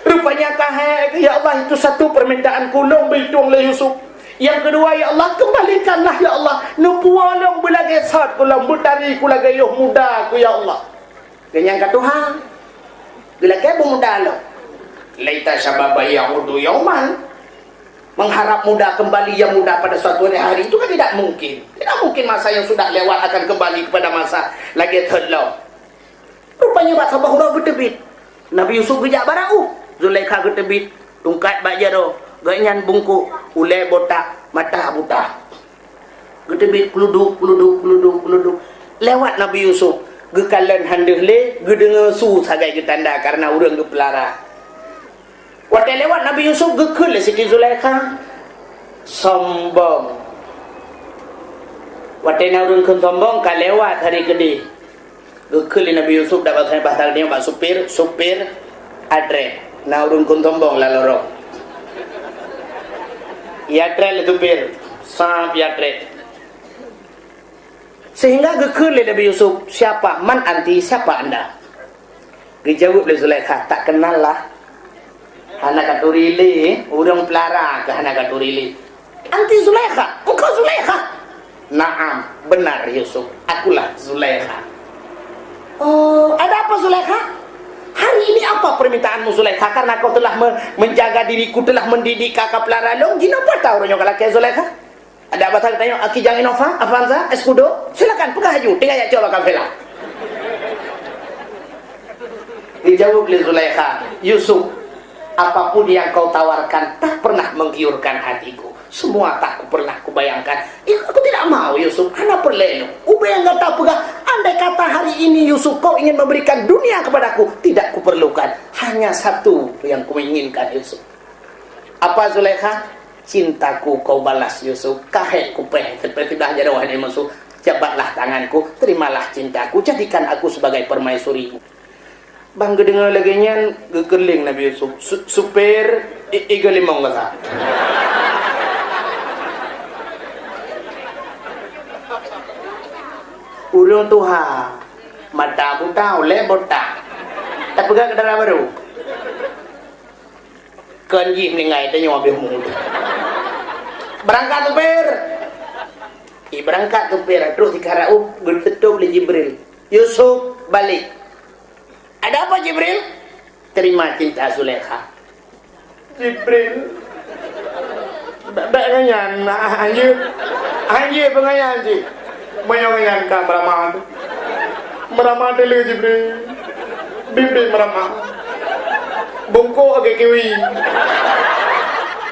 Rupanya kahek ya Allah, itu satu permintaanku nong bituang oleh Yusuf. Yang kedua ya Allah, kembalikanlah ya Allah nupualong belage sat kulang butari kulaga yoh muda ku ya Allah. Dan yang kedua gelage muda lo laita sababa yaudu yauman, mengharap muda kembali yang muda pada suatu hari itu kan tidak mungkin. Tidak mungkin masa yang sudah lewat akan kembali kepada masa lagi terlalu. Rupanya bahasa bahura bertebit. Nabi Yusuf gejak barau, Zulaikha bertebit, tungkat bajaro, ganyan bungkuk, ule botak, mata buta. Gedebit peluduk. Lewat Nabi Yusuf, gekalan handeh le, gedengar su sagai getanda karena urang gepelara. Waktu lewat Nabi Yusuf gekul Siti Zulaikha sombong. Waktu na urang kun sombong ka lewat hari gede. Gekul Nabi Yusuf dapat saya bahasa dia pak supir adre. Na urang kun sombong la lorong. Yatre le supir, sap yatre. Sehingga gekul Nabi Yusuf, siapa? Man anti, siapa anda? Dijawab oleh Zulaikha, tak kenal lah. Hana katurili, urang pelara ke hana katurili. Anti Zulaikha, engkau Zulaikha? Naam, benar Yusuf, akulah Zulaikha. Oh, ada apa Zulaikha? Hari ini apa permintaanmu Zulaikha? Karena kau telah menjaga diriku, telah mendidik kakak pelara long. Gina apa tahu orang yang laki Zulaikha? Ada apa tanya tanya? Aki jangan Innova, Avanza, Escudo. Silakan pegang haju, tinggal ya coba kafela. Dijawab oleh Zulaikha, Yusuf, apapun yang kau tawarkan tak pernah menggiurkan hatiku. Semua tak pernah kubayangkan. Aku tidak mau Yusuf. Hana perleno. Ubay yang kata pegang. Andai kata hari ini Yusuf kau ingin memberikan dunia kepadaku, tidak kuperlukan. Hanya satu yang kuinginkan Yusuf. Apa Zulaikha? Cintaku kau balas Yusuf. Kahek kupeh. Seperti dah jadi wahai Yusuf. Jabatlah tanganku. Terimalah cintaku. Jadikan aku sebagai permaisurimu. Bang gedengar lagi nyan gegeling Nabi Yusuf. Supir igelimong kata. Urung Tuhan mata buta oleh botak. Tak pegang kendaraan baru. Kenji meninggal itu nyawa bihmu. Berangkat supir. Berangkat supir. Terus dikarau bertutup oleh Jibril. Yusuf balik. Ada apa Jibril? Terima cinta Zulaikha. Jibril. Baiknya anjir pengayan anjir. Menyanyikan meramah tu. Meramah dulu Jibril. Bimbing meramah. Bungkuk agak kiwi.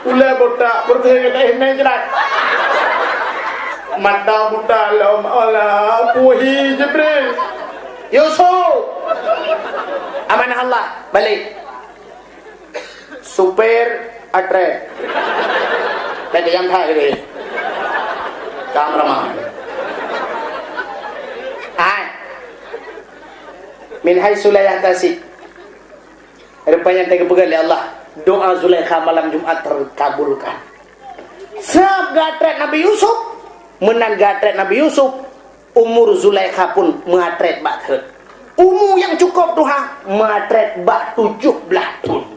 Ula botak berkata ini jelas. Mata buta lam Allah puhi Jibril. Yusuf. Amanah Allah balik. Supir adres. Dan yang tak ini. Kameraman. Min haitsu la yahtasib. Rupanya terpegang oleh Allah. Doa Zulaikha malam Jumat terkabulkan. Sab gatret Nabi Yusuf, menang gatret Nabi Yusuf, umur Zulaikha pun mengatret bathet. Umur yang cukup Tuhan mengatret bak 17 tahun.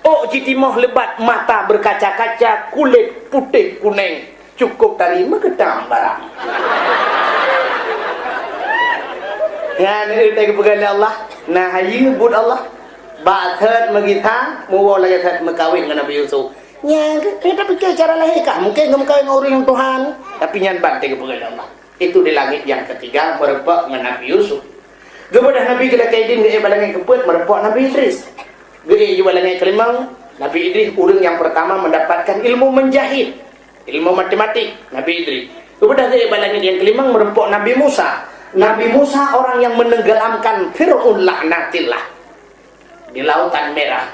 Oh jitimah lebat, mata berkaca-kaca, kulit putih kuning, cukup tadi mengetang barang. Ya, ini kita kepegang Allah. Nah, hayi bud Allah. Third magita, muwa lagi third magkawin dengan Nabi Yusuf. Nya, kita pikir cara lahir kah? Mungkin kamu kawin dengan orang yang Tuhan. Tapi nyan bantai kepada Allah. Itu di langit yang ketiga merempak dengan Nabi Yusuf. Kepada Nabi kita kaidin ke balangan keput merempak Nabi Idris. Ge juga balangan kelima Nabi Idris orang yang pertama mendapatkan ilmu menjahit, ilmu matematik Nabi Idris. Kepada ge balangan yang kelima merempak Nabi Musa. Nabi Musa orang yang menenggelamkan Fir'aun laknatillah di lautan merah.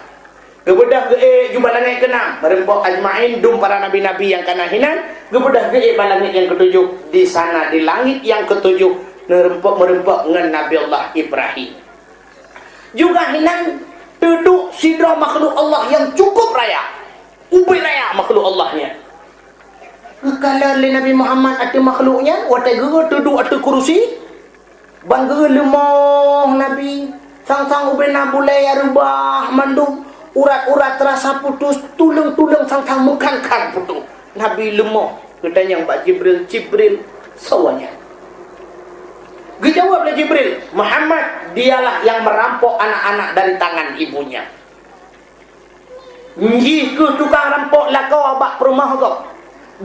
Kebedah ge jubalangan keenam merempok ajmain dum para nabi-nabi yang kanahinan. Kebedah ge balangan yang ketujuh di sana di langit yang ketujuh merempok dengan Nabi Allah Ibrahim. Juga hinan duduk sidra makhluk Allah yang cukup raya, ubi raya makhluk Allahnya. Kalau Nabi Muhammad ada makhluknya, watai ge duduk atas kursi, bangga lemah Nabi. Sang-sang ubena bulai rubah mandum urat-urat terasa putus tulung-tulung sang-sang mengkangkang putus Nabi lemah katanya Pak Jibril sawanya dijawab oleh Jibril Muhammad dialah yang merampok anak-anak dari tangan ibunya. Jika tukang rampok lakau abak perumah kau,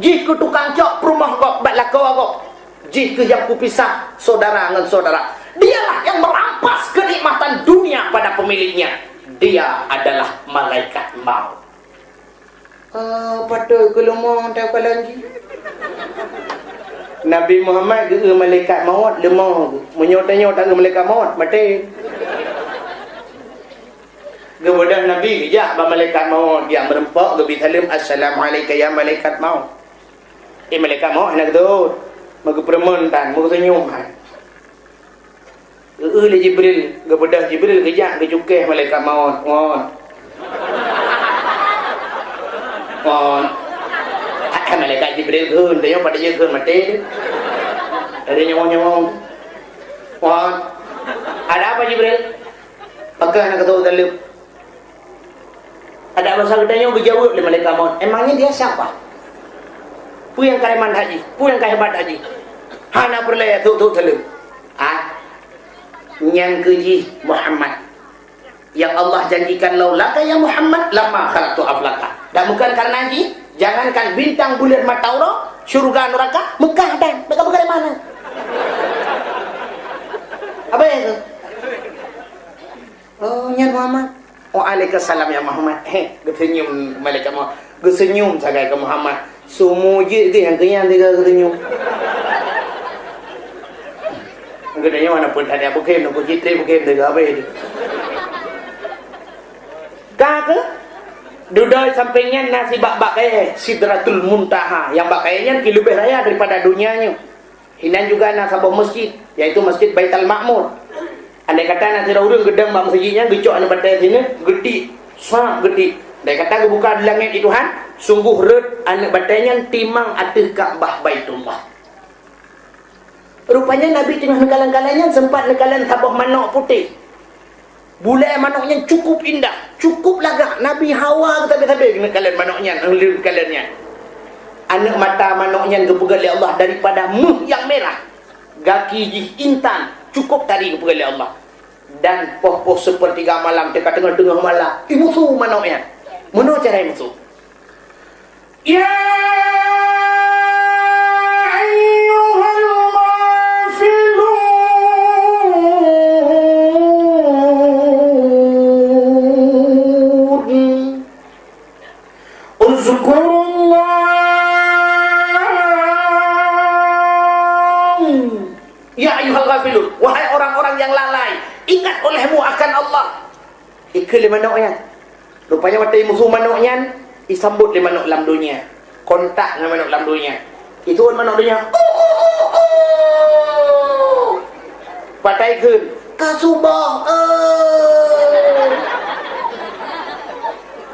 jika tukang cok perumah kau bak lakau kau, jika yang kupisah saudara dengan saudara, dialah yang merampas kenikmatan dunia pada pemiliknya. Dia adalah malaikat maut. Patut kelemah tak kalanji. Nabi Muhammad ke malaikat maut lemah. Menyot-nyot ke malaikat maut mati. Kepada Nabi kejap malaikat maut dia merempak ke bitalim assalamualaikum ya malaikat maut. Malaikat maut nak tu. Maka permentan, maka senyum. Le Jibril, kepada Jibril kejap ke cukeh malaikat maut. Malaikat Jibril keun, dia pada dia keun mati. Ada nyawang-nyawang. Ada apa Jibril? Pakai nak kata dalam. Ada masalah tanya berjawab oleh malaikat maut. Emangnya dia siapa? Pu yang kaiman haji, pu yang hebat haji. Hana perlaya tu dalam. Yang keji Muhammad yang Allah janjikan laulaka ya Muhammad lama khalaqtu aflaka. Dan bukan karena haji, jangankan bintang bulan mataura, syurga neraka, Mekah dan mereka dari mana? Apa itu? Oh, ya Muhammad. Waalaikumsalam ya Muhammad. Gesenyum malaikat Muhammad. Gesenyum sagai ke Muhammad. Semua je yang kenyang dia gesenyum. Katanya mana pun ada bukan nak citra bukan dia apa itu. Kata duduk sampingnya nasi bak-bak Sidratul Muntaha yang bakainya lebih raya daripada dunianya. Hinan juga nak sebuah masjid yaitu Masjid Baitul Ma'mur. Andai kata nak urang gedang mak masjidnya gecok anu batai sini gede, sangat gede. Andai kata buka langit itu han, sungguh red anak batainya timang atas Ka'bah Baitullah. Rupanya Nabi tengah nekalan-kalannya sempat nekalan tabah manok putih. Bulai manoknya cukup indah, cukup lagak. Nabi hawa tapi nekalan manoknya, nekalannya. Anak mata manoknya kepegal oleh Allah daripada muh yang merah. Gaki jih intan cukup tadi kepegal oleh Allah. Dan poh-poh sepertiga malam dekat tengah-tengah malam. Musuh manoknya. Mana cara musuh? Ya wahai orang-orang yang lalai, ingat olehmu akan Allah. Ikut lima manuknya. Rupanya waktu musuh manuknya disambut lima manuk dalam dunia. Kontak dengan manuk dalam dunia. Itu manuk dunia. Patai ke kasubah.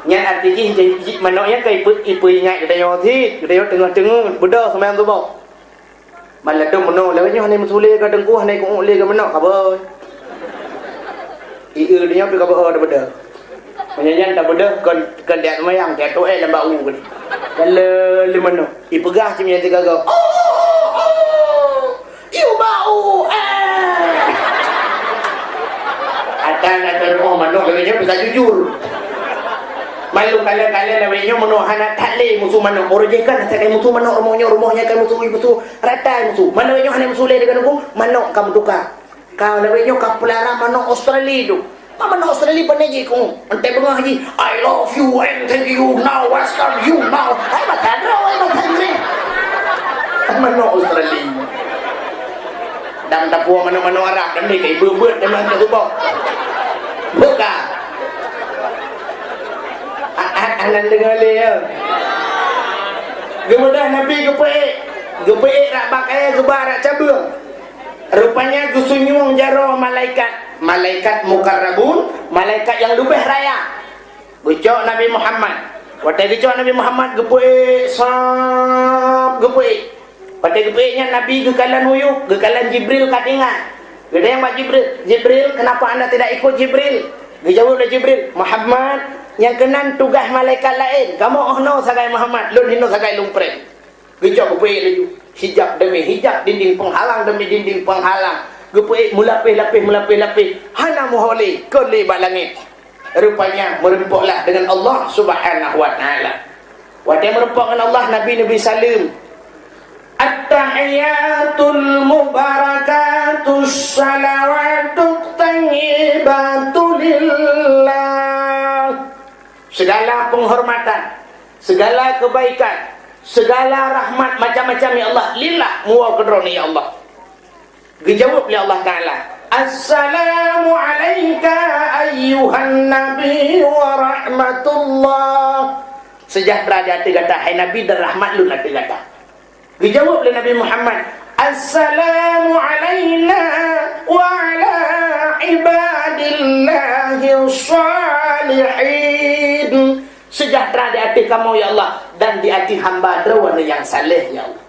Nya artinya manuknya kai ipu ingat kita yothi, kita tengah-tengah beda sama yang tu bau. Malah tu menok lewatnya hanai musule ka dengku hanai ku le ka menok ka boy. Ieu dia pi ka boy dah. Menyanyian dah beda kan dia mayang dia tu lembak u kan. Kalau le menok ipegah cimnya tiga go. Iu bau. Ada rumah menok lewatnya bisa malu kala-kala lawenya mano hana tatle musuh mano oroje kan tak kai musuh mano rumahnya kan musuh ratai musuh mano wenyo hana musuh le dengan ku mano kamu tukar kau lawenya kapulara mano Australia tu mano Australia paneji ku ante bengah haji I love you and thank you now welcome you now ai matadro mano Australia dan tapua mano Arab dan ni kai beut dan mana tu bok buka anan dengar dia kemudian Nabi gepeik rak bakai gebar rak cabung rupanya gusunyung jaro malaikat mukarrabun malaikat yang lebih raya gecok Nabi Muhammad waktu gecok Nabi Muhammad gepeik sap gepeik waktu gepeiknya Nabi gekalan huyuk gekalan Jibril katingan gede yang buat Jibril kenapa anda tidak ikut Jibril dijawab oleh Jibril Muhammad yang kenan tugas malaikat lain kamu ohno sagai Muhammad lun hino sagai lumpre gejok gepui laju hijab demi hijab dinding penghalang demi dinding penghalang gepui mulapih hana muholi kuli balangit rupanya merempuklah dengan Allah subhanahu wa ta'ala waktu merempuk dengan Allah Nabi salim at-tahiyatul mubarakatus salawatut tayyibatul lillah segala penghormatan, segala kebaikan, segala rahmat macam-macam ya Allah lillah muwa kedroni ya Allah dijawab oleh Allah Ta'ala assalamu alayka ayyuhan nabi wa rahmatullah sejahtera di hati kata hai Nabi dan rahmat lu nanti kata dijawab oleh Nabi Muhammad assalamu alayna wa ala ibadillahi salihin sejahtera di hati kamu ya Allah dan di hati hamba derwana yang saleh ya Allah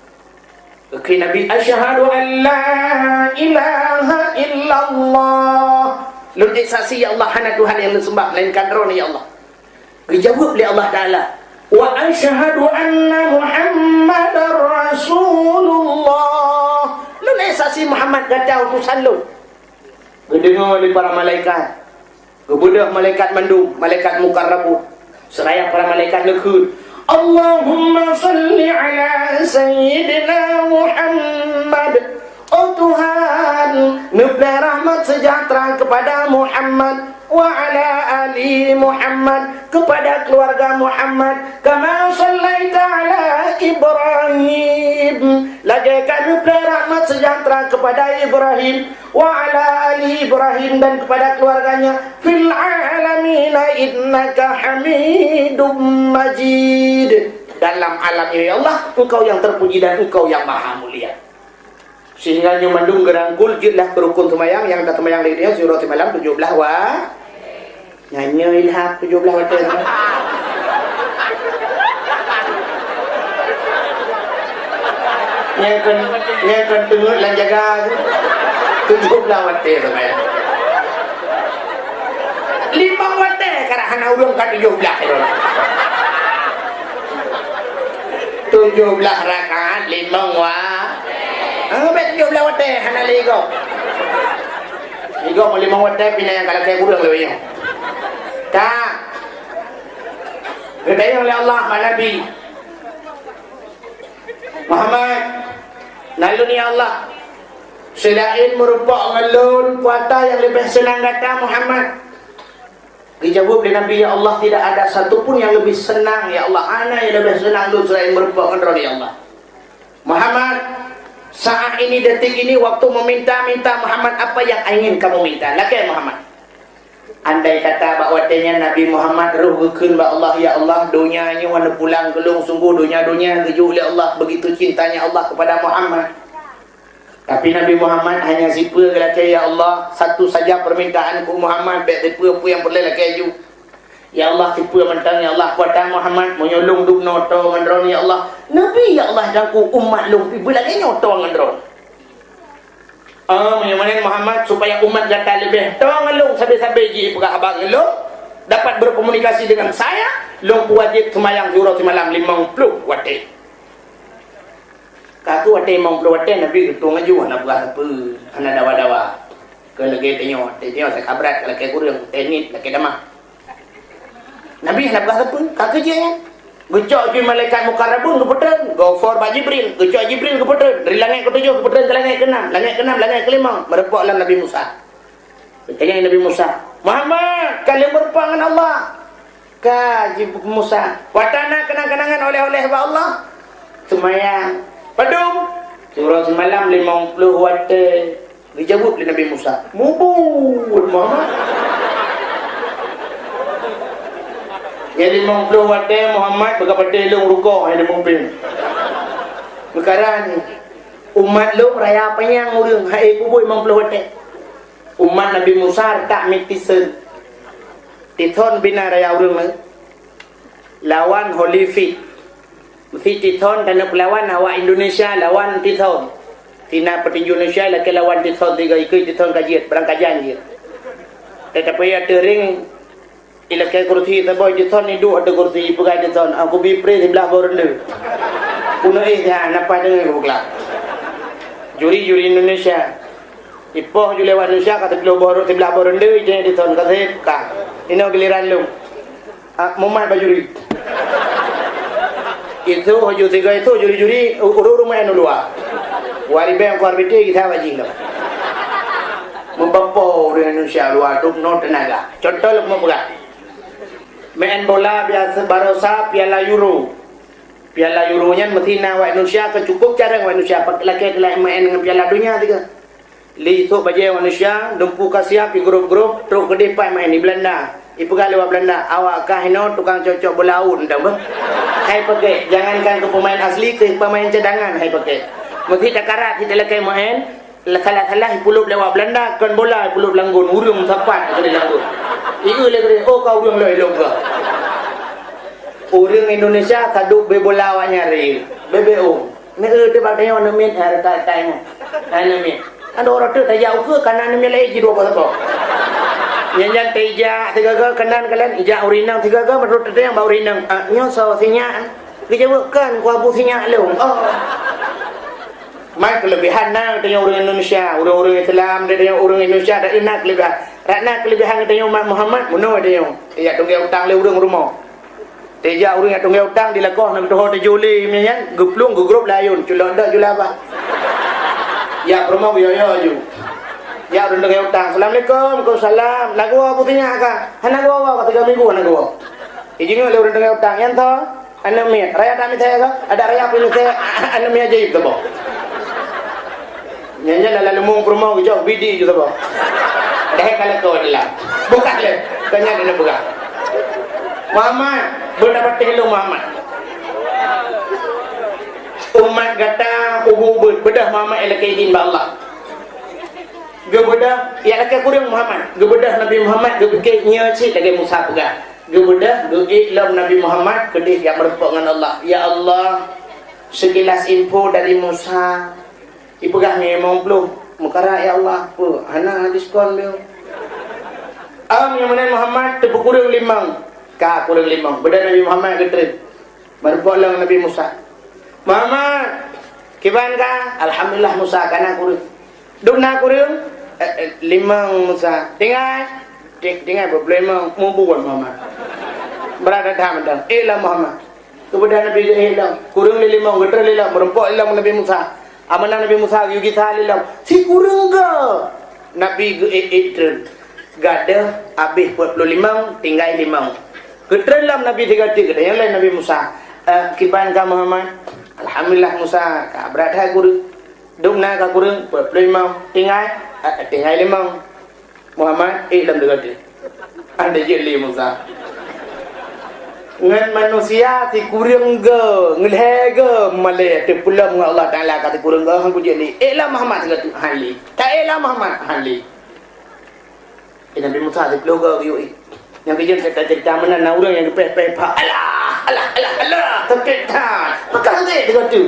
oke Nabi asyhadu an la ilaha illallah lu saksi ya Allah hana Tuhan yang disembah melainkan derwana ya Allah dijawab oleh Allah Ta'ala wa asyhadu anna muhammadar rasulullah lu saksi Muhammad kata utusan lu dengar oleh para malaikat kebudah malaikat mandum malaikat mukarrabun seraya para malaikat nekut Allahumma salli ala sayyidina Muhammad oh Tuhan nublah rahmat sejahtera kepada Muhammad wa ala ali Muhammad kepada keluarga Muhammad kama sallaita ala Ibrahim lagaikan nublah rahmat sejahtera kepada Ibrahim wa ala ali Ibrahim dan kepada keluarganya fil alamin innaka hamidum majid dalam alam ya Allah engkau yang terpuji dan engkau yang maha mulia sehingga nyumandung gerangkul jitlah berukun tumayang yang ada tumayang lainnya surah malam 17 wa nyanyi ilham 17 wa yang kan tengok dan jaga 17 wate tumayang 5 wate karena hana ulung kan 17 rakaat 5 wa bet 17 wate hana ligo mau 5 wate pindah yang kalau kayak burung lebih tak berdaya oleh Allah Nabi Muhammad nalun ya Allah selain merupakan ngalun puata yang lebih senang kata Muhammad dijawab oleh Nabi ya Allah tidak ada satupun yang lebih senang ya Allah ana yang lebih senang lu selain merupakan roh ya Allah Muhammad saat ini detik ini waktu meminta Muhammad apa yang ingin kamu minta laki Muhammad andai kata bakwatenya Nabi Muhammad ruh gekun ba Allah ya Allah dunianya wana pulang gelung sungguh dunia geju oleh Allah begitu cintanya Allah kepada Muhammad tapi Nabi Muhammad hanya sipa laki ya Allah satu saja permintaanku Muhammad baik sipa apa yang boleh laki ju ya Allah sipa mentang ya Allah kuatan Muhammad menyolong duk noto ngandron ya Allah Nabi ya Allah dangku umat lumpi belagi nyoto ngandron menyamakan Muhammad supaya umat kata lebih tolong ngelung sampai-sampai ji pegak abang ngelung dapat berkomunikasi dengan saya long wajib semayang zuhur malam 50 wate katu wate 50 wate Nabi ketua ngaju nak buat apa ana dawa-dawa ke lagi tengok saya kabrat kalau kayak kurang teknik lagi damah Nabi nak bekas apa? Kak kerja kan? Gecok je malaikat mukarrabun ke petang. Ghaffar Pak Jibril. Gecok Jibril ke petang. Dari langit ke-7 ke petang ke langit ke-6. Langit ke-6, langit ke-5. Merepaklah Nabi Musa. Tanya Nabi Musa. Muhammad, kalian berperang dengan Allah. Kaji Musa. Watana kenang-kenangan oleh-oleh kepada Allah. Semayang. Padum. Surah semalam 50 wate. Dijawab oleh Nabi Musa. Mubur Muhammad. Jadi 50 wate Muhammad berkata long rukuk yang dimumpin. Perkara ni umat lu raya penyang urang hai kubur 50 wate. Umat Nabi Musa tak mitisen. Tithon bina raya urang lawan Holyfield. Mesti Tithon dan pelawan awak Indonesia lawan Tithon. Tina petinju Indonesia laki lawan Tithon 3 ikut Tithon kajian berangkajan je. Tetapi ada ring ilakai kursi taboy Tithon ni duk ada kursi pegai Tithon aku bipre sebelah borende. Puno dah napa dengan aku kelak. Juri Indonesia. Ipoh ju lewat Indonesia kata belah borende sebelah borende je Tithon kata ka. Ini giliran lu. Mumat bajuri. Itu haju 3 itu juri-juri urut rumah yang luar. Wari bang kuar bete kita wajing dah. Membapo di Indonesia luar duk no tenaga. Contoh lu mau pegang. Main bola biasa barosa Piala Euro. Piala Euronya mesti nak awak Indonesia ke cukup cara awak Indonesia laki kelak main dengan Piala Dunia tiga. Li tu baju Indonesia dumpu kasiap di grup-grup terus ke depan main di Belanda. Ibu kali awak Belanda awak kahino tukang cocok bola un dah bah. Hai pakai jangankan ke pemain asli ke pemain cadangan hai pakai. Mesti tak karat kita laki main salah-salah puluh lewat Belanda kan bola puluh langgun urung sapat ke langgun. Iu lagi oh kau urung lelong ke. Orang Indonesia kaduk bebola awak nyari. BBO. Ni dia pakai orang min harta tanya. Anamin. Ada orang tu tak jauh ke kanan ni lagi dua apa. Nyanyi teja tiga ke kanan kalian ija urinang tiga ke menurut dia yang bau urinang. Nyo so sinya. Dijawabkan ku abu sinya lu. Oh. Mai kelebihan nak dengan orang Indonesia, orang-orang Islam dengan orang Indonesia ada nak kelebihan. Nak kelebihan dengan umat Muhammad muno dia. Ya tunggu utang le orang rumah. Teja orang yang tunggu utang dilakoh nak toho tejuli menyan guplung gugrop layun culok dak jula apa. Ya rumah yo ju. Ya orang tunggu utang. Assalamualaikum, Waalaikumsalam. Lagu apa tanya ka? Hana gua apa 3 minggu hana gua. Ijingo le orang tunggu utang yan to. Anu mi, raya kami saya ka? Ada raya punya saya anu mi ajaib tu boh. Nyanyi lalu mung rumah jauh bidi juga boh. Dah kalau kau adalah buka le, kanya kena buka. Muhammad, berdapat hello Muhammad. Umat kata ubu bedah Muhammad elake izin ba Allah. Gebedah ya lake kurang Muhammad. Gebedah Nabi Muhammad gebeke nya cik lagi Musa pegang. Gebedah geiklam Nabi Muhammad kedih yang merepok dengan Allah. Ya Allah, sekilas info dari Musa. Ipegah ni 50 mukara ya Allah apa hana diskon dia yang mana Muhammad tepu kurang 5 ka kurang 5 beda Nabi Muhammad ketrim berpolang Nabi Musa Muhammad kiban ka alhamdulillah Musa kana kurang dukna kurang 5 Musa tinggal problem mubuan Muhammad berada dalam ilah Muhammad kepada Nabi ilah kurang 5 geter ilah berempok ilah Nabi Musa amanah Nabi Musa yugi salillah si kurang ke Nabi geitren gada habis 45 tinggal 5 ketrelam Nabi 3 yang lain Nabi Musa kiban ka Muhammad alhamdulillah Musa ka berada kurang dukna ka kurang 45 tinggal 5 Muhammad dalam 3 ada jeli Musa ngan manusia ti kurang ge ngelhe ge male te pulang Allah Taala kata kurang ge hang kujeli elah Muhammad kata hali ta elah Muhammad hali Nabi Musa ti pulang ge yo yang kejen cerita mana na urang yang peh-peh pa alah terketan pekan ge dia kata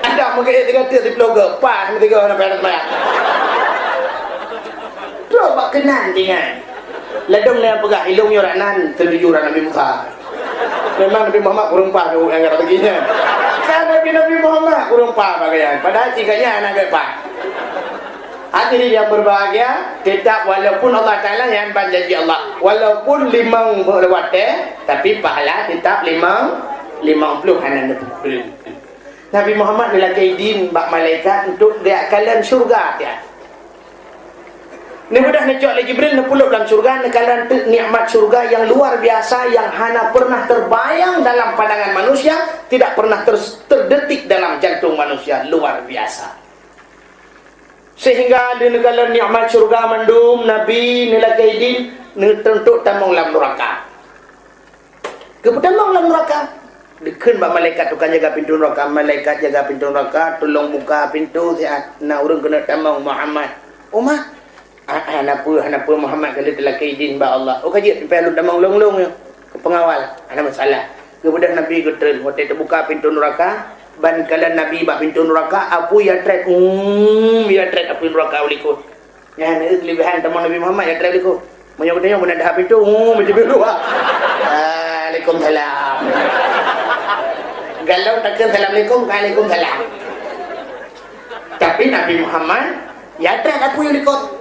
ada mungkin dia kata ti pulang ge pas mesti ge na perat maya coba kenan dengan ladang yang pegah hilung yoranan terjuran Nabi Musa. Memang Nabi Muhammad kurang pa yang kata begini. Kan Nabi Muhammad kurang pa bagaian. Padahal cikanya anak apa? Hadirin yang berbahagia, tetap walaupun Allah Ta'ala yang janji Allah, walaupun 5 berlewat tapi pahala tetap 50 hanan. Nabi Muhammad lelaki din bak malaikat untuk dia kalian syurga dia. Ni mudah necok lagi Jibril nak puluk dalam syurga, kalian nikmat syurga yang luar biasa yang hana pernah terbayang dalam pandangan manusia, tidak pernah terdetik dalam jantung manusia, luar biasa. Sehingga di negara nikmat syurga mandum Nabi nilai din tentu tamang lam neraka. Kemudian lam neraka dikun bak malaikat tukang jaga pintu neraka, malaikat jaga pintu neraka, tolong buka pintu siat nak urang kena tamang Muhammad. Umah Hanapa Muhammad kali lelaki din ba Allah. Oh kaji sampai lu damang long-long ya. Ke pengawal. Ada masalah. Kemudian Nabi getren waktu terbuka pintu neraka, ban kalian Nabi bak pintu neraka, apu ya trek. Ya trek apu neraka ulikut. Ya ni kelebihan teman Nabi Muhammad ya trek ulikut. Menyokotnya mun ada pintu, macam biru ah. Waalaikumsalam. Galau takkan assalamualaikum, waalaikumsalam. Tapi Nabi Muhammad ya trek apu ulikut.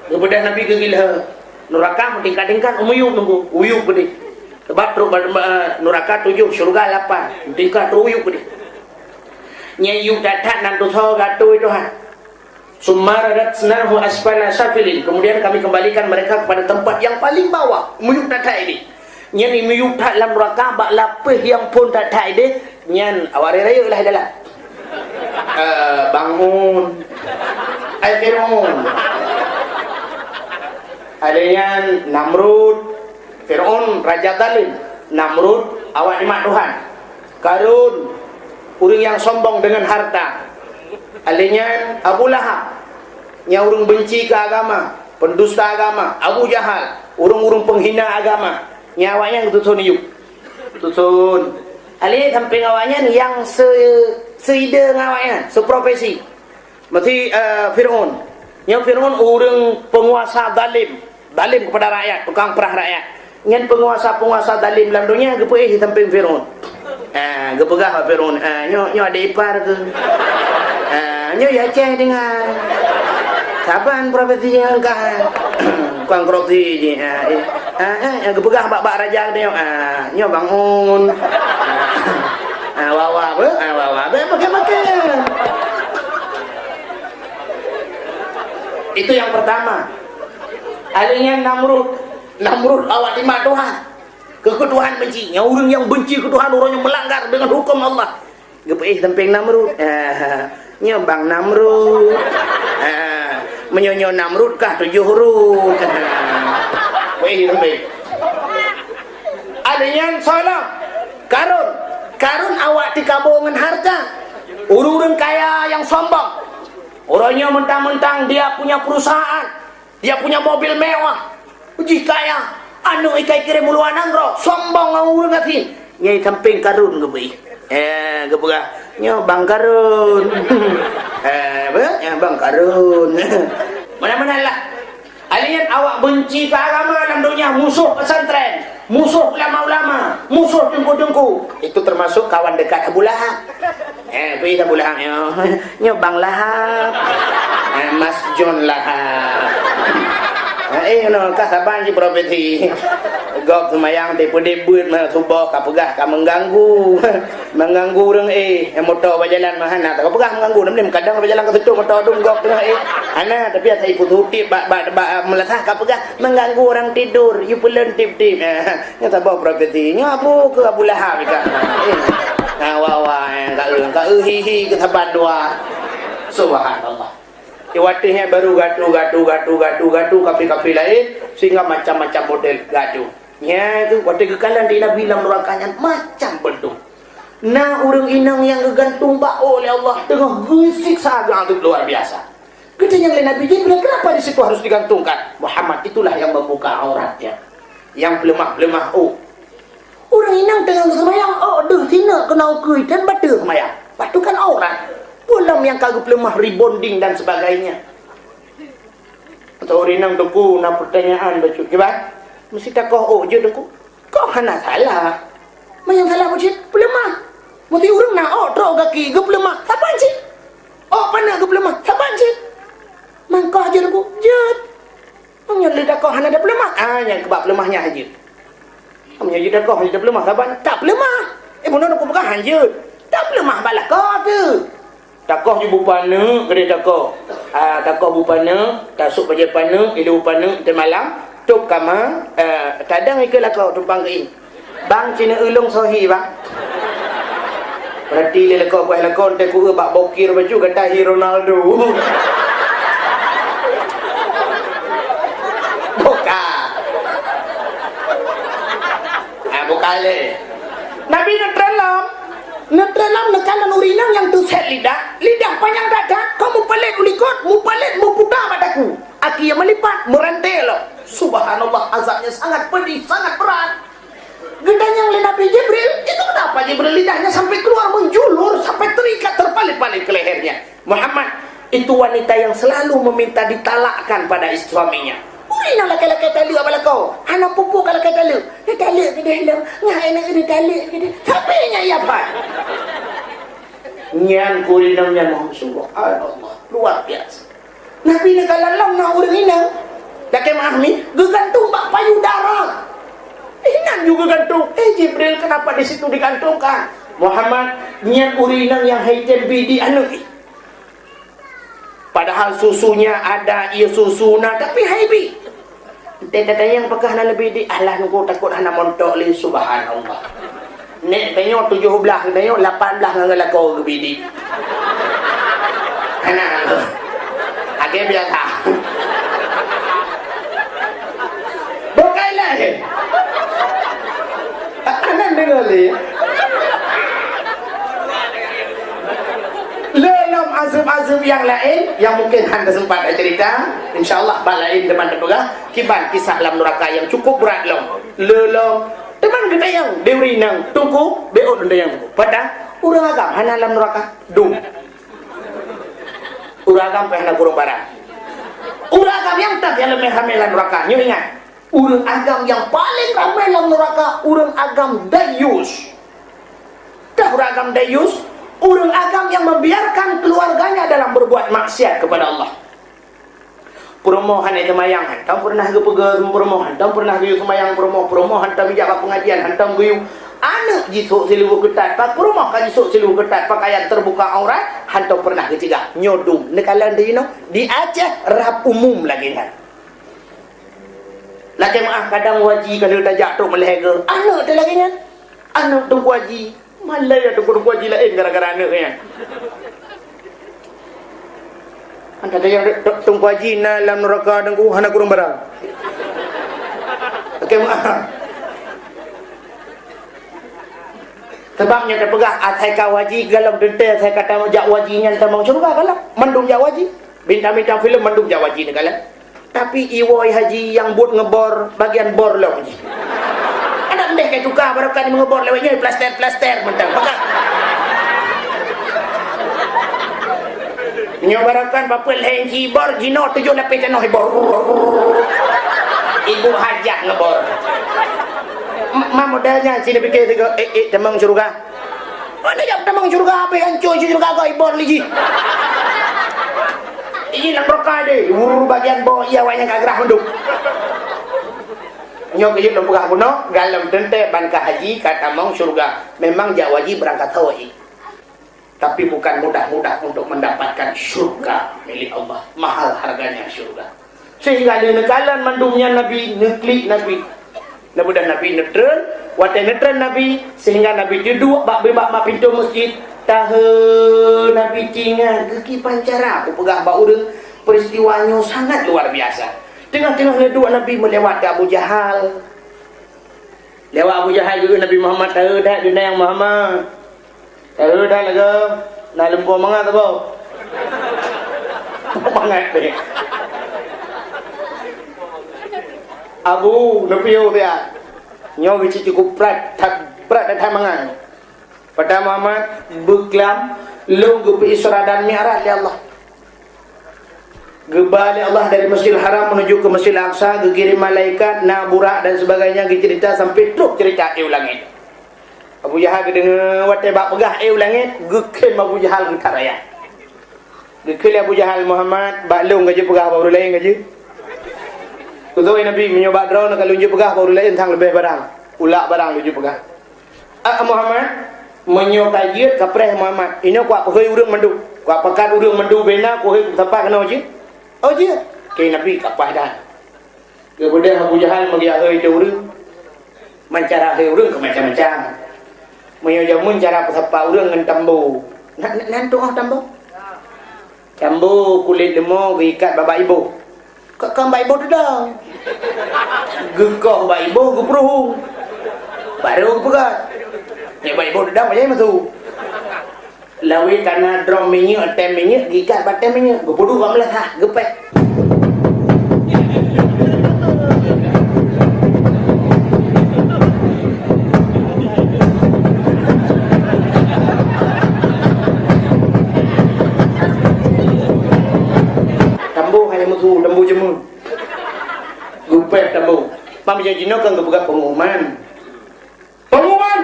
Kemudian Nabi kegila neraka tingkat-tingkat umuyuk nunggu uyuk gede sebab neraka 7 syurga 8 tingkat uyuk gede nyayuk datat dan tuso gatu itu han sumaradat senarhu asfala safilin. Kemudian kami kembalikan mereka kepada tempat yang paling bawah umuyuk datat ini nyan umuyuk tak dalam neraka bak lapih yang pun datat ini nyan awari raya lah dalam bangun Fir'aun adanya Namrud, Fir'aun raja zalim, Namrud awak nikmat Tuhan, Karun orang yang sombong dengan harta, adanya Abu Lahab yang orang benci ke agama, pendusta agama, Abu Jahal orang-orang penghina agama, nyawanya tutun yuk tutun adanya samping awaknya yang seide ngawaknya seprofesi mesti Fir'aun yang Fir'aun orang penguasa zalim kepada rakyat, tukang perah rakyat. Ngan penguasa zalim dalam dunia gepeh samping Fir'aun. Gepegah Fir'aun. Nyo ada ipar ke. Nyo ya ceh dengan kapan profesi yang kah. Kuang korupsi je. Gepegah bak raja dia. Nyo bangun. Wawa apa? Pakai. Itu yang pertama. Adanya Namrud awak nikmat Tuhan. Ketuhan benci. Orang yang benci ke Tuhan, orang yang melanggar dengan hukum Allah. Gepeh samping Namrud. Nya bang Namrud. Menyonyo Namrud kah 7 huruf. Weh samping. Adanya Solom. Karun awak dikabungan harta. Orang-orang kaya yang sombong. Orangnya mentang-mentang dia punya perusahaan, dia punya mobil mewah, uji kaya, anu ikai kirim muluan angro, sombong ngawur ngatin. Nyai samping Karun gebei. Gebega, nyo Bang Karun. Bang Karun. Mana-mana lah. Alian awak benci ke agama dalam dunia, musuh pesantren, musuh ulama-ulama, musuh tengku-tengku. Itu termasuk kawan dekat Abu Lahab. Pergi Abu Lahab nyo Bang Lahab. Mas John Lahab. No kah saban je profesi. Gok semayang depu debut mana subah ka pegah ka mengganggu. Mengganggu orang motor berjalan mahana tak pegah mengganggu nem kadang berjalan ke situ motor dum gok tengah ana tapi saya ikut hutip bak meletah ka pegah mengganggu orang tidur you pulen tip-tip. Nya sabah profesi nya apa ke Abu Lahab ka. Ka hihi ke saban dua. Subhanallah. Iwatihnya baru gaduh kapi-kapi lain sehingga macam-macam model gaduh. Ya itu waktu kekalan di Nabi dalam nerakanya macam bentuk. Nah orang inang yang gegantung bau oleh Allah tengah gusik saga itu luar biasa. Katanya oleh Nabi Jibril kenapa di situ harus digantungkan? Muhammad itulah yang membuka auratnya, yang pelemah-pelemah. Orang inang tengah semayang, deh sini kena ukui dan batu semayang. Batu kan aurat. Pulang yang kagak lemah rebonding dan sebagainya. Atau orang dengku nak pertanyaan baca kibat. Mesti tak kau je dengku. Kau hana salah. Mayang salah macam pelemah. Mesti orang nak teruk kaki ke pelemah. Saban sih. Mana ke pelemah? Saban sih. Mangkah je lagu. Jut. Amnya lidah kau hana ada pelemah. Yang kebab pelemahnya hajut. Amnya lidah kau hana ada pelemah. Saban tak pelemah. Benar aku bukan hajut. Tak pelemah balak kau tu. Takoh je bupana, kedai takoh. Takoh bupana, tasuk baje pana, ilu bupana kita malam. Tok kama, tadang ikalah kau tumpang ke ini. Bang Cina ulung sohi bang. Berarti dia lekau buat lekau tak ku bak bokir baju kata Ronaldo. Buka. Buka le. Nabi Netralam nekalan urinang yang tu set lidah panjang dada, kamu pelit ulikot, mu pelit mu putar padaku. Aki yang melipat merantai lo. Subhanallah, azabnya sangat pedih, sangat berat. Gendanya oleh Nabi Jibril, itu kenapa Jibril lidahnya sampai keluar menjulur, sampai terikat terpalit-palit ke lehernya. Muhammad, itu wanita yang selalu meminta ditalakkan pada suaminya. Urinang lah kalau kata lu apalah kau. Anak pupuk kalau kata lu. Dia talak ke dalam. Ngah enak dia talak ke dalam. Sapinya ya Pak. Nyan kurinangnya Subhanallah. Luar biasa. Nabi nak lalang nak urinang. Laki mahmi, gegantung bak payudara. Inan juga gantung. Jibril kenapa di situ digantungkan? Muhammad, nyan urinang yang haitan bidi anu. Padahal susunya ada, ia susuna tapi haibi. Teta yang pekah na lebih di alah nuku takut hana montok li subhanallah. Nek tengok 17, tengok 18 ngala kau lebih di. Hana. Age biasa. Bokailah. Anan dengar li. Lelam azab-azab yang lain yang mungkin anda sempat cerita, insyaallah balain teman terpegah kiban kisah dalam neraka yang cukup berat lelam teman kita yang deurinang tungku beot unda yang pada urang agam hana dalam neraka dum urang agam pehna kurung barang urang agam yang tak yang lemah hamelan neraka nyu ingat urang agam yang paling ramai dalam neraka urang agam dayus dah urang agam dayus urang agam yang membiarkan keluarganya dalam berbuat maksiat kepada Allah. Perumohan itu mayang hantam pernah ke pegar perumohan hantam pernah ke semayang perumoh hantam bijak pengajian hantam guyu anak jisuk silu ketat pak perumoh kan jisuk silu ketat pakaian terbuka aurat hantam pernah ke cegah nyodum nekalan di di Aceh rap umum lagi kan. Laki maaf kadang waji kalau tajak tu meleher anak tu lagi kan anak tunggu waji malai ada tunggu waji lain gara-gara anak kan. Anda ada yang tunggu haji na dalam neraka dengku hana kurung barang. Okey maaf. Sebabnya terpegah atai kau haji galam dente saya kata mau jak wajinya entah mau surga kalah. Mendung jak waji. Bintang-bintang filem mendung jak waji ni kalah. Tapi iwoi haji yang buat ngebor bagian bor lah haji. Anak ndeh kayak tukar barokan mengebor lewatnya plaster mentang. Maka nyobarakan bapel heng kibor jino 7 lapis dan hibor ibu hajah ngebor modalnya sini pikir tiga temang surga mana yang temang surga apa hancur surga kau hibor lagi ini lang berkah deh bagian bawah iya wayang kagerah menduk nyok kejut lempugah kuno galam tente bankah haji kata mau surga memang jak wajib berangkat haji tapi bukan mudah-mudah untuk mendapatkan syurga milik Allah. Mahal harganya syurga. Sehingga di nekalan mandumnya Nabi neklik Nabi. Namudah Nabi netren, watai netren Nabi sehingga Nabi duduk bak pintu masjid. Tahu Nabi tinggal keki pancara aku pegah bak urang peristiwanya sangat luar biasa. Tengah-tengah duduk Nabi melewati Abu Jahal. Lewat Abu Jahal juga Nabi Muhammad tahu dah dunia yang Muhammad. Tahu dah lagu nak lembu mangat apa? Mangat ni. Abu Nabiyo dia. Nyo bici cukup berat dan mangat. Pada Muhammad berkelam lu ke Isra dan Mi'raj ya Allah. Gebali Allah dari Masjidil Haram menuju ke Masjidil Aqsa, dikirim malaikat, nak burak dan sebagainya, cerita sampai terus cerita ulangin. Abu Jahal dengar watai bak pegah langit gekem Abu Jahal getar raya Gekil Abu Jahal Muhammad baklung gaje pegah baru lain gaje. Tutup Nabi menyobat drone kalau lunjuk pegah baru lain tang lebih barang. Ulak barang lunjuk pegah. Muhammad menyokajit kapreh Muhammad. Ini kuat pehoi urang mandu. Kuat pekat urang mandu bena kohoi tepat kena je. Oh je. Ke Nabi kapah dah. Kemudian Abu Jahal magi ahoi tu urang. Mencara ahoi urang ke macam-macam. Menyojamun cara pesapa urang dengan tambu. Nantu tambu. Tambu kulit lemau ikat bapa ibu. Kak bapa ibu tu dah. Gekah bapa ibu geperuh. Baru pegat. Ni bapa ibu tu dah macam tu. Lawi karena drum minyak, tem minyak, gikat batem minyak. Gepudu kau melah ha, gepek. Tambu jemu. Gupet tambu. Pam je jino kan gebuka pengumuman. Pengumuman.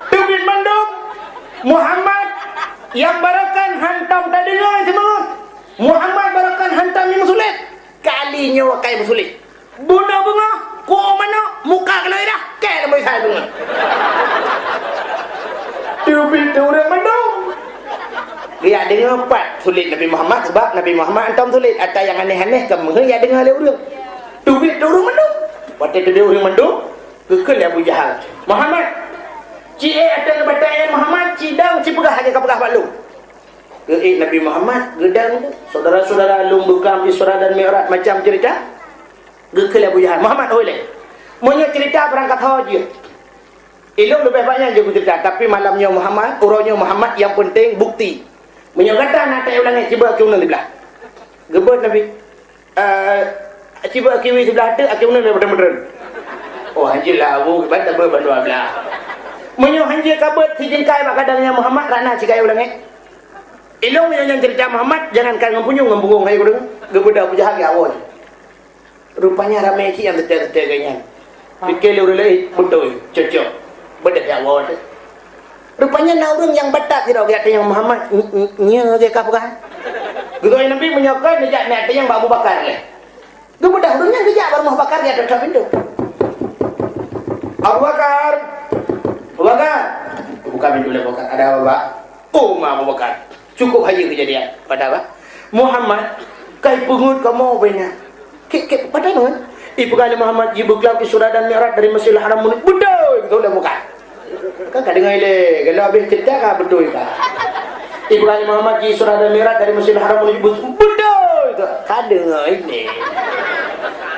Tubin manduk Muhammad yang barakan hantam tak dengar semangat. Muhammad barakan hantam yang sulit. Kalinya wakai bersulit. Bunda bunga, ko mana muka kalau dah. Ke lemai saya bunga. Tubin tu orang manduk. Dia dengar empat sulit Nabi Muhammad sebab Nabi Muhammad antam sulit atau yang aneh-aneh kamu dia dengar le urang. Tubit urang manduk. Waktu tu dia urang manduk, kekal Abu Jahal. Muhammad. Ci atau batai Muhammad cidang ci pegah aja kapegah balu. Ke Nabi Muhammad gedang tu saudara-saudara lum bukan Isra dan Mi'raj macam cerita. Kekal Abu Jahal. Muhammad oleh. Monya cerita berangkat haji. Ilmu lebih banyak je cerita tapi malamnya Muhammad, urangnya Muhammad yang penting bukti. Menyokata nak tak ulang cuba aku ulang sebelah. Gebut Nabi. Cuba kiwi sebelah tu aku ulang betul-betul. Oh hanjilah abu bantu berbandu belah. Menyo hanji kabut si jengkai mak kadangnya Muhammad rana cikai ulang Ilong yang cerita Muhammad jangan kan ngempunyung ngembung hai gudung. Gebut Abu Jahal ke awal. Rupanya ramai si yang tetek-tetek ganyan. Fikir lu relai betul cocok. Bedak ya awal tu. Rupanya naurung yang batak tidak kata yang Muhammad nya dia kapkan. Gua Nabi menyokan dia nak yang Abu Bakar leh. Gua dah urungnya kerja baru Abu Bakar dia dekat pintu. Abu Bakar. Abu Bakar. Buka pintu le Bakar. Ada apa, Pak? Oh, Abu Bakar. Cukup haji kejadian. Pada apa? Muhammad kai pengut kamu banyak. Ke pada mana? Ibu kali Muhammad ibu kelam Isra dan Mi'raj dari Masjidil Haram mulut. Betul betul le bukan. Kan tak dengar le kalau habis cerita kan betul kan Ibu kali Muhammad di Isra dan Mi'raj dari Masjidil Haram menuju betul itu kan dengar ini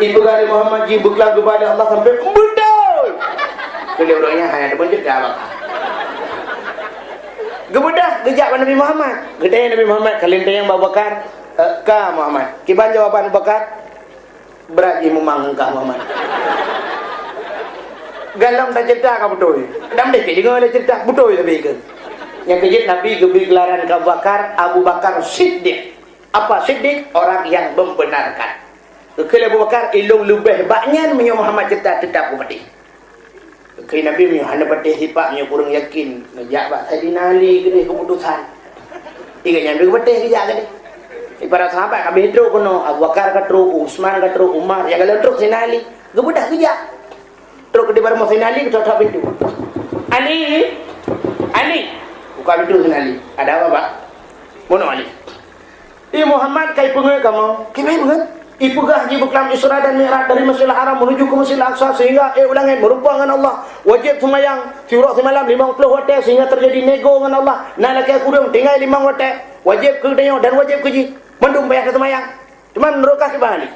Ibu kali Muhammad di beklam kepada Allah sampai betul kalau orangnya hanya ada cerita apa gebudah gejak Nabi Muhammad gedanya Nabi Muhammad kalintang yang Abu Bakar ka Muhammad kiban jawaban Abu Bakar berat je memang engkau Muhammad galam tak cerita kau betul. Dam deh dengar dia cerita betul lebih ke. Yang kejut Nabi gebir gelaran ke Abu Bakar Siddiq. Apa Siddiq? Orang yang membenarkan. Kekal Abu Bakar ilung lebih banyak menyo Muhammad cerita tetap upati. Kekal Nabi menyo hana pati sifat menyo kurang yakin. Ngejak Pak Saidina Ali gede keputusan. Tiga nyambi pati ngejak gede. Para sahabat kami terus kono Abu Bakar ka terus Utsman ka terus Umar yang kalau terus Saidina Ali gebudah ngejak. Terus ke depan Saidina Ali kita tutup pintu. Ali. Buka pintu Saidina Ali. Ada apa, Pak? Mono Ali. Muhammad kai pengen kamu. Kimai pengen? Ipugah ji beklam Isra dan Mi'raj dari Masjidil Haram menuju ke Masjidil Aqsa sehingga ulangan merupakan Allah wajib semayang firak semalam 50 hotel sehingga terjadi nego dengan Allah. Nak laki kurang tinggal 5 hotel. Wajib ke dia dan wajib ke ji. Mendung bayar semayang. Cuman merokah ke balik.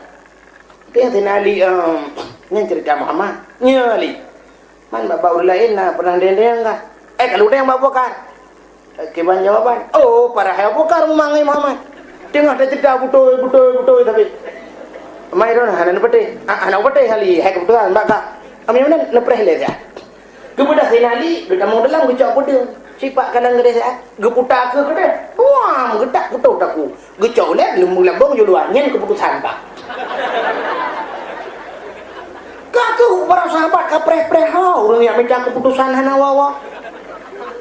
Dia Saidina Ali ni cerita Muhammad. Nya Ali. Man bapak lain nak pernah dendeng enggak? Kalau dia yang Abu Bakar. Kiban jawaban. Oh, para Abu Bakar memanggil Muhammad. Tengah ada cerita betul tapi mai ron hanan pete. Anak pete hali hai kebetulan baka. Ami mana lepreh le ya. Kemudian Saidina Ali dekat mau dalam gecak pede. Sipak kadang gede saya. Geputa ke gede. Wah, gedak betul aku. Gecak le lembong juluan nyen keputusan Pak. Katu para sahabat kapreh-preh orang yang minta keputusan hana wawa.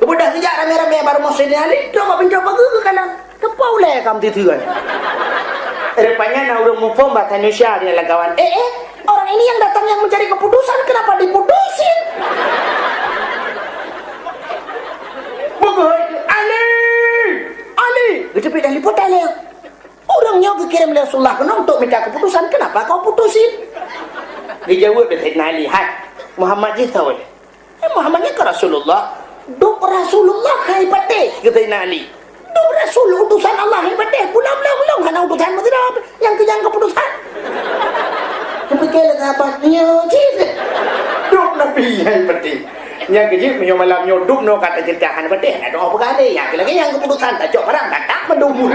Kemudian kejak rame-rame baru mau Sayyidina Ali. Dia mau pencoba ke kalang. Kepau leh kamu tituan. Rupanya nak urung mufom bahasa Indonesia dia lah kawan. Orang ini yang datang yang mencari keputusan, kenapa diputusin? Ali, gitu pindah liput Ali. Orangnya kekirim Rasulullah kena untuk minta keputusan, kenapa kau putusin? Dijawab oleh Sayyidina Ali, hai Muhammad je tahu ni. Muhammadnya ke Rasulullah. Duk Rasulullah hebatnya, kata Sayyidina Ali. Duk Rasul utusan Allah hebatnya. Pulang hana utusan tidak yang kejang keputusan. Kepikirlah sahabatnya, cik. Duk Nabi hebatnya. Yang kecil punya malam nyoduk no kata ceritakan betul ada apa kali yang lagi yang keputusan tak jauh orang tak mendunggu.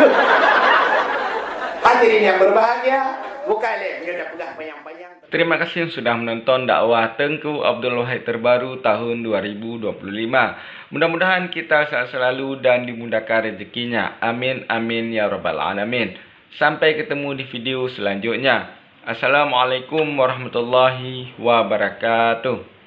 Hadirin yang berbahagia, bukan le punya pegang panjang-panjang. Terima kasih yang sudah menonton dakwah Tengku Abdul Wahid terbaru tahun 2025. Mudah-mudahan kita sehat selalu dan dimudahkan rezekinya. Amin amin ya rabbal alamin. Sampai ketemu di video selanjutnya. Assalamualaikum warahmatullahi wabarakatuh.